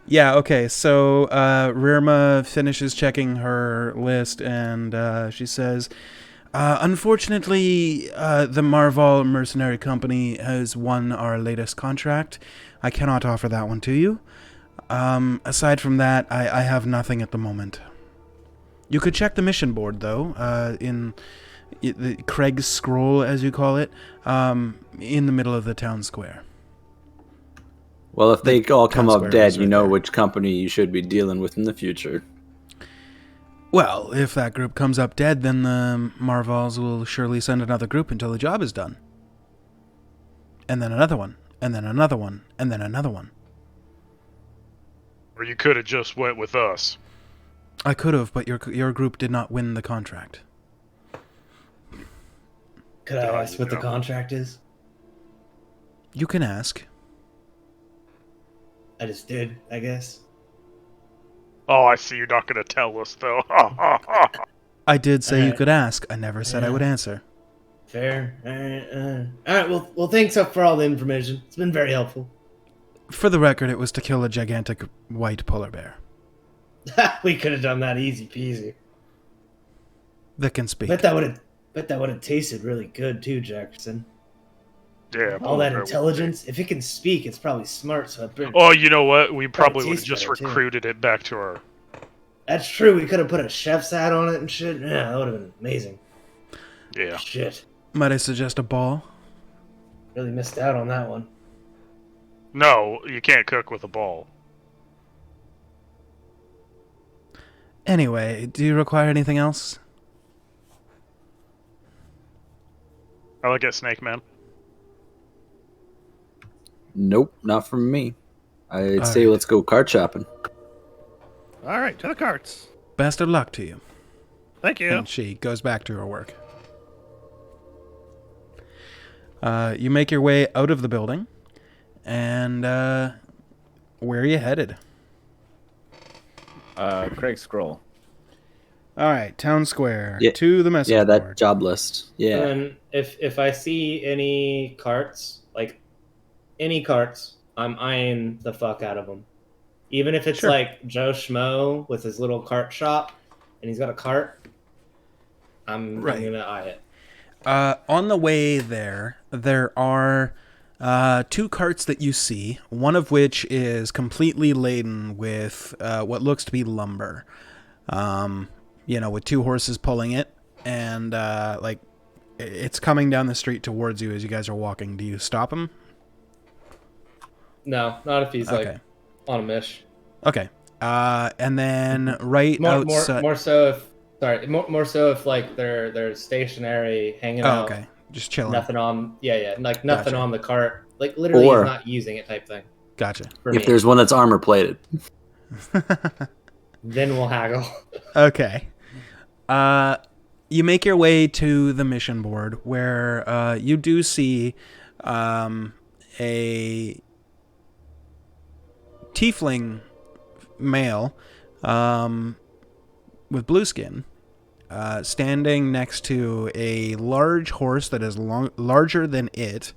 Yeah, okay, so Rirma finishes checking her list and she says, unfortunately, the Marval Mercenary Company has won our latest contract. I cannot offer that one to you. Aside from that, I have nothing at the moment. You could check the mission board, though, in the Craig's Scroll, as you call it, in the middle of the town square. Well, if they all come town up square dead, is you right know there. which company you should be dealing with in the future. Well, if that group comes up dead, then the Marvals will surely send another group until the job is done. And then another one, and then another one, and then another one. Or you could have just went with us. I could have, but your group did not win the contract. Could I ask what the Yeah. contract is? You can ask. I just did, I guess. Oh, I see. You're not going to tell us, though. I did say you Alright. could ask. I never said I Yeah. would answer. Fair. All right. Well, thanks for all the information. It's been very helpful. For the record, it was to kill a gigantic white polar bear We could have done that easy peasy. that can speak. Bet that would have tasted really good too, Jackson. Yeah. All that polar bear would intelligence. If it can speak, it's probably smart. So be- Oh, you know what? We probably would have tastes just better, too. recruited it back to our... that's true. We could have put a chef's hat on it and shit. Yeah, that would have been amazing. Yeah. Shit, Might I suggest a ball? really missed out on that one. No, you can't cook with a ball. Anyway, do you require anything else? I like it, Snake Man. Nope, not from me. I'd All say right. let's go card shopping. All right, to the carts. Best of luck to you. Thank you. And she goes back to her work. You make your way out of the building, and where are you headed? Craig Scroll. All right, town square Yeah. to the message Yeah, that board. job list. Yeah. And if I see any carts, like any carts, I'm eyeing the fuck out of them. Even if it's Sure. like Joe Schmo with his little cart shop, and he's got a cart, I'm Right. gonna eye it. On the way there are two carts that you see, one of which is completely laden with what looks to be lumber. With two horses pulling it, and it's coming down the street towards you as you guys are walking. Do you stop him? No, not if he's Okay. like on a mish. Okay. And then right More outside. so if like they're stationary, hanging Oh, out, okay. Just chilling. nothing on, like nothing Gotcha. on the cart, like literally Or- he's not using it type thing. Gotcha. For If me, there's one that's armor plated. then we'll haggle. Okay. You make your way to the mission board where you do see a tiefling male with blue skin standing next to a large horse that is larger than it.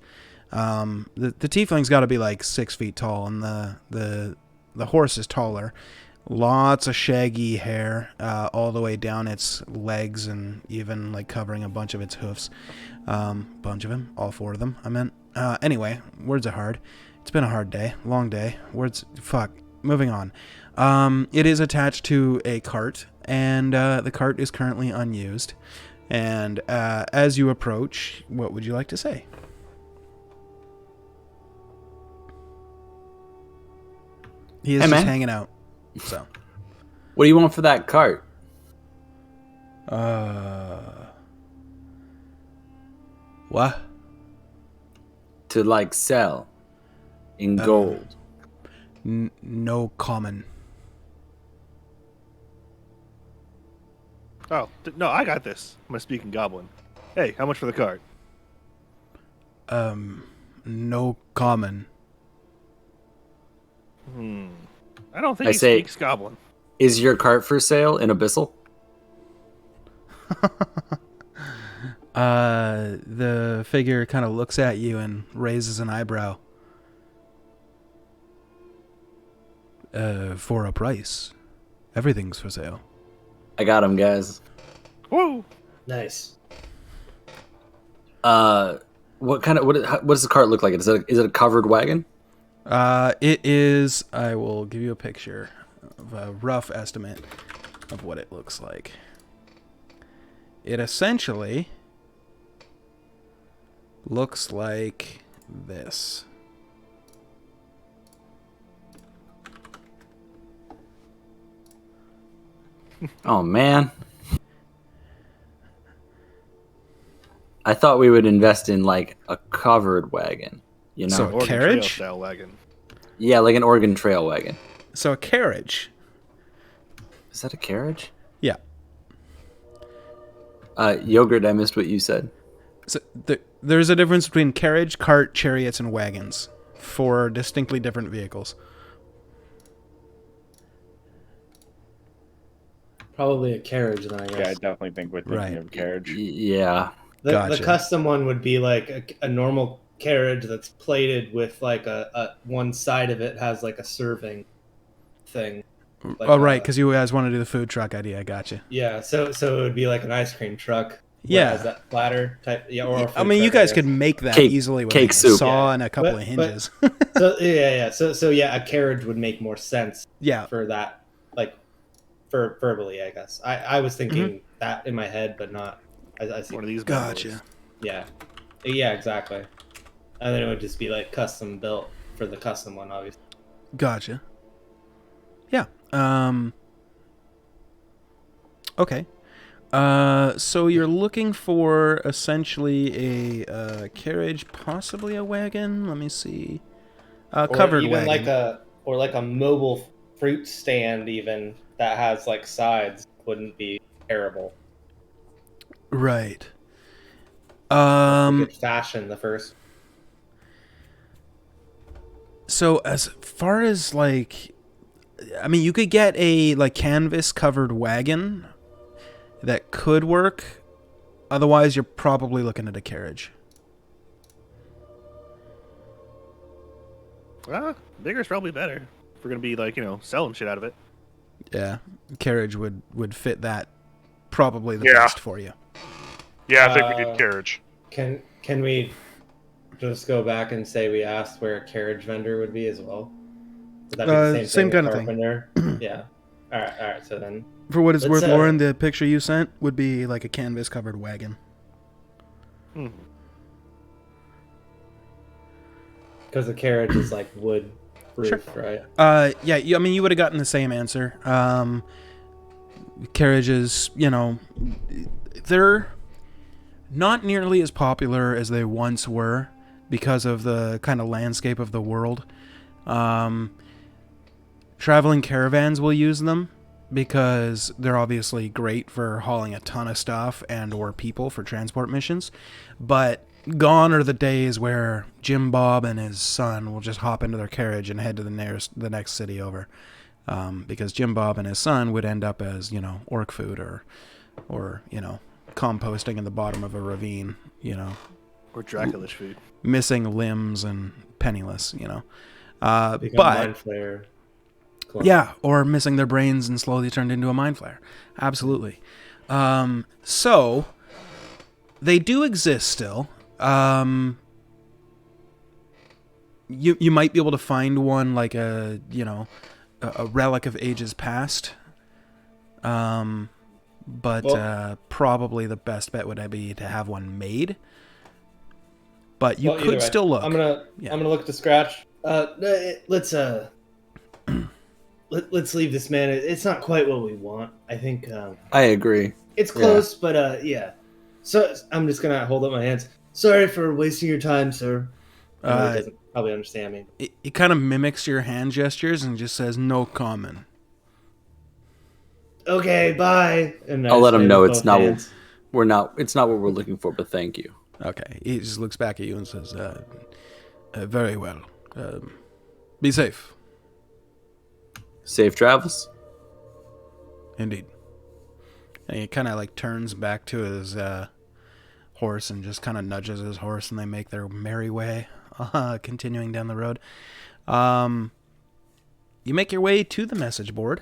The tiefling's got to be like 6 feet tall, and the horse is taller. Lots of shaggy hair all the way down its legs, and even like covering a bunch of its hoofs. Bunch of them, all 4 of them. I meant. Anyway, words are hard. It's been a hard day, long day. Words, fuck. Moving on. It is attached to a cart, and the cart is currently unused. And as you approach, what would you like to say? He is Hey, just man. hanging out. So. What do you want for that cart? What? To like sell in gold. No common. Oh, no, I got this. I'm gonna speak in Goblin. Hey, how much for the cart? No common. I don't think I he say- speaks Goblin. Is your cart for sale in Abyssal? The figure kind of looks at you and raises an eyebrow. For a price. Everything's for sale. I got him, guys. Whoa! Nice. What does the cart look like? Is it a covered wagon? It is. I will give you a picture of a rough estimate of what it looks like. It essentially looks like this. Oh man. I thought we would invest in like a covered wagon, you know? So- Oregon carriage? Trail style wagon. Yeah, like an Oregon Trail wagon. So a carriage. Is that a carriage? Yeah. Yogurt, I missed what you said. So there's a difference between carriage, cart, chariots, and wagons. 4 distinctly different vehicles. Probably a carriage then, I Yeah, I guess. definitely think we're thinking Right. of carriage. Yeah. The Gotcha. custom one would be like a normal carriage that's plated with like a one side of it has like a serving thing. Like Oh, right, a- because you guys want to do the food truck idea. I gotcha. Yeah, so it would be like an ice cream truck. Yeah. Whereas that platter type. Yeah, or a I food mean, you truck, I guys guess. could make that Cake- easily with cake a soup. saw Yeah. and a couple But- of hinges. So yeah. So yeah, a carriage would make more sense Yeah. for that, like, for verbally, I guess. I was thinking Mm-hmm. that in my head, but not. I see. One of these. Gotcha. bundles. Yeah. Yeah, exactly. And then it would just be like custom built for the custom one, obviously. Gotcha. Yeah. Okay. So you're looking for essentially a carriage, possibly a wagon. Let me see. Covered even wagon. like a mobile fruit stand even that has like sides wouldn't be terrible. Right. Good fashion the first. So as far as like, I mean, you could get a like canvas covered wagon that could work. Otherwise, you're probably looking at a carriage. Bigger's probably better. If we're gonna be like, selling shit out of it. Yeah, carriage would fit that probably the Yeah. best for you. Yeah, I think we need carriage. Can we just go back and say we asked where a carriage vendor would be as well? Would that be the same thing, kind a of thing. carpenter? Yeah. All right. So then, For what it's Let's, worth, Lauren, the picture you sent would be like a canvas covered wagon. because the carriage is like wood proof, right? Yeah, I mean, you would have gotten the same answer. Carriages, they're not nearly as popular as they once were because of the kind of landscape of the world. Traveling caravans will use them because they're obviously great for hauling a ton of stuff and or people for transport missions. But gone are the days where Jim Bob and his son will just hop into their carriage and head to the next city over. Because Jim Bob and his son would end up as, orc food or or composting in the bottom of a ravine, Or Dracula's food. missing limbs and penniless, Become but mind flayer. Clone. yeah, or missing their brains and slowly turned into a mind flayer. Absolutely. So they do exist still. You might be able to find one like a relic of ages past. But probably the best bet would be to have one made. But you Well, either could way, still look. I'm gonna look to scratch. Let's let's leave this, man. It's not quite what we want. I think I agree. it's close, but yeah. So I'm just gonna hold up my hands. Sorry for wasting your time, sir. I know he doesn't probably understand me. It kind of mimics your hand gestures and just says no comment. Okay, bye. And I I'll let just him wave know with it's both not. hands. It's not what we're looking for. But thank you. Okay, he just looks back at you and says, very well. Be safe. Safe travels. Indeed. And he kind of like turns back to his horse and just kind of nudges his horse, and they make their merry way, continuing down the road. You make your way to the message board.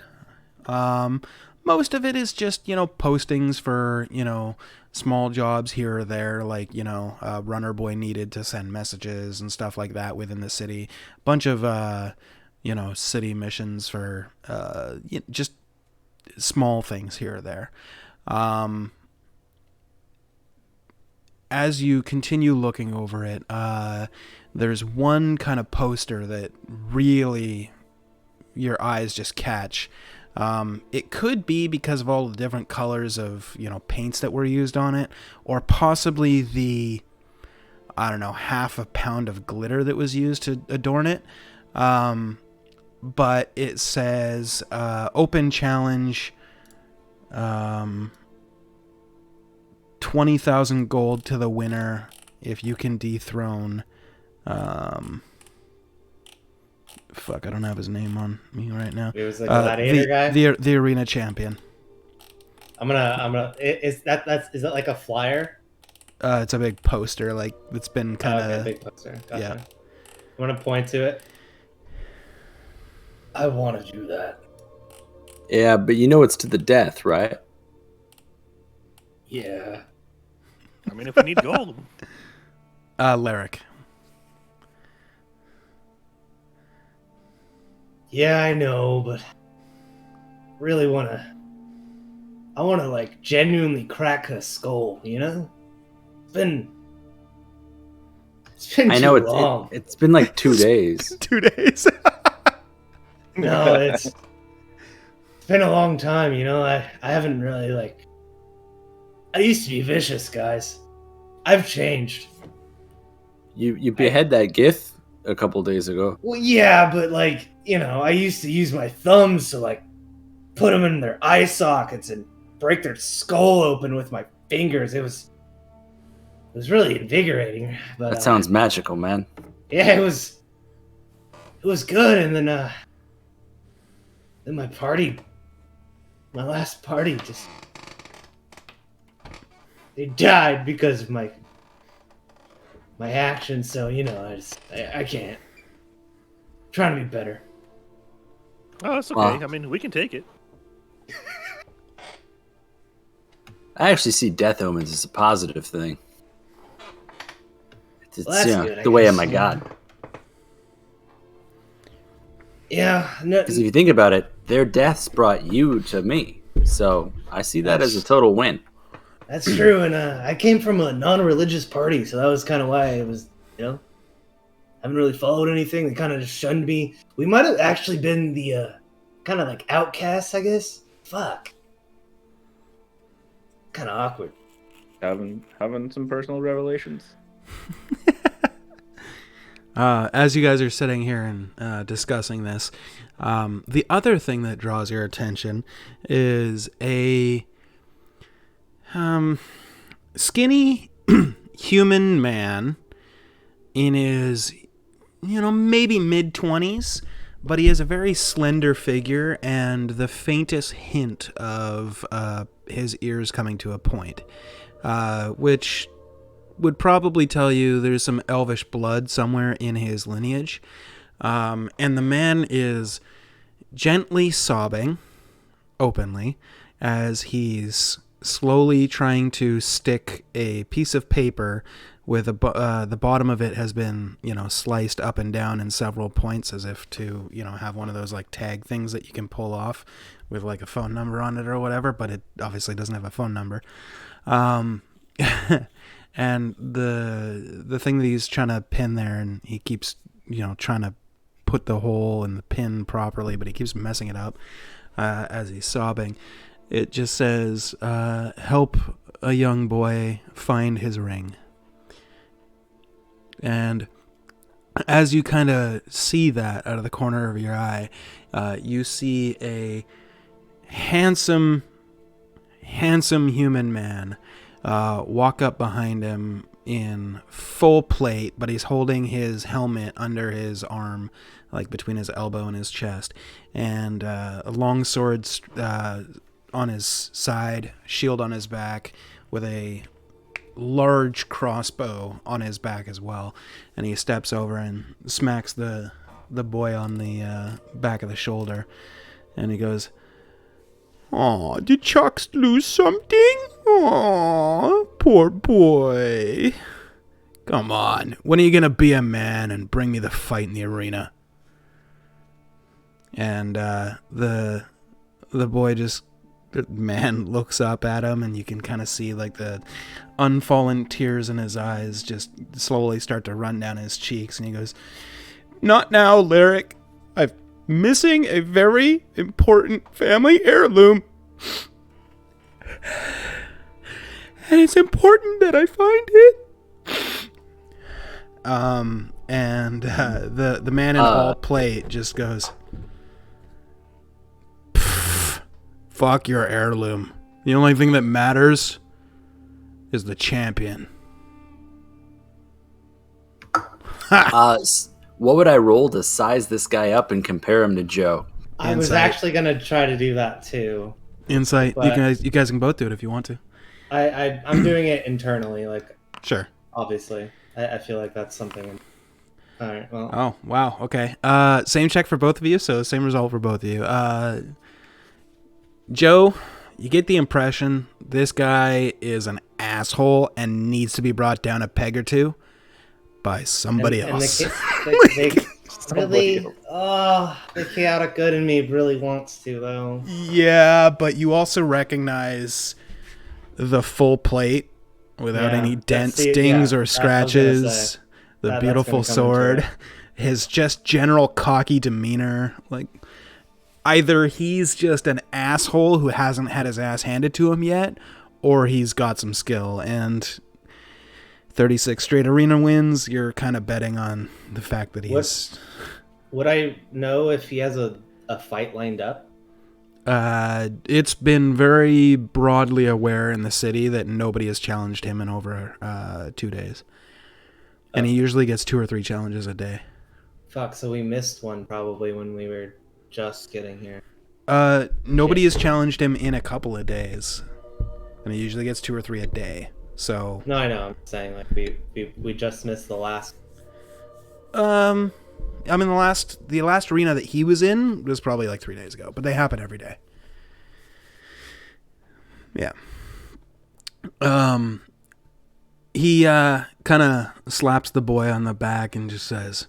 Most of it is just, postings for, small jobs here or there, like, runner boy needed to send messages and stuff like that within the city. Bunch of, city missions for just small things here or there. As you continue looking over it, there's one kind of poster that really your eyes just catch. It could be because of all the different colors of, paints that were used on it, or possibly the, half a pound of glitter that was used to adorn it. But it says, open challenge, 20,000 gold to the winner if you can dethrone, fuck, I don't have his name on me right now. It was the gladiator guy. The arena champion. I'm gonna. Is that like a flyer? It's a big poster, like it's been kind of. Okay, big poster. Gotcha. Yeah. I'm gonna point to it. I want to do that. Yeah, but it's to the death, right? Yeah. I mean, if we need gold. Lyric. Yeah, I know, but really I wanna like genuinely crack her skull, It's been I know too long. it's been like 2 days. 2 days. No, it's been a long time, I haven't really I used to be vicious, guys. I've changed. You behead that Gith a couple days ago. Well, yeah, but I used to use my thumbs to put them in their eye sockets and break their skull open with my fingers. It was really invigorating. But That sounds magical, man. yeah, it was good. And then my last party, they died because of my actions. So I can't. I'm trying to be better. Oh, that's okay. Wow. I mean, we can take it. I actually see death omens as a positive thing. It's Well, that's good, I the way guess. of my god. Yeah, no, Because if you think about it, their deaths brought you to me. So I see that as a total win. that's true. And I came from a non-religious party, so that was kind of why it was, haven't really followed anything. They kind of just shunned me. We might have actually been the kind of outcasts, I guess. Fuck. Kind of awkward. Having some personal revelations. As you guys are sitting here and discussing this, the other thing that draws your attention is a skinny human man in his, maybe mid-20s, but he has a very slender figure and the faintest hint of his ears coming to a point, which would probably tell you there's some elvish blood somewhere in his lineage. And the man is gently sobbing openly as he's slowly trying to stick a piece of paper with the bottom of it has been, sliced up and down in several points as if to, have one of those like tag things that you can pull off with like a phone number on it or whatever, but it obviously doesn't have a phone number. And the thing that he's trying to pin there, and he keeps, trying to put the hole in the pin properly, but he keeps messing it up as he's sobbing. It just says, help a young boy find his ring. And as you kind of see that out of the corner of your eye, you see a handsome human man walk up behind him in full plate, but he's holding his helmet under his arm, like between his elbow and his chest, and a long sword on his side, shield on his back, with a large crossbow on his back as well. And he steps over and smacks the boy on the back of the shoulder, and he goes, "Aw, did Chucks lose something? Aw, poor boy. Come on, when are you gonna be a man and bring me the fight in the arena?" And the boy man looks up at him, and you can kind of see like the unfallen tears in his eyes just slowly start to run down his cheeks, and he goes, "Not now, Lyric. I'm missing a very important family heirloom, and it's important that I find it." And the man in all plate just goes, "Fuck your heirloom. The only thing that matters is the champion." What would I roll to size this guy up and compare him to Joe? I was Insight. actually gonna try to do that too. Insight. But- You guys can both do it if you want to. I'm doing it internally, like Sure. obviously. I feel like that's something. All right. Well, Oh, wow. Okay. Same check for both of you, so same result for both of you. Joe, you get the impression this guy is an asshole and needs to be brought down a peg or two by somebody else. They really, the chaotic good in me really wants to though. Yeah, but you also recognize the full plate without Yeah, any dents, that's dings, yeah, or that's what I was gonna scratches. say. The That's beautiful gonna come into sword. it. His just general cocky demeanor. Like, either he's just an asshole who hasn't had his ass handed to him yet, or he's got some skill. And 36 straight arena wins, you're kind of betting on the fact that he's... Would I know if he has a fight lined up? It's been very broadly aware in the city that nobody has challenged him in over 2 days. And he usually gets 2 or 3 challenges a day. Fuck, so we missed one probably when we were just getting here. Nobody has challenged him in a couple of days. And he usually gets 2 or 3 a day. So... No, I know. I'm saying like we just missed the last. I mean, the last arena that he was in was probably like 3 days ago, but they happen every day. Yeah. He kind of slaps the boy on the back and just says,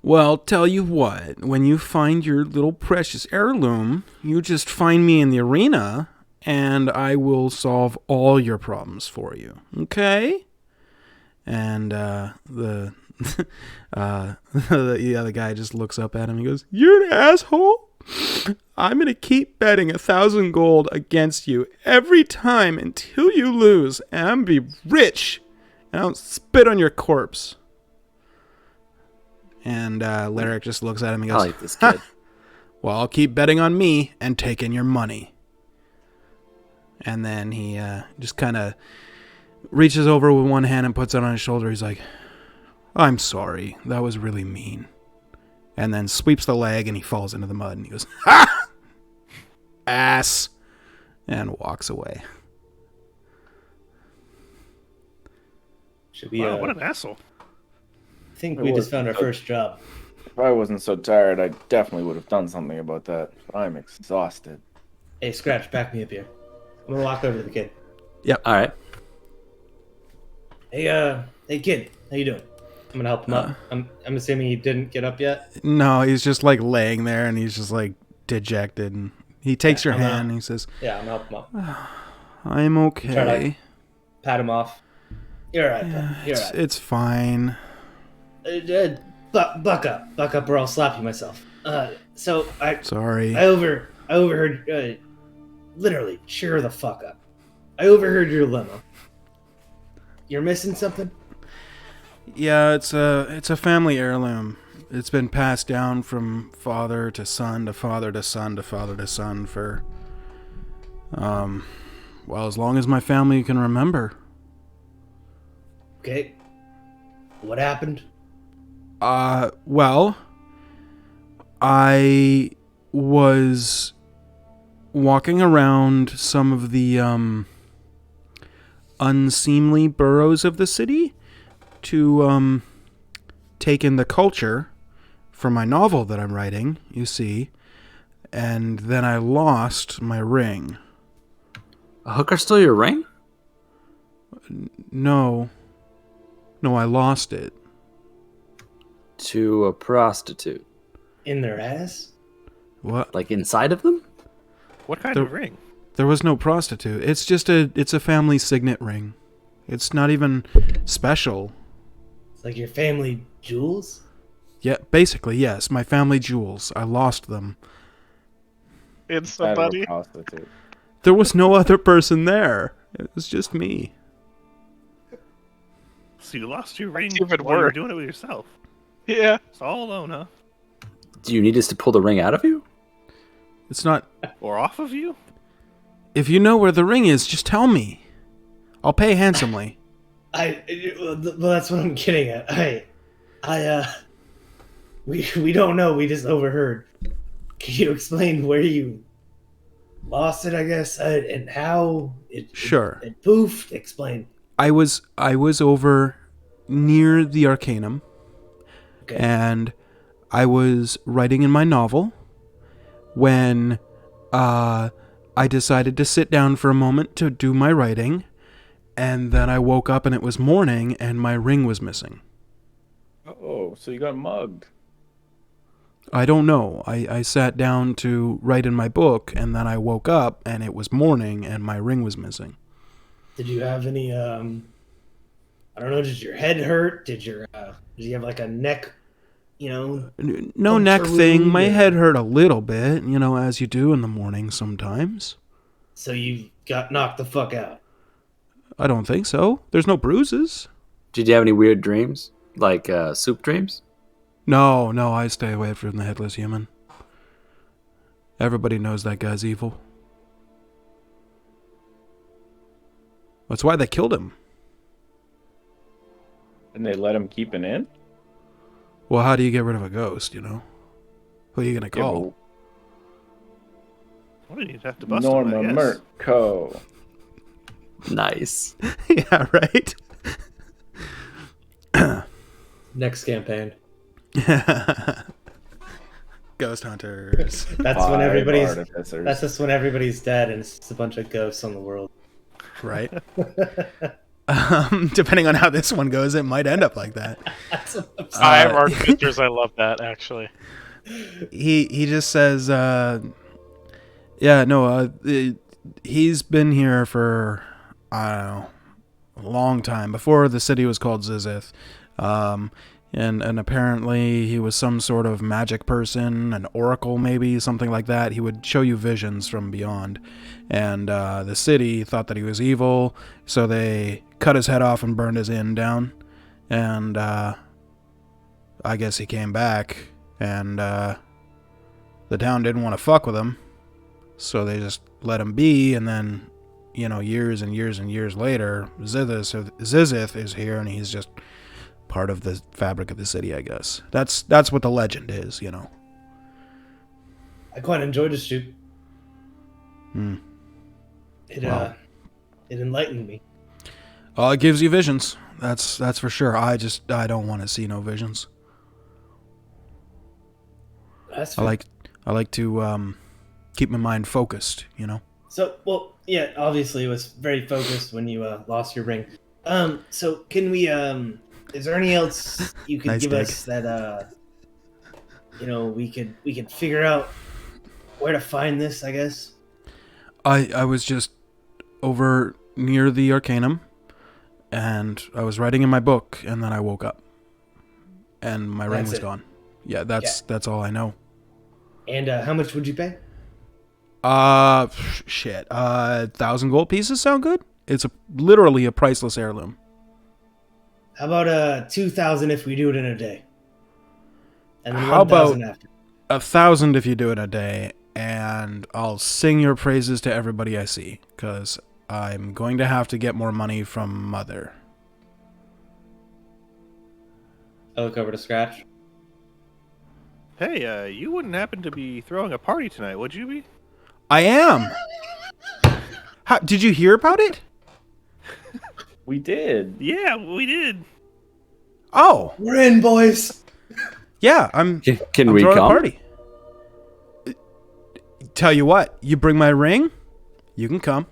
"Well, tell you what, when you find your little precious heirloom, you just find me in the arena, and I will solve all your problems for you. Okay?" And the other guy just looks up at him and goes, "You're an asshole. I'm going to keep betting 1,000 gold against you every time until you lose, and I'm going to be rich, and I'll spit on your corpse." And Lyric just looks at him and I goes, like this kid. "Well, I'll keep betting on me and taking your money." And then he just kind of reaches over with one hand and puts it on his shoulder. He's like, "I'm sorry. That was really mean. and then sweeps the leg, and he falls into the mud, and he goes, "Ha! Ass!" and walks away. Should we? Wow, what an asshole. I think we just found our first job. If I wasn't so tired, I definitely would have done something about that. But I'm exhausted. Hey, Scratch, back me up here. I'm gonna walk over to the kid. All right. Hey, kid, how you doing? I'm gonna help him up. I'm assuming he didn't get up yet. No, he's just like laying there, and he's just like dejected, and he takes your hand, and he says, Yeah, I'm gonna help him up. "I'm okay. Try to pat him off. You're alright, bud. You're alright. It's fine." Buck up, or I'll slap you myself. So Sorry. I overheard. Literally, cheer the fuck up. I overheard your limo. You're missing something? Yeah, it's a family heirloom. It's been passed down from father to son to father to son to father to son for well, as long as my family can remember. Okay. What happened? Well, I was walking around some of the unseemly boroughs of the city to take in the culture for my novel that I'm writing, you see, and then I lost my ring. A hooker stole your ring? No, I lost it. To a prostitute. In their ass? What? Like inside of them? What kind of ring? There was no prostitute. It's just it's a family signet ring. It's not even special. It's like your family jewels? Yeah, basically, yes. My family jewels. I lost them. It's Out of a somebody. prostitute. There was no other person there. It was just me. So you lost your ring That's even while you were worse. doing it with yourself. Yeah. It's all alone, huh? Do you need us to pull the ring out of you? It's not... Or off of you? If you know where the ring is, just tell me. I'll pay handsomely. Well, that's what I'm getting at. We don't know. We just overheard. Can you explain where you lost it, I guess, and how it... Sure. It poofed? Explain. I was over near the Arcanum, Okay. and I was writing in my novel when I decided to sit down for a moment to do my writing, and then I woke up and it was morning and my ring was missing. Oh, so you got mugged. I don't know. I sat down to write in my book, and then I woke up and it was morning and my ring was missing. Did you have any, I don't know, did your head hurt? Did you have like a neck, No puncture neck thing. wound My or- head hurt a little bit, as you do in the morning sometimes. So you got knocked the fuck out? I don't think so. There's no bruises. Did you have any weird dreams? Like soup dreams? No, I stay away from the headless human. Everybody knows that guy's evil. That's why they killed him. And they let him keep an inn? Well, how do you get rid of a ghost, Who are you going to Yeah, call? Well, you'd have to bust him, Norma I guess. Merco. Nice. Yeah, right? Next campaign. Ghost hunters. That's when Five everybody's. artificers. That's just when everybody's dead and it's just a bunch of ghosts on the world. Right? Depending on how this one goes, it might end up like that. That's what I'm saying. Five artificers. I love that, actually. He just says, he's been here for, I don't know, a long time, before the city was called Zizith. And apparently he was some sort of magic person, an oracle maybe, something like that. He would show you visions from beyond. And the city thought that he was evil, so they cut his head off and burned his inn down. And I guess he came back, and the town didn't want to fuck with him, so they just let him be. And then, years and years and years later, Zizith is here, and he's just part of the fabric of the city, I guess. That's what the legend is, you know. I quite enjoyed the shoot. Hmm. It Wow. it enlightened me. It gives you visions. That's for sure. I don't want to see no visions. That's I like to keep my mind focused, you know. So, well, yeah, obviously it was very focused when you lost your ring. So can we, is there anything else you could Nice give dig. us that, we could figure out where to find this, I guess? I was just over near the Arcanum, and I was writing in my book, and then I woke up, and my ring That's was it. gone. Yeah, that's all I know. And how much would you pay? Shit. 1,000 gold pieces sound good? It's literally a priceless heirloom. How about 2,000 if we do it in a day? And then How 1,000 about after. 1,000 if you do it a day, and I'll sing your praises to everybody I see, because I'm going to have to get more money from Mother. I look over to Scratch. Hey, you wouldn't happen to be throwing a party tonight, would you be? I am. How, did you hear about it? We did. Yeah, we did. Oh, We're in, boys! yeah. I'm Can we throwing come? a party. Tell you what, you bring my ring, you can come.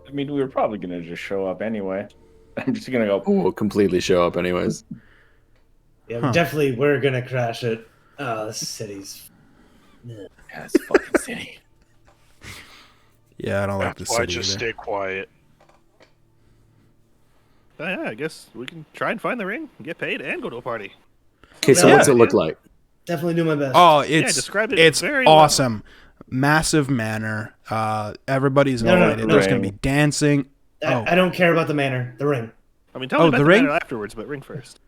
I mean, we were probably gonna just show up anyway. I'm just gonna go. We'll completely show up anyways. Yeah, Huh. definitely we're gonna crash it. Oh, this city's... Yeah, it's fucking city. Yeah, I don't like the That's why city just either. stay quiet. Yeah, I guess we can try and find the ring, get paid, and go to a party. Okay, so Yeah. what's it look like? Definitely do my best. Oh, it's described it it's very well. awesome. Massive manor. Everybody's No, no, invited. There's gonna be ring. dancing. I don't care about the manor. The ring. I mean, tell me about the the ring? matter afterwards, but ring first.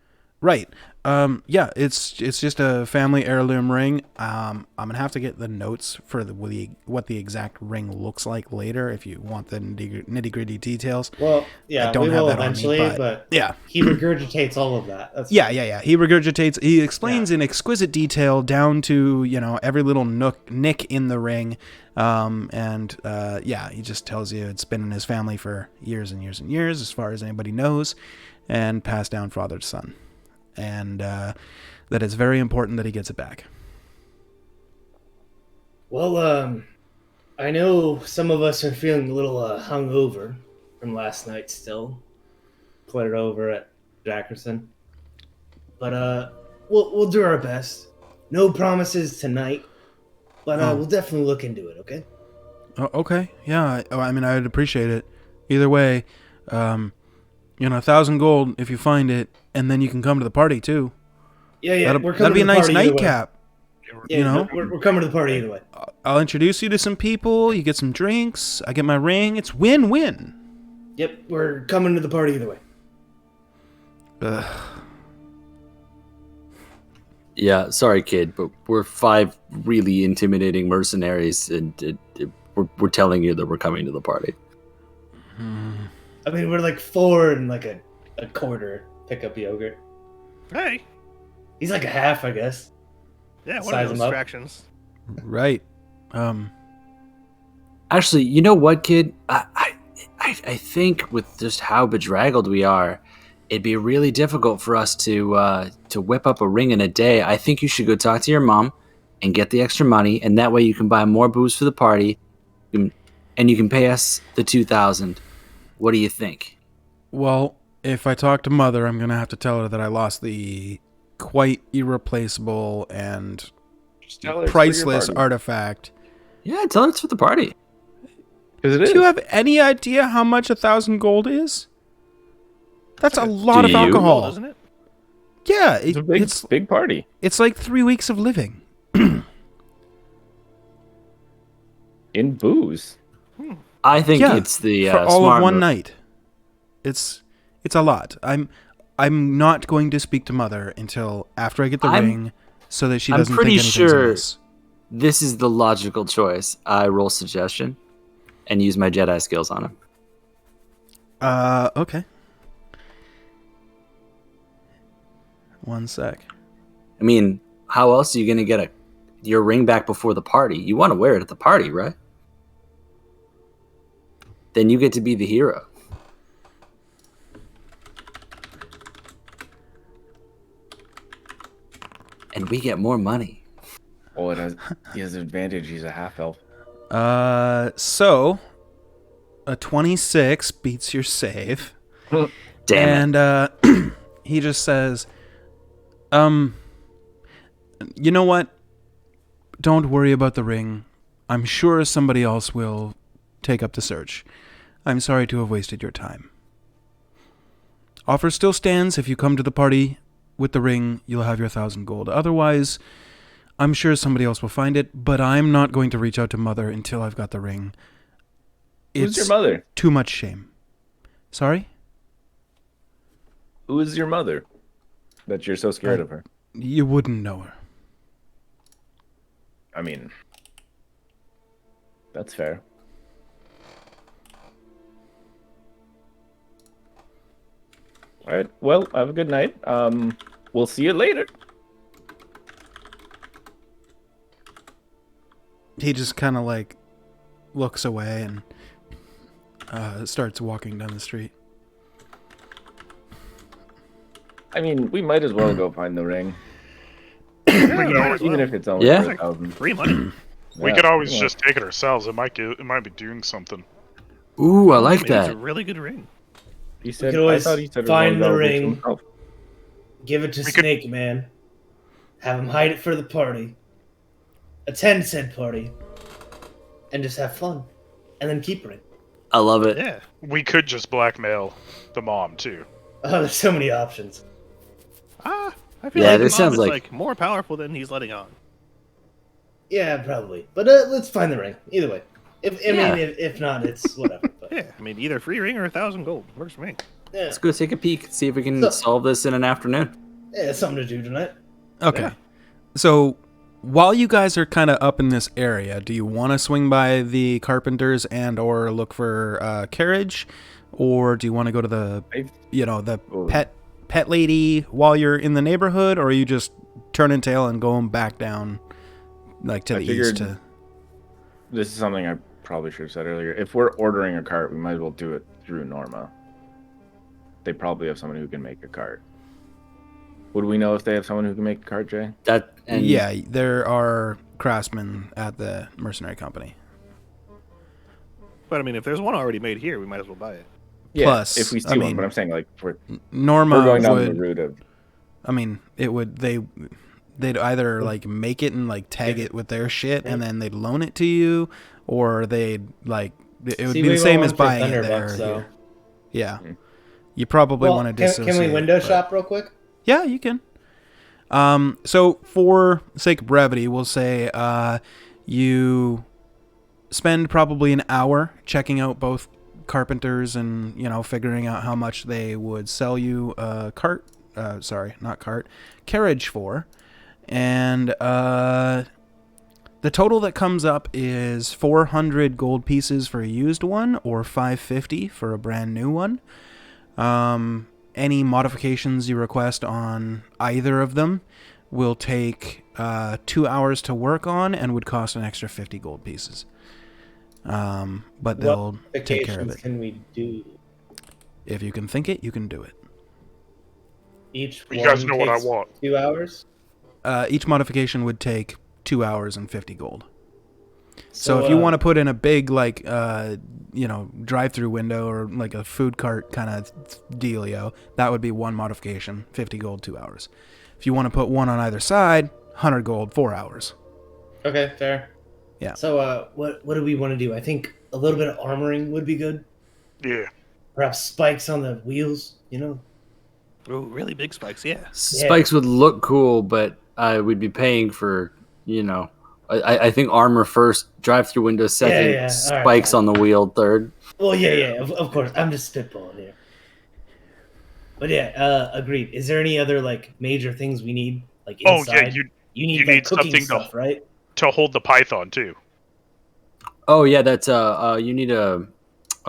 Right. Yeah, it's just a family heirloom ring. I'm gonna have to get the notes for what the exact ring looks like later if you want the nitty gritty details. Well, yeah, I don't we have will that on me, eventually, but- but Yeah. he regurgitates all of that. That's Yeah. He regurgitates. He explains in exquisite detail down to every little nick in the ring, he just tells you it's been in his family for years and years and years, as far as anybody knows, and passed down father to son, and that it's very important that he gets it back. Well, I know some of us are feeling a little hungover from last night still. Cleared over at Jackerson. But we'll do our best. No promises tonight, but we'll definitely look into it, okay? Oh, okay. Yeah. I mean, I'd appreciate it. Either way, 1,000 gold if you find it, and then you can come to the party too. Yeah, That'd we're coming be a to the nice party either way. nightcap. Yeah, you know? we're coming to the party either way. I'll introduce you to some people. You get some drinks. I get my ring. It's win-win. Yep, we're coming to the party either way. Ugh. Yeah, sorry, kid, but we're 5 really intimidating mercenaries, and we're telling you that we're coming to the party. I mean, we're like 4 and like a quarter pickup yogurt. Hey, He's like a half, I guess. yeah, one Size of him those up. fractions. Right. Actually, you know what, kid? I think with just how bedraggled we are, it'd be really difficult for us to whip up a ring in a day. I think you should go talk to your mom and get the extra money, and that way you can buy more booze for the party, and you can pay us the 2,000. What do you think? Well, if I talk to Mother, I'm going to have to tell her that I lost the quite irreplaceable and Just tell her it's for your priceless party. artifact. Yeah, tell her it's for the party. 'Cause it Do is. you have any idea how much 1,000 gold is? That's a lot Do of you? alcohol. Cool, isn't it? Yeah, It's a big, big party. it's like 3 weeks of living. In booze. I think Yeah, it's the for all smart of one move. night. It's a lot. I'm not going to speak to Mother until after I get the ring, so that she I'm doesn't pretty think anything's sure- amiss. This is the logical choice. I roll suggestion and use my Jedi skills on him. Okay. 1 sec. I mean, how else are you gonna get your ring back before the party? You want to wear it at the party, right? Then you get to be the hero. And we get more money. Oh, he has an advantage. He's a half elf. So a 26 beats your save. Damn it. And he just says, you know what? Don't worry about the ring. I'm sure somebody else will take up the search. I'm sorry to have wasted your time. Offer still stands. If you come to the party with the ring, you'll have your 1,000 gold. Otherwise, I'm sure somebody else will find it, but I'm not going to reach out to Mother until I've got the ring. Who's your mother? Too much shame. Sorry? Who is your mother that you're so scared of her? You wouldn't know her. I mean, that's fair. All right. Well, have a good night. We'll see you later. He just kind of like looks away and starts walking down the street. I mean, we might as well go find the ring. Even if it's only Yeah. for 1,000. Free money. We Yeah, could always yeah. just take it ourselves. It might be doing something. Ooh, I like Maybe It's a that. really good ring. He said, could always I thought he said find the it was ring. to himself. Give it to We could- Snake Man. Have him hide it for the party. Attend said party. And just have fun. And then keep it. I love it. Yeah. We could just blackmail the mom too. Oh, there's so many options. I feel Yeah, like this the mom sounds is like- more powerful than he's letting on. Yeah, probably. But let's find the ring. Either way. If not, it's whatever. But, Yeah, I mean, either free ring or 1,000 gold. Works for me. yeah. Let's go take a peek. See if we can So- solve this in an afternoon. Yeah, something to do tonight. Okay. Yeah. So while you guys are kind of up in this area, do you want to swing by the carpenters and or look for carriage, or do you want to go to the Oh. pet lady while you're in the neighborhood, or are you just turning tail and going back down like to I the figured- east? To... This is something I probably should have said earlier. If we're ordering a cart, we might as well do it through Norma. They probably have someone who can make a cart. Would we know if they have someone who can make a cart, Jay? Yeah, there are craftsmen at the mercenary company. But I mean, if there's one already made here, we might as well buy it. Yeah, Plus, if we see I one, mean, but I'm saying like if we're Norma going down the would. route of I mean, it would. They'd either like make it and like tag it with their shit, and then they'd loan it to you, or they'd like it would See, be we the same want as one for buying it Thunderbucks, there. though. Here. Yeah, you probably want to dissociate. Can we window but- shop real quick? Yeah, you can. So for sake of brevity, we'll say you spend probably an hour checking out both carpenters and figuring out how much they would sell you a carriage for, and the total that comes up is 400 gold pieces for a used one, or 550 for a brand new one. Any modifications you request on either of them will take 2 hours to work on and would cost an extra 50 gold pieces. But they'll take care of Vacations it. can we do? If you can think it, you can do it. Each You one guys know what I takes want. 2 hours. Each modification would take 2 hours and 50 gold. So if you want to put in a big drive-through window or like a food cart kind of dealio, that would be one modification, 50 gold, 2 hours. If you want to put one on either side, 100 gold, 4 hours. Okay, fair. Yeah. So what do we want to do? I think a little bit of armoring would be good. Yeah. Perhaps spikes on the wheels. Oh, really big spikes, yeah. Spikes would look cool, but I would be paying for, I think armor first, drive-through window second, Yeah. All right, spikes fine. on the wheel third. Well, yeah. Of course. I'm just spitballing here. But yeah, agreed. Is there any other like major things we need like inside? Oh yeah, you need you like need cooking something stuff, right? to hold the python too. Oh yeah, that's you need a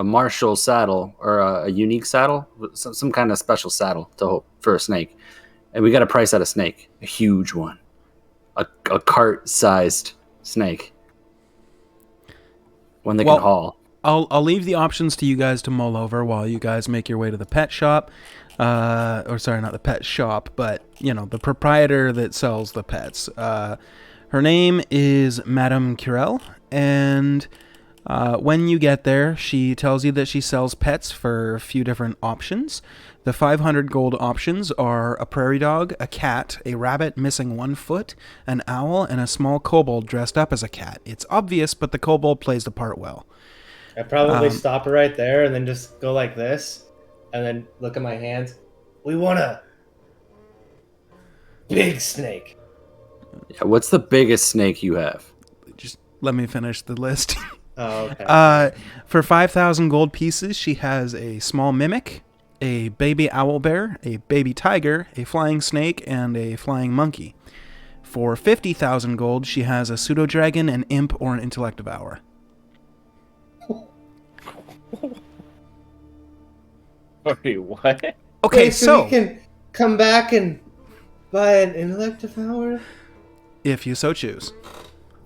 martial saddle or a unique saddle, some kind of special saddle to hold for a snake, and we got to price out a snake, a huge one, a cart-sized snake, one they Well, can haul. I'll leave the options to you guys to mull over while you guys make your way to the pet shop. Or sorry, not the pet shop, but, the proprietor that sells the pets. Her name is Madame Curel, and when you get there, she tells you that she sells pets for a few different options. The 500 gold options are a prairie dog, a cat, a rabbit missing one foot, an owl, and a small kobold dressed up as a cat. It's obvious, but the kobold plays the part well. I probably stop her right there and then just go like this, and then look at my hands. We want a big snake. Yeah, what's the biggest snake you have? Just let me finish the list. Oh, okay. For 5,000 gold pieces, she has a small mimic, a baby owl bear, a baby tiger, a flying snake, and a flying monkey. For 50,000 gold, she has a pseudo-dragon, an imp, or an intellect devour. Sorry, what? Okay, Wait, so we can come back and buy an intellect devour? if you so choose.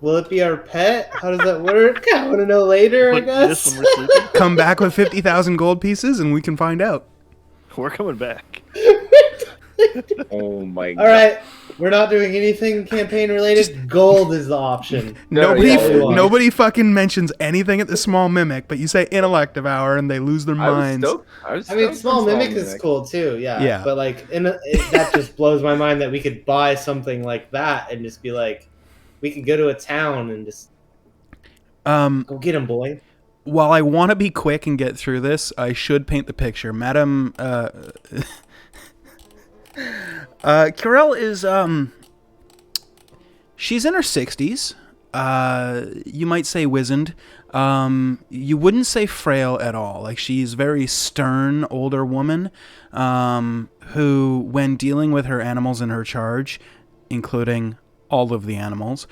Will it be our pet? How does that work? I want to know later, I Look, this guess. when we're sleeping. Come back with 50,000 gold pieces and we can find out. We're coming back. Oh my god. All right, we're not doing anything campaign related. Gold is the option. Nobody fucking mentions anything at the small mimic, but you say intellect devour and they lose their minds. I mean, small mimic is cool too. Yeah. Yeah. But like, that just blows my mind that we could buy something like that and just be like, we could go to a town and just go get him, boy. While I want to be quick and get through this, I should paint the picture. Madam Curel is she's in her 60s. You might say wizened. You wouldn't say frail at all. Like, she's very stern older woman who, when dealing with her animals in her charge, including all of the animals,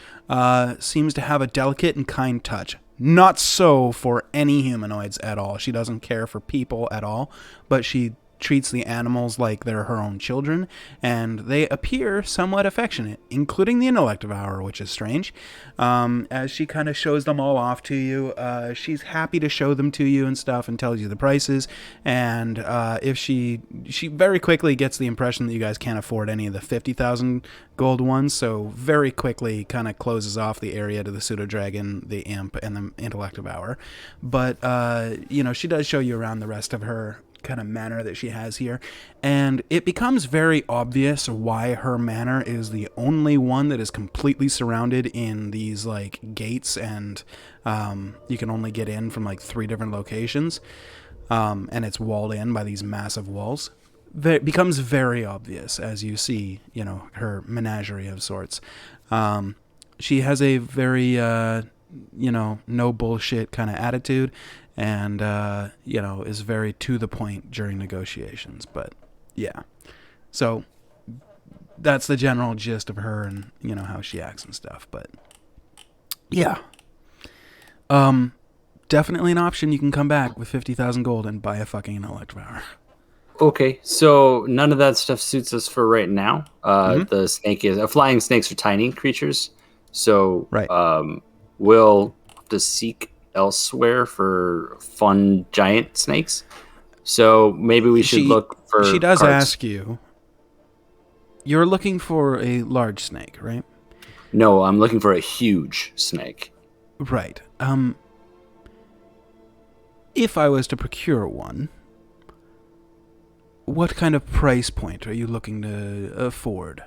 seems to have a delicate and kind touch. Not so for any humanoids at all. She doesn't care for people at all, but she treats the animals like they're her own children, and they appear somewhat affectionate, including the intellect devour, which is strange. As she kind of shows them all off to you, she's happy to show them to you and stuff, and tells you the prices. And if she very quickly gets the impression that you guys can't afford any of the 50,000 gold ones, so very quickly kind of closes off the area to the pseudo dragon, the imp, and the intellect devour. But she does show you around the rest of her kind of manor that she has here, and it becomes very obvious why her manor is the only one that is completely surrounded in these like gates, and you can only get in from like 3 different locations, and it's walled in by these massive walls. It becomes very obvious as you see, her menagerie of sorts. She has a very no bullshit kind of attitude, and is very to the point during negotiations. But yeah, so that's the general gist of her, and how she acts and stuff. But yeah, definitely an option. You can come back with 50,000 gold and buy a fucking intellect devour. Okay, so none of that stuff suits us for right now. The snake flying snakes are tiny creatures, so Right. We'll have to seek elsewhere for fun giant snakes. So maybe we should look for. She does carts. ask you. You're looking for a large snake, right? No, I'm looking for a huge snake. Right. If I was to procure one, what kind of price point are you looking to afford?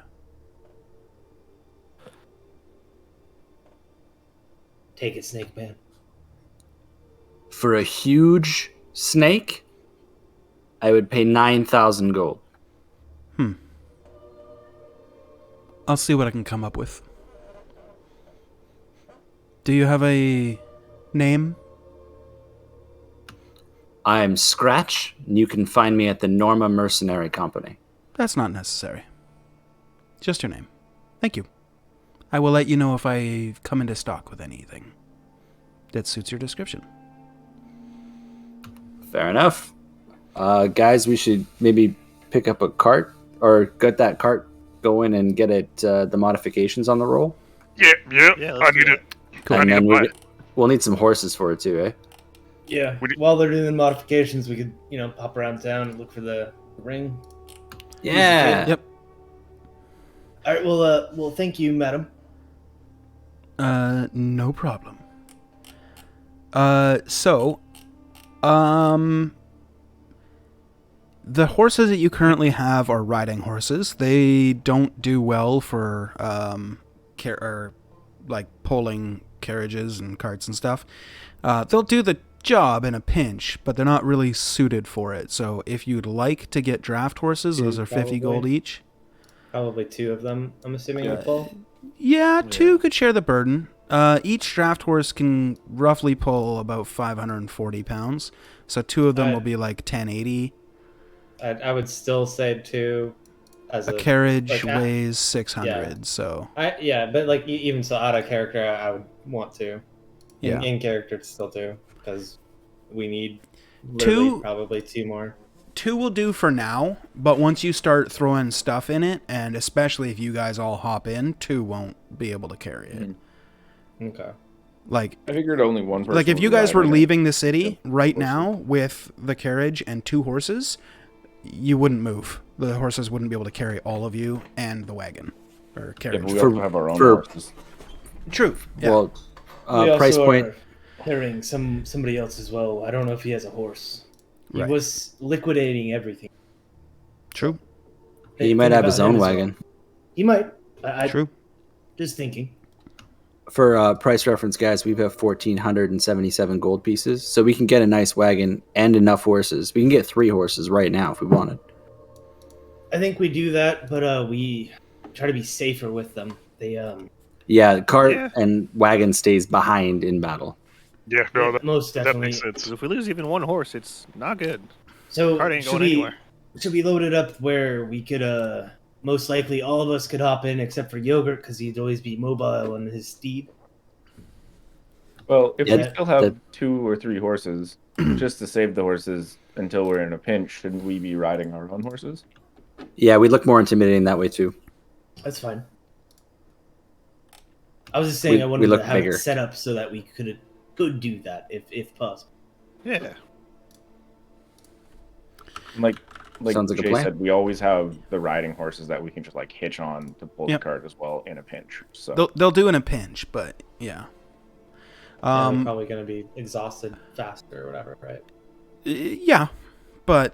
Take it, Snake Man. For a huge snake, I would pay 9,000 gold. I'll see what I can come up with. Do you have a name? I'm Scratch, and you can find me at the Norma Mercenary Company. That's not necessary. Just your name. Thank you. I will let you know if I come into stock with anything that suits your description. Fair enough. Guys, we should maybe pick up a cart or get that cart going and get it the modifications on the roll? Yeah, Yeah, I let's need do it. Cool. I And need then to buy it. we'll need some horses for it too, eh? Yeah. Would you- While they're doing the modifications, we could, pop around town and look for the ring. Yeah. Yep. All right. Well, thank you, madam. No problem. The horses that you currently have are riding horses. They don't do well for pulling carriages and carts and stuff. They'll do the job in a pinch, but they're not really suited for it. So if you'd like to get draft horses, those are 50 gold Probably. each. Probably 2 of them, I'm assuming, would pull. Yeah, 2 could share the burden. Each draft horse can roughly pull about 540 pounds. So 2 of them will be like 1080. I would still say 2 as A carriage like, weighs 600, yeah. so but like even so, out of character, I would want to. Yeah. In character, to still 2 because we need 2 probably 2 more. 2 will do for now, but once you start throwing stuff in it, and especially if you guys all hop in, 2 won't be able to carry it. Okay. Like, I figured only one person. like if you would guys ride were in it. leaving the city right now with the carriage and 2 horses, you wouldn't move. The horses wouldn't be able to carry all of you and the wagon or Yeah, carriage. but we also have our own horses. True. Yeah. Well, We price also point. are carrying somebody else as well. I don't know if he has a horse. He Right. was liquidating everything. True. He Think might have about his him own as well. wagon. He might. I True. just thinking. For price reference, guys, we have 1,477 gold pieces, so we can get a nice wagon and enough horses. We can get 3 horses right now if we wanted. I think we do that, but we try to be safer with them. They Yeah, the cart Yeah. and wagon stays behind in battle. Yeah, no, most that definitely. makes sense. 'Cause if we lose even one horse, it's not good. So Cart ain't should going we anywhere. should we load it up where we could most likely all of us could hop in except for Yogurt because he'd always be mobile on his steed. Well, if we Yeah, still have that- 2 or 3 horses, just to save the horses until we're in a pinch, shouldn't we be riding our own horses? Yeah, we look more intimidating that way too. That's fine. I was just saying We- I we wanted look to have bigger. it set up so that we could do that if possible. Yeah. Like Sounds like a Jay plan. said, we always have the riding horses that we can just like hitch on to pull Yep. the cart as well in a pinch. So They'll do in a pinch, but yeah. Yeah, they're probably going to be exhausted faster or whatever, right? Yeah, but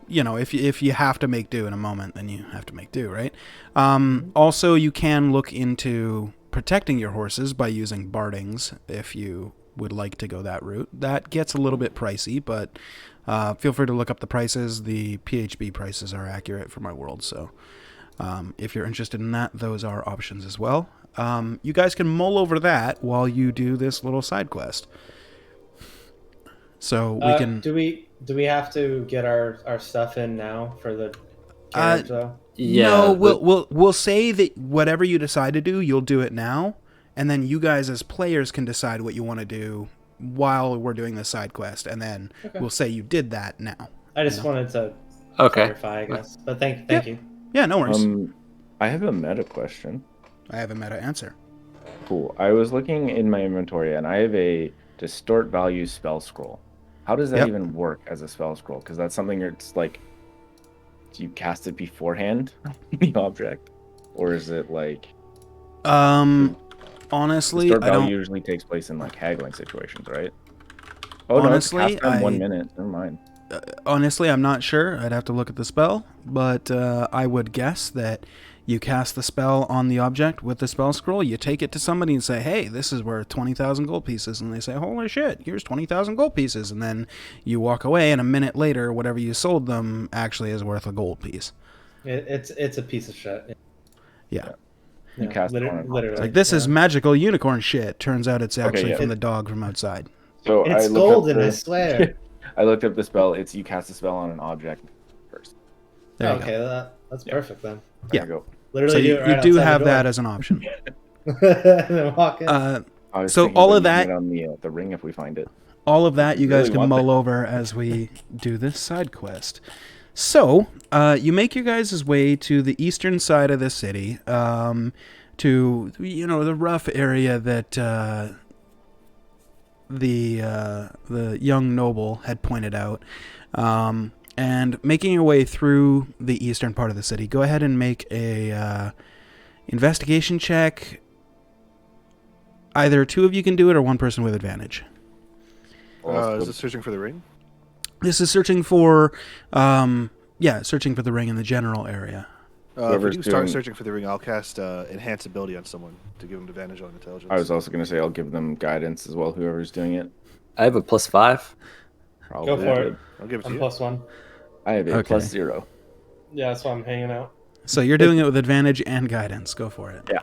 if you have to make do in a moment, then you have to make do, right? Also, you can look into protecting your horses by using bardings if you would like to go that route. That gets a little bit pricey, but feel free to look up the prices. The PHB prices are accurate for my world, so if you're interested in that, those are options as well. You guys can mull over that while you do this little side quest. So we can. Do we have to get our stuff in now for the carriage though? Yeah, No, but- we'll say that whatever you decide to do, you'll do it now, and then you guys as players can decide what you want to do while we're doing the side quest, and then we'll say you did that now. I just wanted to Okay. clarify, I guess. But thank you. Yeah, no worries. I have a meta question. I have a meta answer. Cool. I was looking in my inventory and I have a distort value spell scroll. How does that Yep. even work as a spell scroll? Because that's something that's like, do you cast it beforehand on the object, or is it like Honestly, distort I value don't. usually takes place in like haggling situations, right? Oh Honestly, no, it's cast in 1 I- minute. Never mind. Honestly, I'm not sure. I'd have to look at the spell, but I would guess that you cast the spell on the object with the spell scroll. You take it to somebody and say, "Hey, this is worth 20,000 gold pieces," and they say, "Holy shit, here's 20,000 gold pieces," and then you walk away, and a minute later, whatever you sold them actually is worth a gold piece. It's a piece of shit. Yeah, You cast it on an literally. it's like this is magical unicorn shit. Turns out it's actually yeah. from the dog from outside. So It's I looked golden, up I the, swear. I looked up the spell. It's you cast a spell on an object first. There you Okay, that's perfect then. There Yeah. you go. Literally, So do you, it right you do outside have the that door. as an option. and then walk in. I was So thinking all about of using that- it on the ring if we find it. All of that you guys Really can want mull over as we do this side quest. So, you make your guys' way to the eastern side of the city, to, the rough area that the young noble had pointed out, and making your way through the eastern part of the city. Go ahead and make a investigation check. Either two of you can do it, or one person with advantage. Is it searching for the ring? This is searching for, searching for the ring in the general area. If we do start searching for the ring, I'll cast Enhance Ability on someone to give them advantage on intelligence. I was also going to say I'll give them guidance as well, whoever's doing it. I have a +5. Probably. Go for it. I'll give it to I'm you. +1. I have a Okay. +0. Yeah, that's why I'm hanging out. So you're doing it with advantage and guidance. Go for it. Yeah.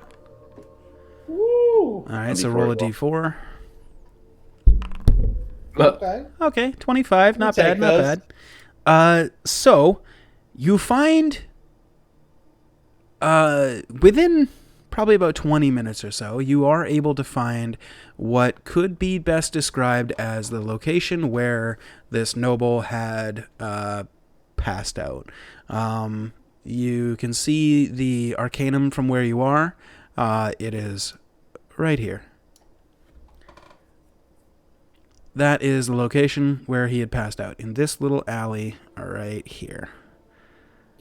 Woo! All right, A so D4 roll a as well. d4. Okay. Okay, 25. Not We'll bad, take not those. bad. So you find within probably about 20 minutes or so, you are able to find what could be best described as the location where this noble had passed out. You can see the Arcanum from where you are. It is right here. That is the location where he had passed out, in this little alley right here.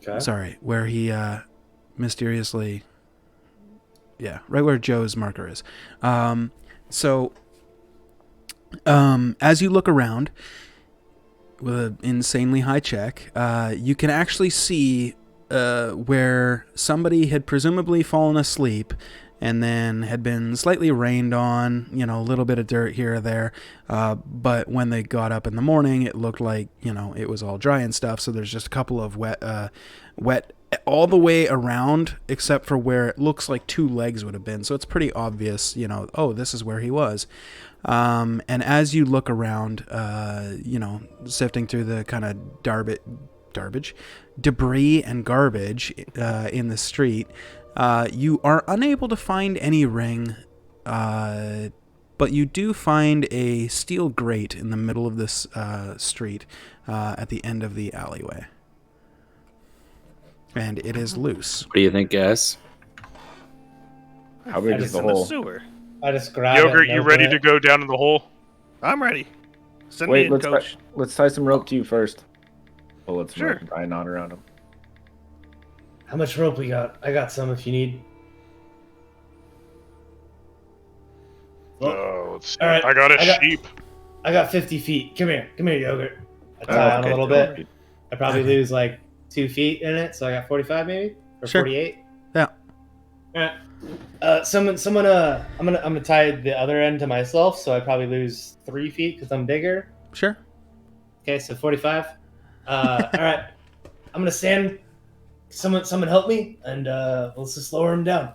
Okay. Sorry, where he mysteriously... Yeah, right where Joe's marker is. As you look around with an insanely high check, you can actually see where somebody had presumably fallen asleep and then had been slightly rained on, a little bit of dirt here or there. But when they got up in the morning, it looked like, it was all dry and stuff. So there's just a couple of wet all the way around, except for where it looks like two legs would have been. So it's pretty obvious, oh, this is where he was. And as you look around, sifting through the kind of debris and garbage in the street, you are unable to find any ring, but you do find a steel grate in the middle of this street at the end of the alleyway. And it is loose. What do you think, guys? How big is It's the in the hole? sewer. I just grab it. Yogurt, and you open ready it. to go down in the hole? I'm ready. Send me Wait, in, let's coach. let's tie some rope to you first. Well, let's Sure. tie a knot around him. How much rope we got? I got some if you need. Well, Oh, let's see. all right, I got a I got- sheep. I got 50 feet. Come here, Yogurt. I Oh, tie on okay, a little cool. bit. I probably Okay. lose like 2 feet in it, so I got 45 maybe or Sure. 48. Yeah. All right. I'm gonna tie the other end to myself, so I probably lose 3 feet because I'm bigger. Sure. Okay, so 45. All right. I'm gonna stand. Someone help me, and let's just lower him down.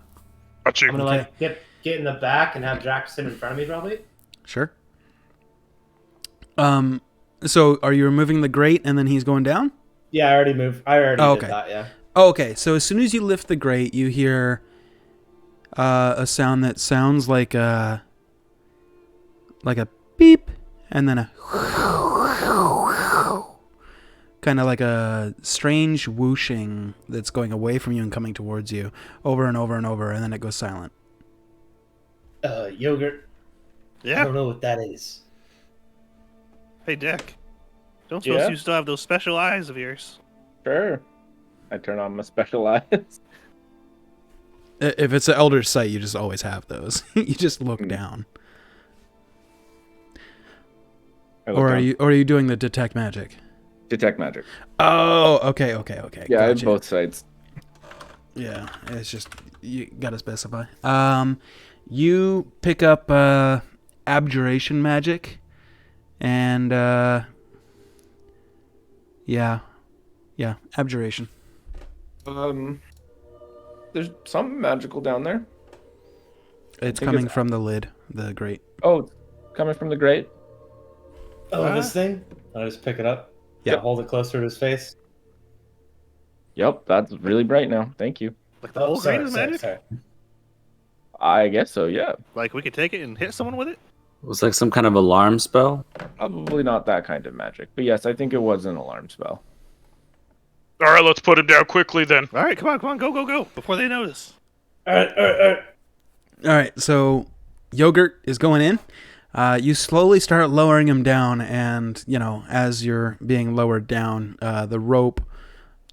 Got you. I'm gonna like get in the back and have Jackson in front of me probably. Sure. So are you removing the grate and then he's going down? Yeah, I already moved. I already Oh, did okay. that. Yeah. Oh, okay. So as soon as you lift the grate, you hear a sound that sounds like a beep, and then a kind of like a strange whooshing that's going away from you and coming towards you over and over and over, and then it goes silent. Yogurt. I Yeah. don't know what that is. Hey, Dick. Don't Yeah? suppose you still have those special eyes of yours? Sure. I turn on my special eyes. If it's an elder's sight, you just always have those. You just look down. I look Or are down. you doing the detect magic? Detect magic? Oh, okay. Yeah, I have Gotcha. both sides. Yeah, it's just you gotta specify. You pick up abjuration magic, and yeah, abjuration. There's something magical down there. It's think coming it's- from the lid, the grate. Oh, it's coming from the grate. Oh, this thing? I just pick it up. Yeah. Hold it closer to his face. Yep, that's really bright now. Thank you. Like the whole grade is magic? Sorry. I guess so. Yeah, Like we could take it and hit someone with it? It was like some kind of alarm spell. probably not that kind of magic, but yes, I think it was an alarm spell. All right, let's put him down quickly then. All right, come on, go, before they notice. All right. All right, so Yogurt is going in. You slowly start lowering him down, and, as you're being lowered down, the rope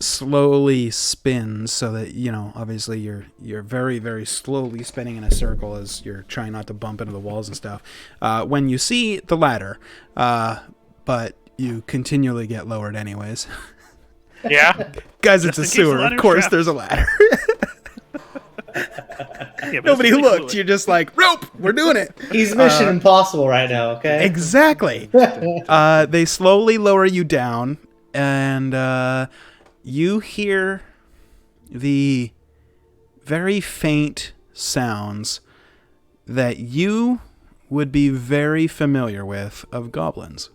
slowly spins so that, obviously you're very, very slowly spinning in a circle as you're trying not to bump into the walls and stuff. When you see the ladder, but you continually get lowered anyways. Yeah? Guys, it's a Just in case the sewer. Of ladder's course trapped. there's a ladder. Yeah, but Nobody just looked. You're just like, rope, we're doing it. He's Mission Impossible right now. Okay. Exactly. They slowly lower you down, and you hear the very faint sounds that you would be very familiar with of goblins.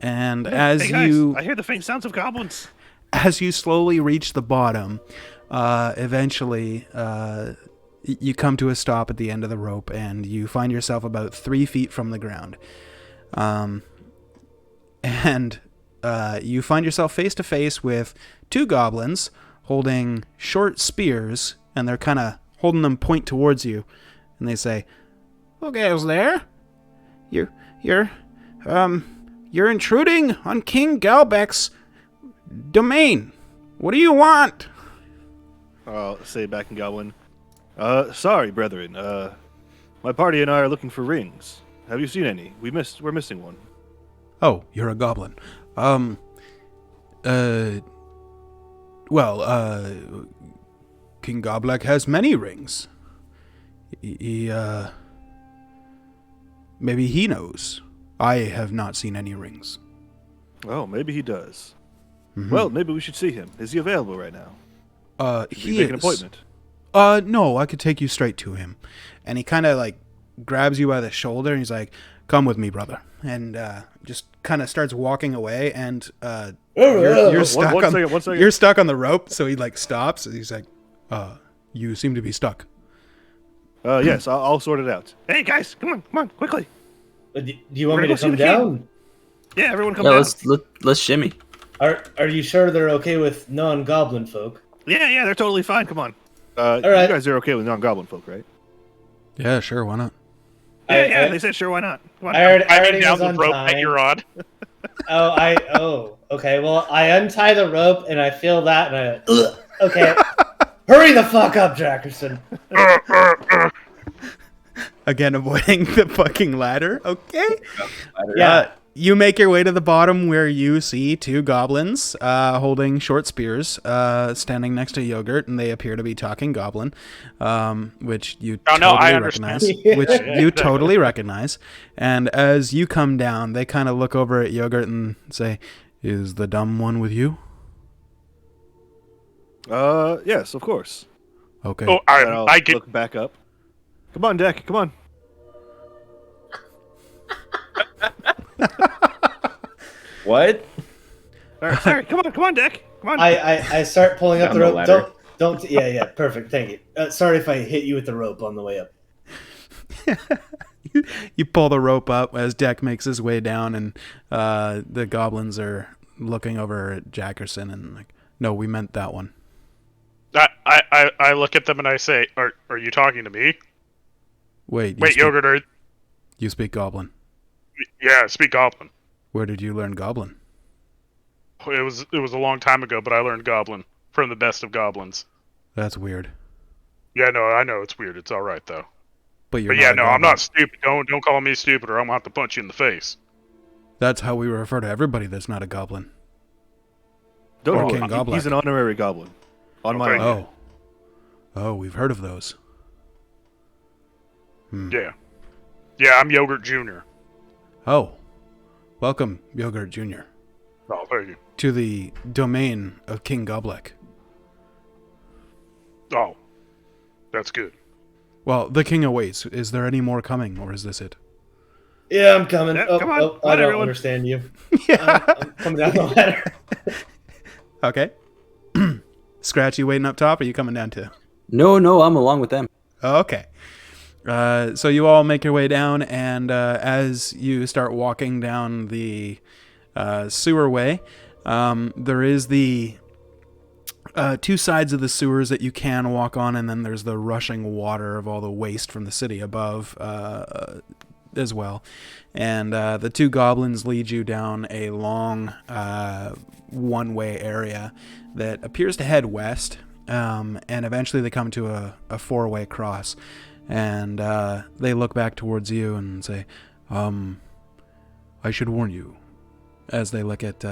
And as Hey guys, you I hear the faint sounds of goblins. as you slowly reach the bottom, eventually you come to a stop at the end of the rope, and you find yourself about 3 feet from the ground. And you find yourself face to face with 2 goblins holding short spears, and they're kind of holding them point towards you. And they say, "Okay, is there? You're intruding on King Galbeck's domain. What do you want?" I'll say back in Goblin. Sorry, brethren. My party and I are looking for rings. Have you seen any? We're missing one. Oh, you're a goblin. King Gobleck has many rings. He maybe he knows. I have not seen any rings. Oh, maybe he does. Mhm. Well, maybe we should see him. Is he available right now? Should we He make is. an appointment? No, I could take you straight to him. And he kind of like grabs you by the shoulder, and he's like, "Come with me, brother." And just kind of starts walking away, and you're stuck one on second. you're stuck on the rope. So he like stops, and he's like, "You seem to be stuck." Yes, I'll sort it out. Hey guys, come on, quickly. Do you want We're me gonna to go come see the king. down? Yeah, everyone come Yeah, down. let's shimmy. Are you sure they're okay with non-goblin folk? Yeah, they're totally fine. Come on. right. You guys are okay with non-goblin folk, right? Yeah, sure, why not? Yeah, they said sure, why not? Come on. I already I'm down was the on rope time. that you're on. Okay. Well, I untie the rope and I feel that, and okay. Hurry the fuck up, Jackerson. Again, avoiding the fucking ladder. Okay. Yeah. You make your way to the bottom, where you see 2 goblins holding short spears, standing next to Yogurt, and they appear to be talking goblin, which you I recognize. understand. Which Yeah, you totally recognize. And as you come down, they kind of look over at Yogurt and say, "Is the dumb one with you?" Yes, of course. Okay. Oh, And I'll I get. look back up. Come on, Deck. Come on. What? All right, sorry. Come on, Deck. Come on. I start pulling up Down the the rope. ladder. Don't. Yeah. Perfect. Thank you. Sorry if I hit you with the rope on the way up. You pull the rope up as Deck makes his way down, and the goblins are looking over at Jackerson and like, "No, we meant that one." I look at them and I say, "Are you talking to me?" Wait, Wait, Yogurt. You speak goblin. Yeah, speak Goblin. Where did you learn goblin? It was a long time ago, but I learned Goblin from the best of goblins. That's weird. Yeah, no, I know it's weird. It's all right though. But you're But yeah, not a no, I'm goblin. not stupid. Don't call me stupid, or I'm gonna have to punch you in the face. That's how we refer to everybody that's not a goblin. Don't or worry. King Goblet. He's an honorary goblin. On my Okay. own. Oh, we've heard of those. Yeah, I'm Yogurt Junior. Oh, welcome, Yogurt Jr., Oh, thank you. to the domain of King Gobleck. Oh, that's good. Well, the king awaits. Is there any more coming, or is this it? Yeah, I'm coming. Yeah, Oh, come on. oh, Come on, I don't everyone. understand you. Yeah. I'm coming down the ladder. Okay. Scratch, you waiting up top, or are you coming down too? No, I'm along with them. Okay. So you all make your way down, and as you start walking down the sewer way, there is the two sides of the sewers that you can walk on, and then there's the rushing water of all the waste from the city above as well. And the two goblins lead you down a long one-way area that appears to head west, and eventually they come to a four-way cross. And they look back towards you and say, I should warn you, as they look at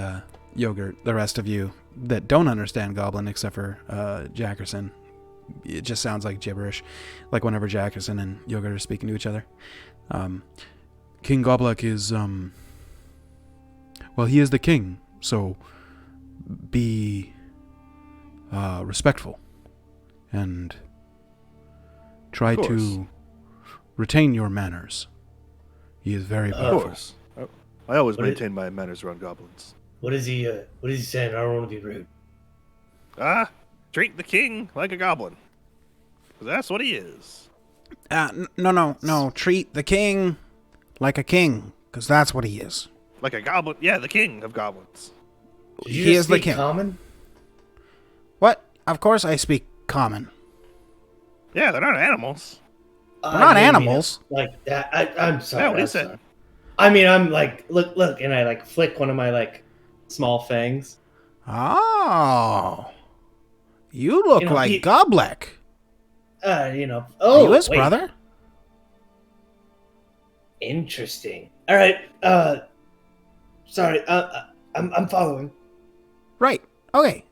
Yogurt, the rest of you that don't understand Goblin except for Jackerson. It just sounds like gibberish, like whenever Jackerson and Yogurt are speaking to each other. King Goblak is, well, he is the king, so be respectful and try to retain your manners. He is very powerful. Of course. I always maintain my manners around goblins. What is he saying? I don't want to be rude. Treat the king like a goblin. 'Cause that's what he is. No. Treat the king like a king, because that's what he is. Like a goblin? Yeah, the king of goblins. He is the king. Common? What? Of course I speak common. Yeah, they're not animals. They're not animals. Like that. I'm sorry. Yeah, what I'm he said. sorry. I mean, I'm like, look, and I like flick one of my like small fangs. Oh. You look like he- Goblek. Oh, Are you his wait. brother? Interesting. All right. Sorry. I'm following. Right. Okay.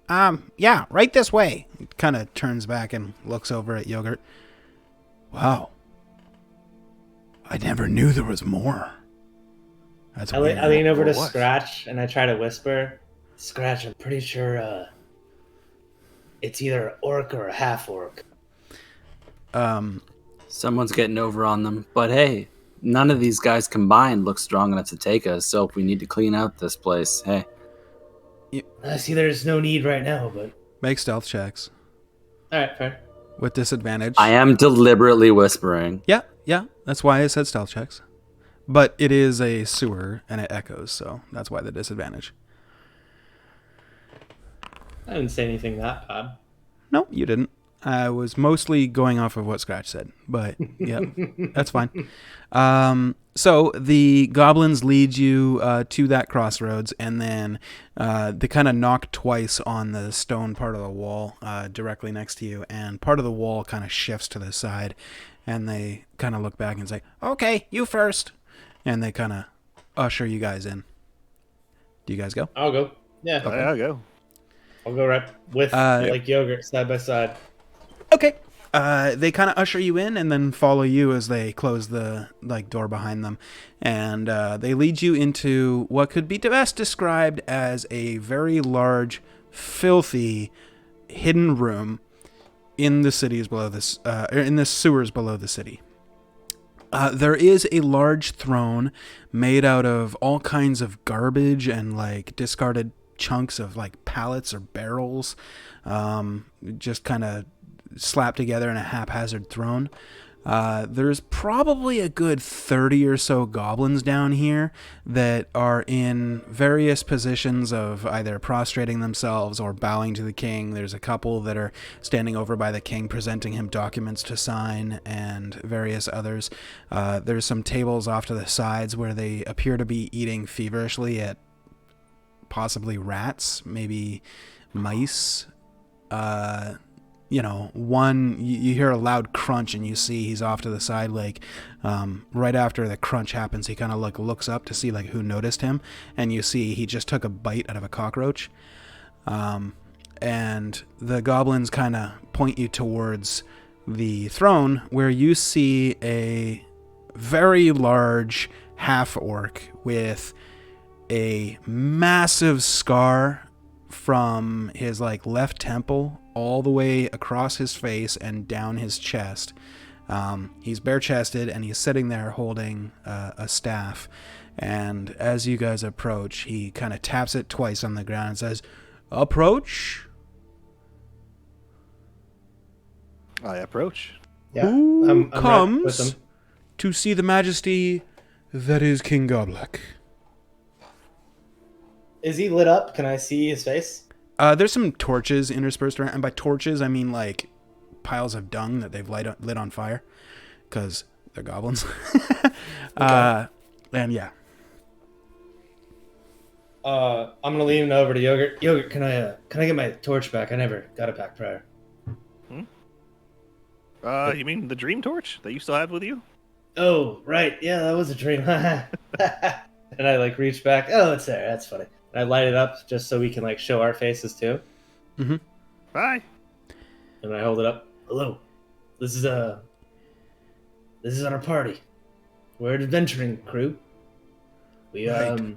Yeah, right this way. Kind of turns back and looks over at Yogurt. Wow. I never knew there was more. That's I weird. lean over to What? Scratch and I try to whisper, Scratch, I'm pretty sure it's either an orc or a half orc. Someone's getting over on them. But hey, none of these guys combined look strong enough to take us. So if we need to clean out this place, hey. I see there's no need right now, but Make stealth checks all right, fair. with disadvantage. I am deliberately whispering. Yeah. That's why I said stealth checks. But it is a sewer and it echoes, so that's why the disadvantage. I didn't say anything that bad. No, you didn't. I was mostly going off of what Scratch said, but yeah, that's fine. So the goblins lead you to that crossroads, and then they kind of knock twice on the stone part of the wall directly next to you, and part of the wall kind of shifts to the side, and they kind of look back and say, "Okay, you first," and they kind of usher you guys in. Do you guys go? I'll go. Yeah, Okay. I'll go. I'll go right with like Yogurt side by side. Okay. They kind of usher you in and then follow you as they close the door behind them, and they lead you into what could be best described as a very large, filthy, hidden room in the cities below this, in the sewers below the city. There is a large throne made out of all kinds of garbage and like discarded chunks of like pallets or barrels, just kind of slapped together in a haphazard throne. There's probably a good 30 or so goblins down here that are in various positions of either prostrating themselves or bowing to the king. There's a couple that are standing over by the king presenting him documents to sign, and various others. There's some tables off to the sides where they appear to be eating feverishly at possibly rats, maybe mice. One, you hear a loud crunch and you see he's off to the side, like, right after the crunch happens, he kind of like looks up to see like who noticed him, and you see he just took a bite out of a cockroach. And the goblins kind of point you towards the throne, where you see a very large half-orc with a massive scar from his like left temple all the way across his face and down his chest. He's bare-chested and he's sitting there holding a staff. And as you guys approach, he kind of taps it twice on the ground and says, "Approach." I approach. Yeah, Who I'm right with comes them. to see the majesty that is King Goblak? Is he lit up? Can I see his face? There's some torches interspersed around, and by torches I mean like piles of dung that they've lit on fire, because they're goblins. And yeah. I'm gonna lean over to Yogurt. Yogurt, can I get my torch back? I never got it back prior. You mean the dream torch that you still have with you? Oh, right. Yeah, that was a dream. And I like reach back. Oh, it's there. That's funny. And I light it up just so we can like show our faces too. Mm-hmm. Bye. And I hold it up. Hello. This is our party. We're an adventuring crew. We Right.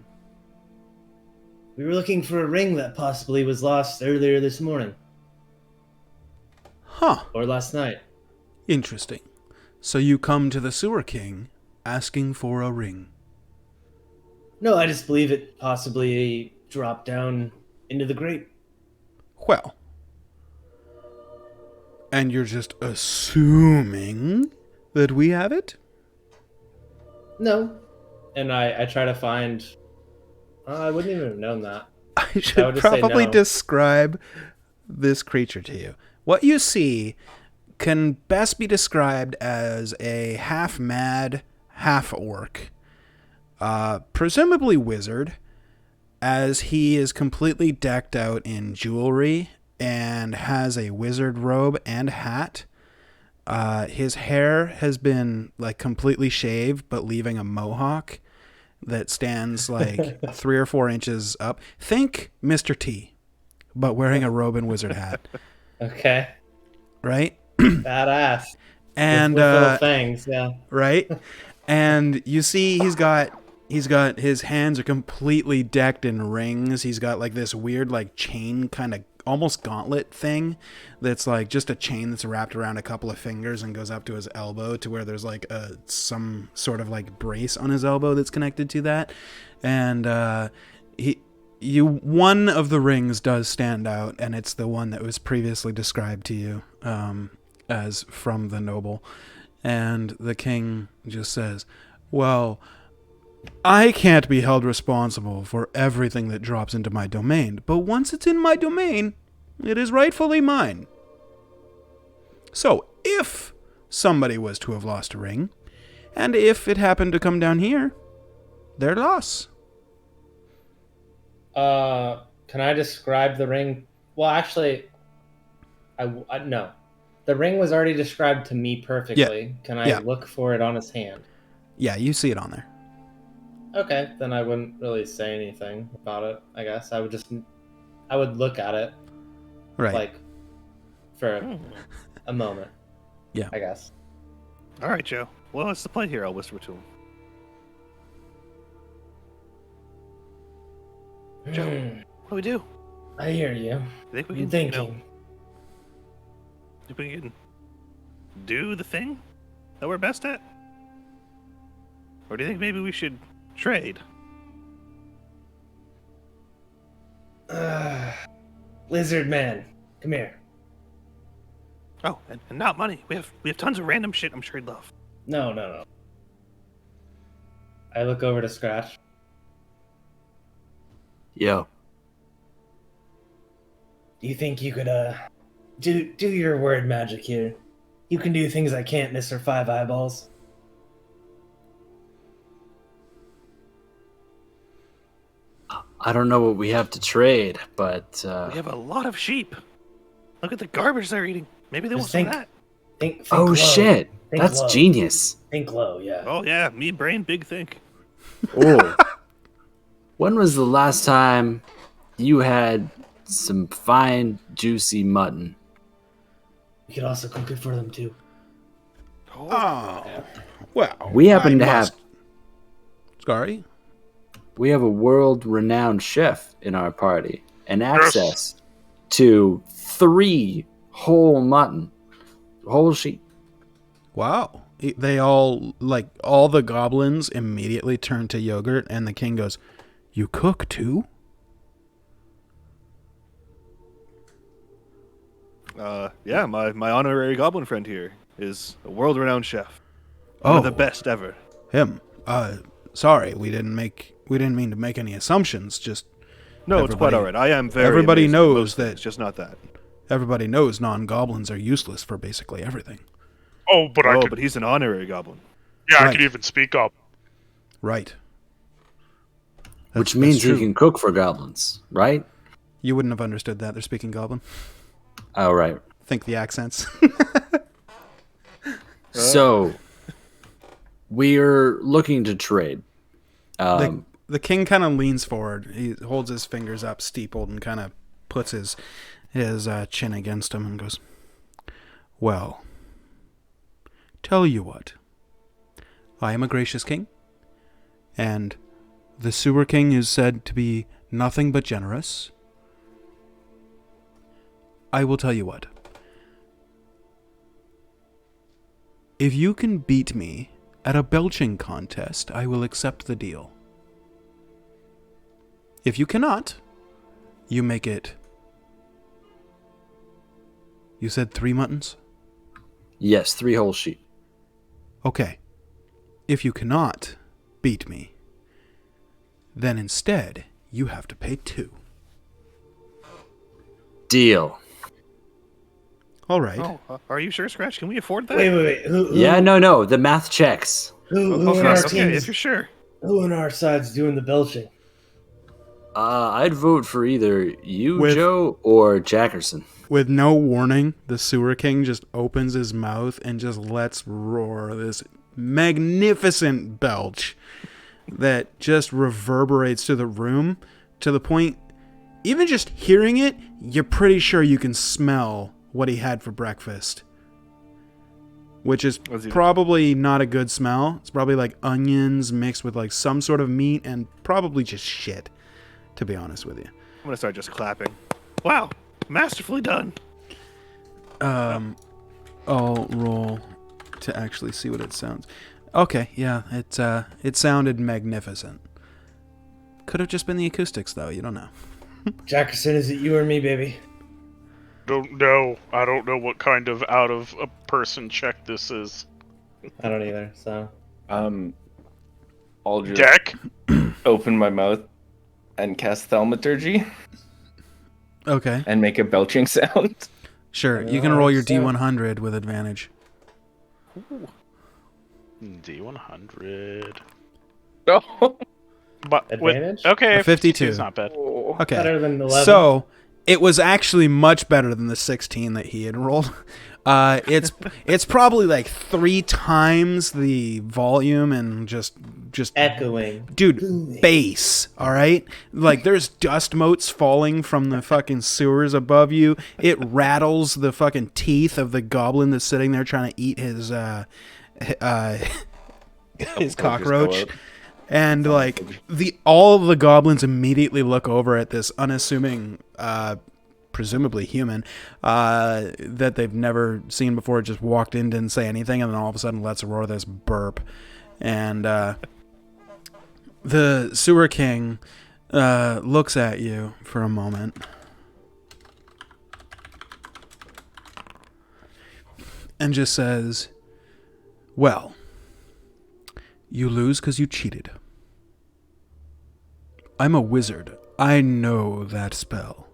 we were looking for a ring that possibly was lost earlier this morning Huh. or last night. Interesting. So you come to the Sewer King asking for a ring. No, I just believe it possibly dropped down into the grate. Well. And you're just assuming that we have it? No. And I try to find... I wouldn't even have known that. I would should just say probably no. describe this creature to you. What you see can best be described as a half-mad, half-orc, presumably wizard, as he is completely decked out in jewelry and has a wizard robe and hat. His hair has been like completely shaved, but leaving a mohawk that stands like 3 or 4 inches up. Think Mr. T, but wearing a robe and wizard hat, Okay. right? Badass. And with little fangs, yeah. right, and you see he's got his hands are completely decked in rings. He's got like this weird like chain kind of almost gauntlet thing that's like just a chain that's wrapped around a couple of fingers and goes up to his elbow to where there's like some sort of like brace on his elbow that's connected to that. And one of the rings does stand out, and it's the one that was previously described to you as from the noble. And the king just says, well, I can't be held responsible for everything that drops into my domain, but once it's in my domain, it is rightfully mine. So, if somebody was to have lost a ring, and if it happened to come down here, their loss. Can I describe the ring? Well, actually, I no. The ring was already described to me perfectly. Yeah. Can I Yeah. look for it on his hand? Yeah, you see it on there. Okay, then I wouldn't really say anything about it, I guess. I would look at it, Right. like, for a moment. Yeah. I guess. All right, Joe. Well, what's the play here? I'll whisper to him. Joe, what do we do? I hear you. I think we I'm can, thinking. think we can do the thing that we're best at? Or do you think maybe we should trade? Lizard man, come here. Oh, and not money. We have tons of random shit I'm sure he'd love. No. I look over to Scratch. Yo. Do you think you could do your word magic here? You can do things I can't, Mr. Five Eyeballs. I don't know what we have to trade, but We have a lot of sheep. Look at the garbage they're eating. Maybe they want Just some of think- that. Think oh low. shit, Think that's low. genius. Think low, yeah. Oh yeah, me brain big think. Oh, when was the last time you had some fine, juicy mutton? You could also cook it for them too. Oh, well. We happen to have. Sorry? We have a world-renowned chef in our party and access to 3 whole mutton, whole sheep. Wow. They all, like, all the goblins immediately turn to Yogurt, and the king goes, you cook too? Yeah, my honorary goblin friend here is a world-renowned chef. One of the best ever. Him. Sorry, we didn't mean to make any assumptions, just No, it's quite Everybody- all right. I am very. everybody amazed at knows most that- things, just not that. Everybody knows non-goblins are useless for basically everything. Oh, but I Oh, could. but he's an honorary goblin. Yeah, I Right. could even speak up. Right. Which That's means he true. can cook for goblins, right? You wouldn't have understood that. They're speaking goblin. Oh, right. Think the accents. So, we're looking to trade. The king kind of leans forward. He holds his fingers up, steepled, and kind of puts his chin against him and goes, "Well, tell you what. I am a gracious king, and the sewer king is said to be nothing but generous. I will tell you what. If you can beat me at a belching contest, I will accept the deal. If you cannot, you make it..." You said 3 muttons? Yes, 3 whole sheep. Okay. If you cannot beat me, then instead you have to pay 2. Deal. All right. Oh, are you sure, Scratch? Can we afford that? Wait. Who, Yeah, no. The math checks. Who Okay, on our okay, team if is, you're sure. who on our side's doing the belching? I'd vote for either you, With- Joe, or Jackerson. With no warning, the sewer king just opens his mouth and just lets roar this magnificent belch that just reverberates to the room to the point, even just hearing it, you're pretty sure you can smell what he had for breakfast. Which is Was he- probably not a good smell. It's probably like onions mixed with like some sort of meat and probably just shit, to be honest with you. I'm gonna start just clapping. Wow, masterfully done. I'll roll to actually see what it sounds. Okay, yeah, it sounded magnificent. Could have just been the acoustics, though. You don't know. Jackerson, is it you or me, baby? Don't know. I don't know what kind of out of a person check this is. I don't either. So I'll just Deck? open my mouth and cast Thaumaturgy Okay, and make a belching sound. sure. You can roll your So- D100 with advantage. D100. Oh, But Advantage? okay, A 52. is not bad. Okay, Better than 11. so it was actually much better than the 16 that he had rolled. It's probably like 3 times the volume and just Echoing. dude, bass, all right? Like, there's dust motes falling from the fucking sewers above you. It rattles the fucking teeth of the goblin that's sitting there trying to eat his cockroach. And, like, all of the goblins immediately look over at this unassuming, presumably human, that they've never seen before, just walked in, didn't say anything, and then all of a sudden lets roar this burp. And, the sewer king looks at you for a moment. And just says, "Well, you lose because you cheated. I'm a wizard. I know that spell.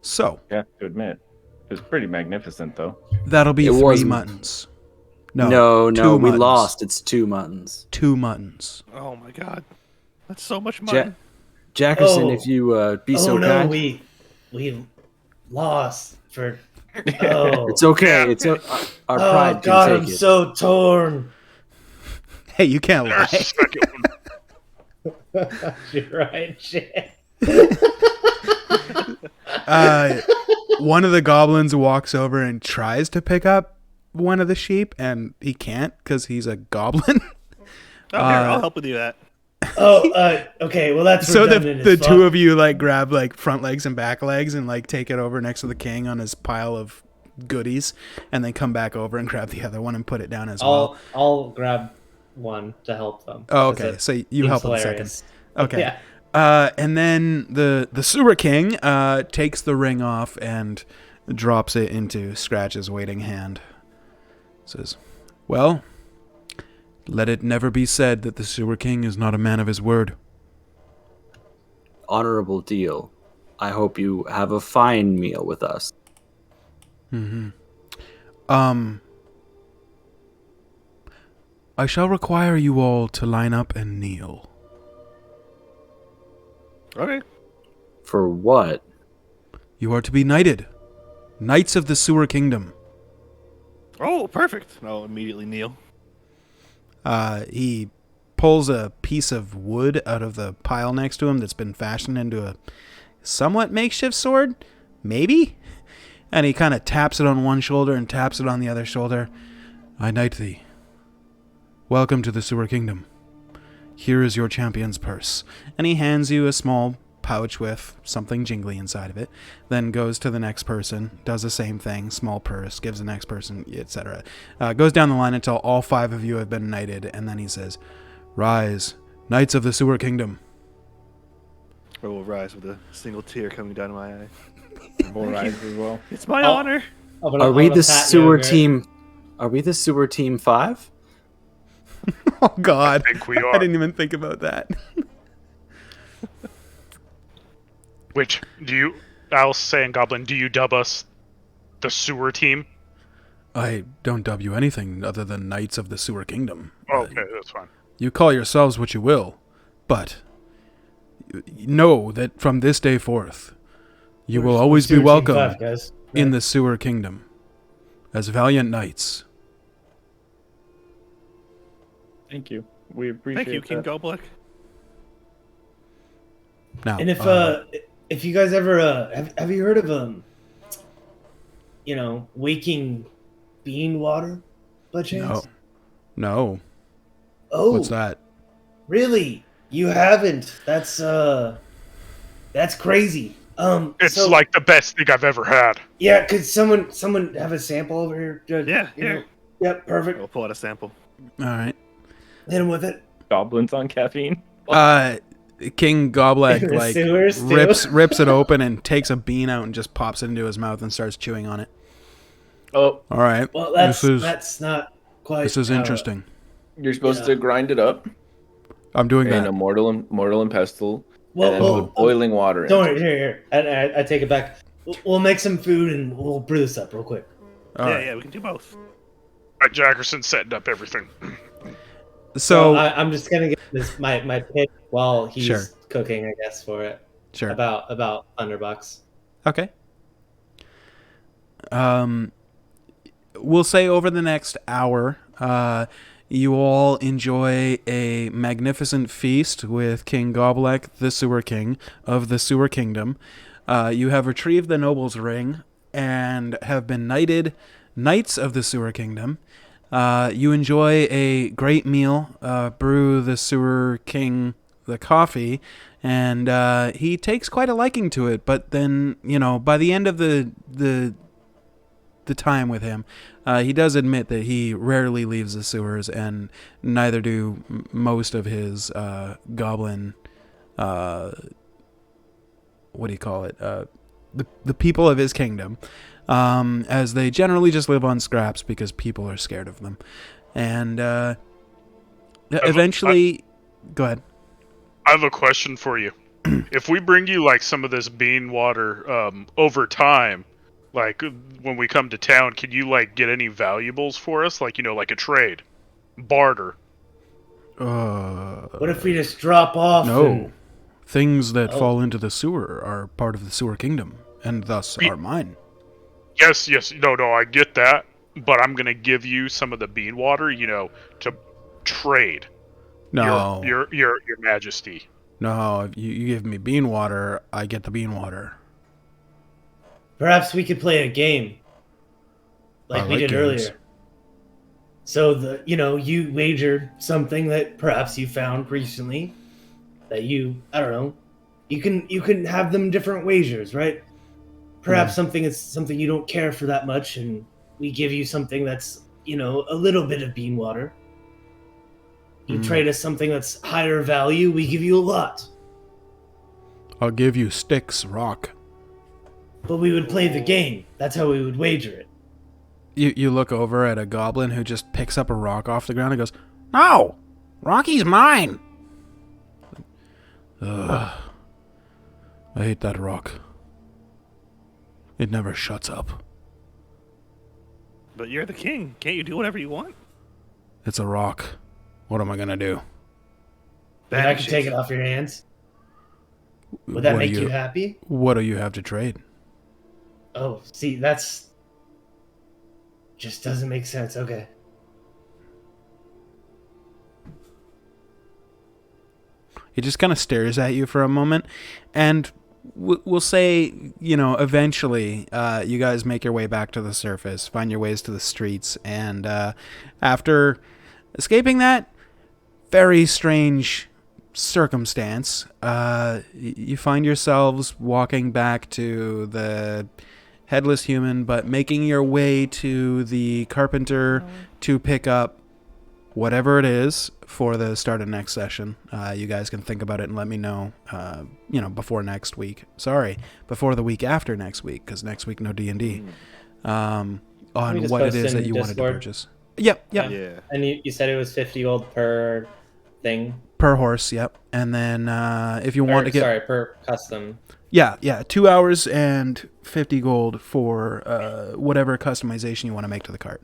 So, yeah, to admit, it was pretty magnificent, though. that'll be It 3 wasn't. muttons. No, 2 we muttons. lost. It's 2 muttons. 2 muttons. Oh my god, that's so much money. Jackerson, Oh. if you be so oh no, kind. we lost for. Oh, It's okay. It's our pride oh can God, take I'm it. so torn. Hey, you can't lie. There's a second one. You're right, shit. One of the goblins walks over and tries to pick up one of the sheep, and he can't because he's a goblin. Oh, here, I'll help with you that. Oh, okay. Well, that's So redundant the as fuck. two of you like grab like front legs and back legs and like take it over next to the king on his pile of goodies, and then come back over and grab the other one and put it down as well. I'll grab one to help them. Oh, 'cause okay. it So you seems help in a hilarious. second. Okay. Yeah. And then the sewer king takes the ring off and drops it into Scratch's waiting hand. Says, "Well, let it never be said that the sewer king is not a man of his word." honorable deal. I hope you have a fine meal with us. I shall require you all to line up and kneel. Okay. For what? You are to be knighted. Knights of the Sewer Kingdom. Oh, perfect. I'll immediately kneel. He pulls a piece of wood out of the pile next to him that's been fashioned into a somewhat makeshift sword. Maybe? And he kind of taps it on one shoulder and taps it on the other shoulder. I knight thee. Welcome to the Sewer Kingdom. Here is your champion's purse. And he hands you a small pouch with something jingly inside of it. Then goes to the next person, does the same thing, small purse, gives the next person, etc. Goes down the line until all 5 of you have been knighted, and then he says, Rise, Knights of the Sewer Kingdom. I will rise with a single tear coming down my eye. We'll rise as well. It's my honor. Are we the sewer team? Are we the sewer team 5? Oh, God. I think we are. I didn't even think about that. Which, I'll say in Goblin, do you dub us the sewer team? I don't dub you anything other than Knights of the Sewer Kingdom. Okay, that's fine. You call yourselves what you will, but know that from this day forth, you will always be Sewer Team welcome 5, guys. in the Sewer Kingdom as valiant knights. Thank you. We appreciate Thank you, King that. Goblek. Now, And if you guys ever have you heard of waking bean water by no, chance? no, Oh, what's that? really? You haven't? That's crazy. It's so, like the best thing I've ever had. yeah. Could someone have a sample over here? Yeah, You know? here. Yep, perfect. I'll pull out a sample. All right, Hit him with it. Goblins on caffeine. King Gobleg In the like sewers, too. rips it open and takes a bean out and just pops it into his mouth and starts chewing on it. Oh, All right, Well, this is not quite. this is how- interesting. you're supposed Yeah. to grind it up I'm doing in that. a mortal and pestle, Well, and then put boiling water in. Don't worry. Here. I take it back. We'll make some food and we'll brew this up real quick. All yeah, right. yeah, we can do both. Right, Jackerson's setting up everything. So I'm just gonna get this my pitch while he's Sure. cooking, I guess, for it. sure. About $100. Okay. We'll say over the next hour, you all enjoy a magnificent feast with King Gobelek, the Sewer King of the Sewer Kingdom. You have retrieved the Noble's Ring and have been knighted Knights of the Sewer Kingdom. You enjoy a great meal, brew the Sewer King the coffee, and he takes quite a liking to it. But then, by the end of the time with him, he does admit that he rarely leaves the sewers, and neither do most of his goblin. What do you call it? The people of his kingdom, as they generally just live on scraps because people are scared of them, and eventually, go ahead. I have a question for you. If we bring you like some of this bean water over time, like when we come to town, can you like get any valuables for us? Like, like a trade, barter. What if we just drop off? No. and- Things that Oh. fall into the sewer are part of the Sewer Kingdom, and thus are mine. Yes, no, I get that, but I'm gonna give you some of the bean water, to trade. No, Your Majesty. no. If you give me bean water, I get the bean water. Perhaps we could play a game, like I we like did games. earlier. So you wagered something that perhaps you found recently, that I don't know, you can have them different wagers, right? Perhaps something you don't care for that much, and we give you something that's a little bit of bean water. You trade us something that's higher value, we give you a lot. I'll give you sticks, rock. But we would play the game. That's how we would wager it. You look over at a goblin who just picks up a rock off the ground and goes, "No, Rocky's mine." Ugh. I hate that rock. It never shuts up. But you're the king. Can't you do whatever you want? It's a rock. What am I gonna do? And I Banish can take it off your hands. Would that What make do you happy? What do you have to trade? Oh, see, that's just doesn't make sense. Okay. He just kind of stares at you for a moment, and we'll say, eventually, you guys make your way back to the surface, find your ways to the streets, and after escaping that very strange circumstance, you find yourselves walking back to the Headless Human, but making your way to the Carpenter to pick up whatever it is for the start of next session. You guys can think about it and let me know, before next week. Sorry, before the week after next week, because next week no D&D. On just what it post is in that you wanted to Discord. purchase. Yep. Yeah. And you said it was 50 gold per thing. Per horse, yep. And then if you want to get... Sorry, per custom. Yeah, 2 hours and 50 gold for whatever customization you want to make to the cart.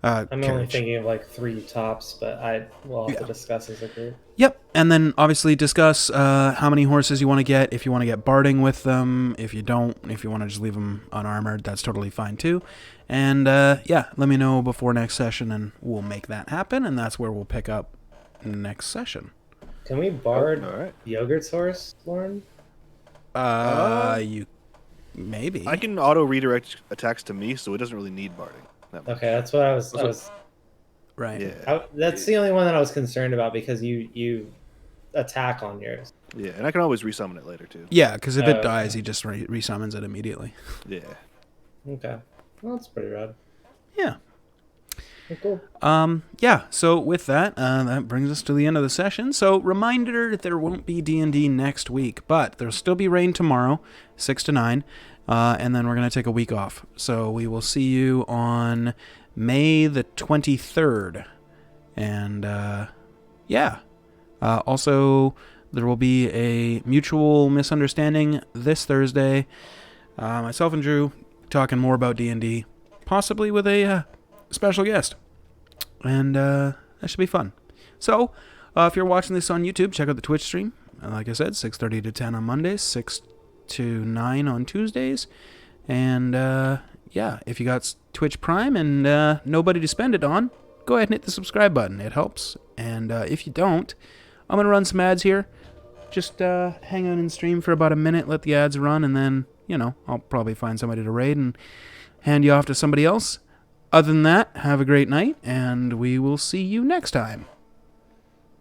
I'm only carriage. thinking of like 3 tops, but we'll have to discuss as a group. Yep, and then obviously discuss how many horses you want to get, if you want to get barding with them, if you don't, if you want to just leave them unarmored, that's totally fine too. And let me know before next session and we'll make that happen, and that's where we'll pick up next session. Can we bard all right. Yogurt's horse, Lauren? You maybe. I can auto redirect attacks to me, so it doesn't really need barding. That much. Okay, that's what I was. Right. Yeah. That's the only one that I was concerned about because you attack on yours. Yeah, and I can always resummon it later too. Yeah, because if it Okay. dies, he just resummons it immediately. Yeah. Okay, well that's pretty rad. Yeah. Oh, cool. So with that, that brings us to the end of the session. So reminder that there won't be D&D next week, but there'll still be Rain tomorrow, 6 to 9, and then we're going to take a week off. So we will see you on May the 23rd. And, also, there will be a mutual misunderstanding this Thursday. Myself and Drew talking more about D&D, possibly with a special guest. And that should be fun. So, if you're watching this on YouTube, check out the Twitch stream. Like I said, 6:30 to 10 on Mondays, 6 to 9 on Tuesdays. And, if you got Twitch Prime and nobody to spend it on, go ahead and hit the subscribe button. It helps. And if you don't, I'm going to run some ads here. Just hang on and stream for about a minute, let the ads run, and then, I'll probably find somebody to raid and hand you off to somebody else. Other than that, have a great night, and we will see you next time.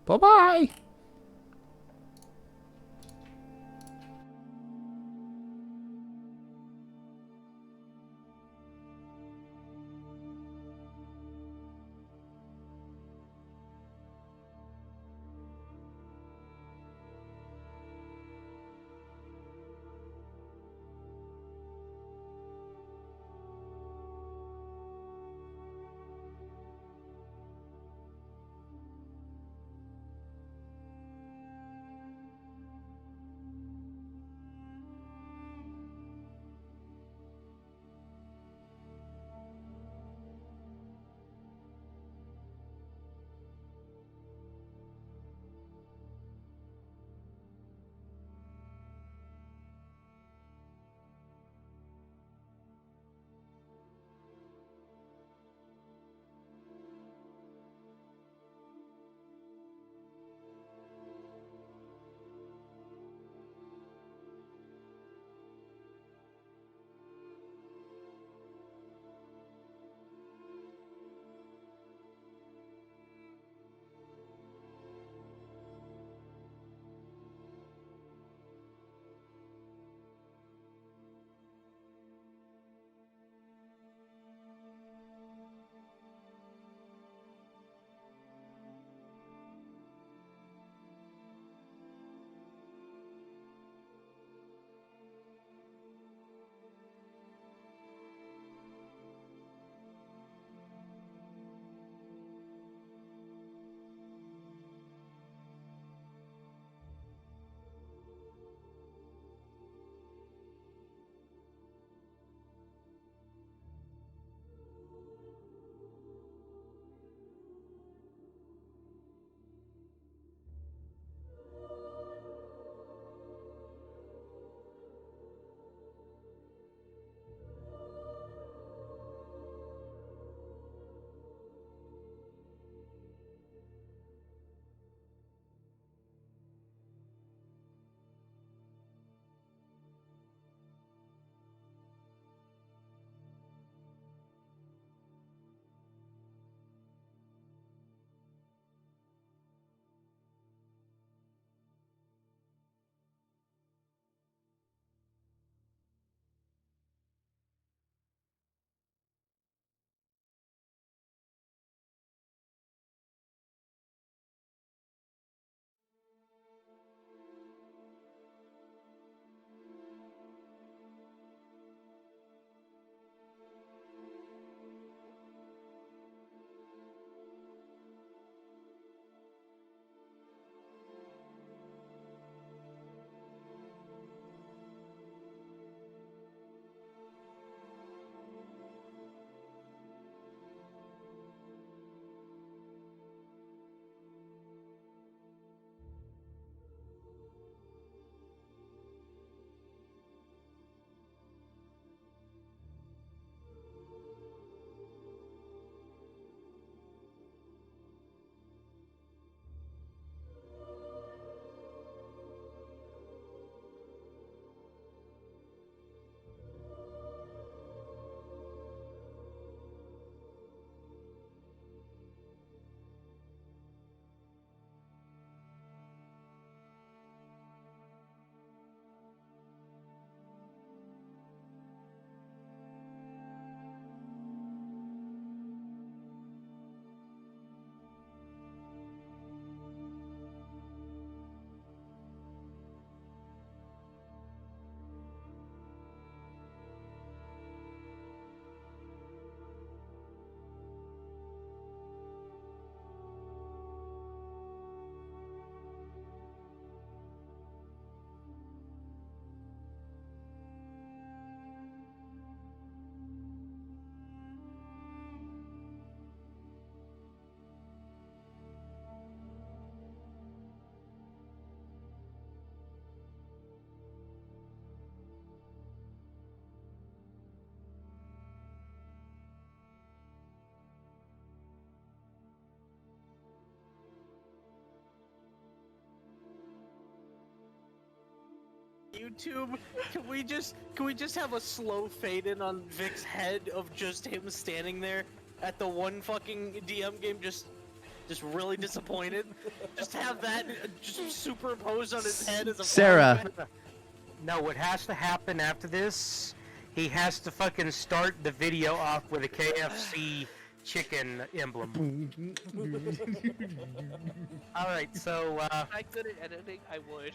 Bye-bye! YouTube, can we just have a slow fade in on Vic's head of just him standing there at the one fucking DM game, just really disappointed? Just have that just superimposed on his head as a Sarah. No, what has to happen after this? He has to fucking start the video off with a KFC chicken emblem. Alright, so If I could at editing, I would.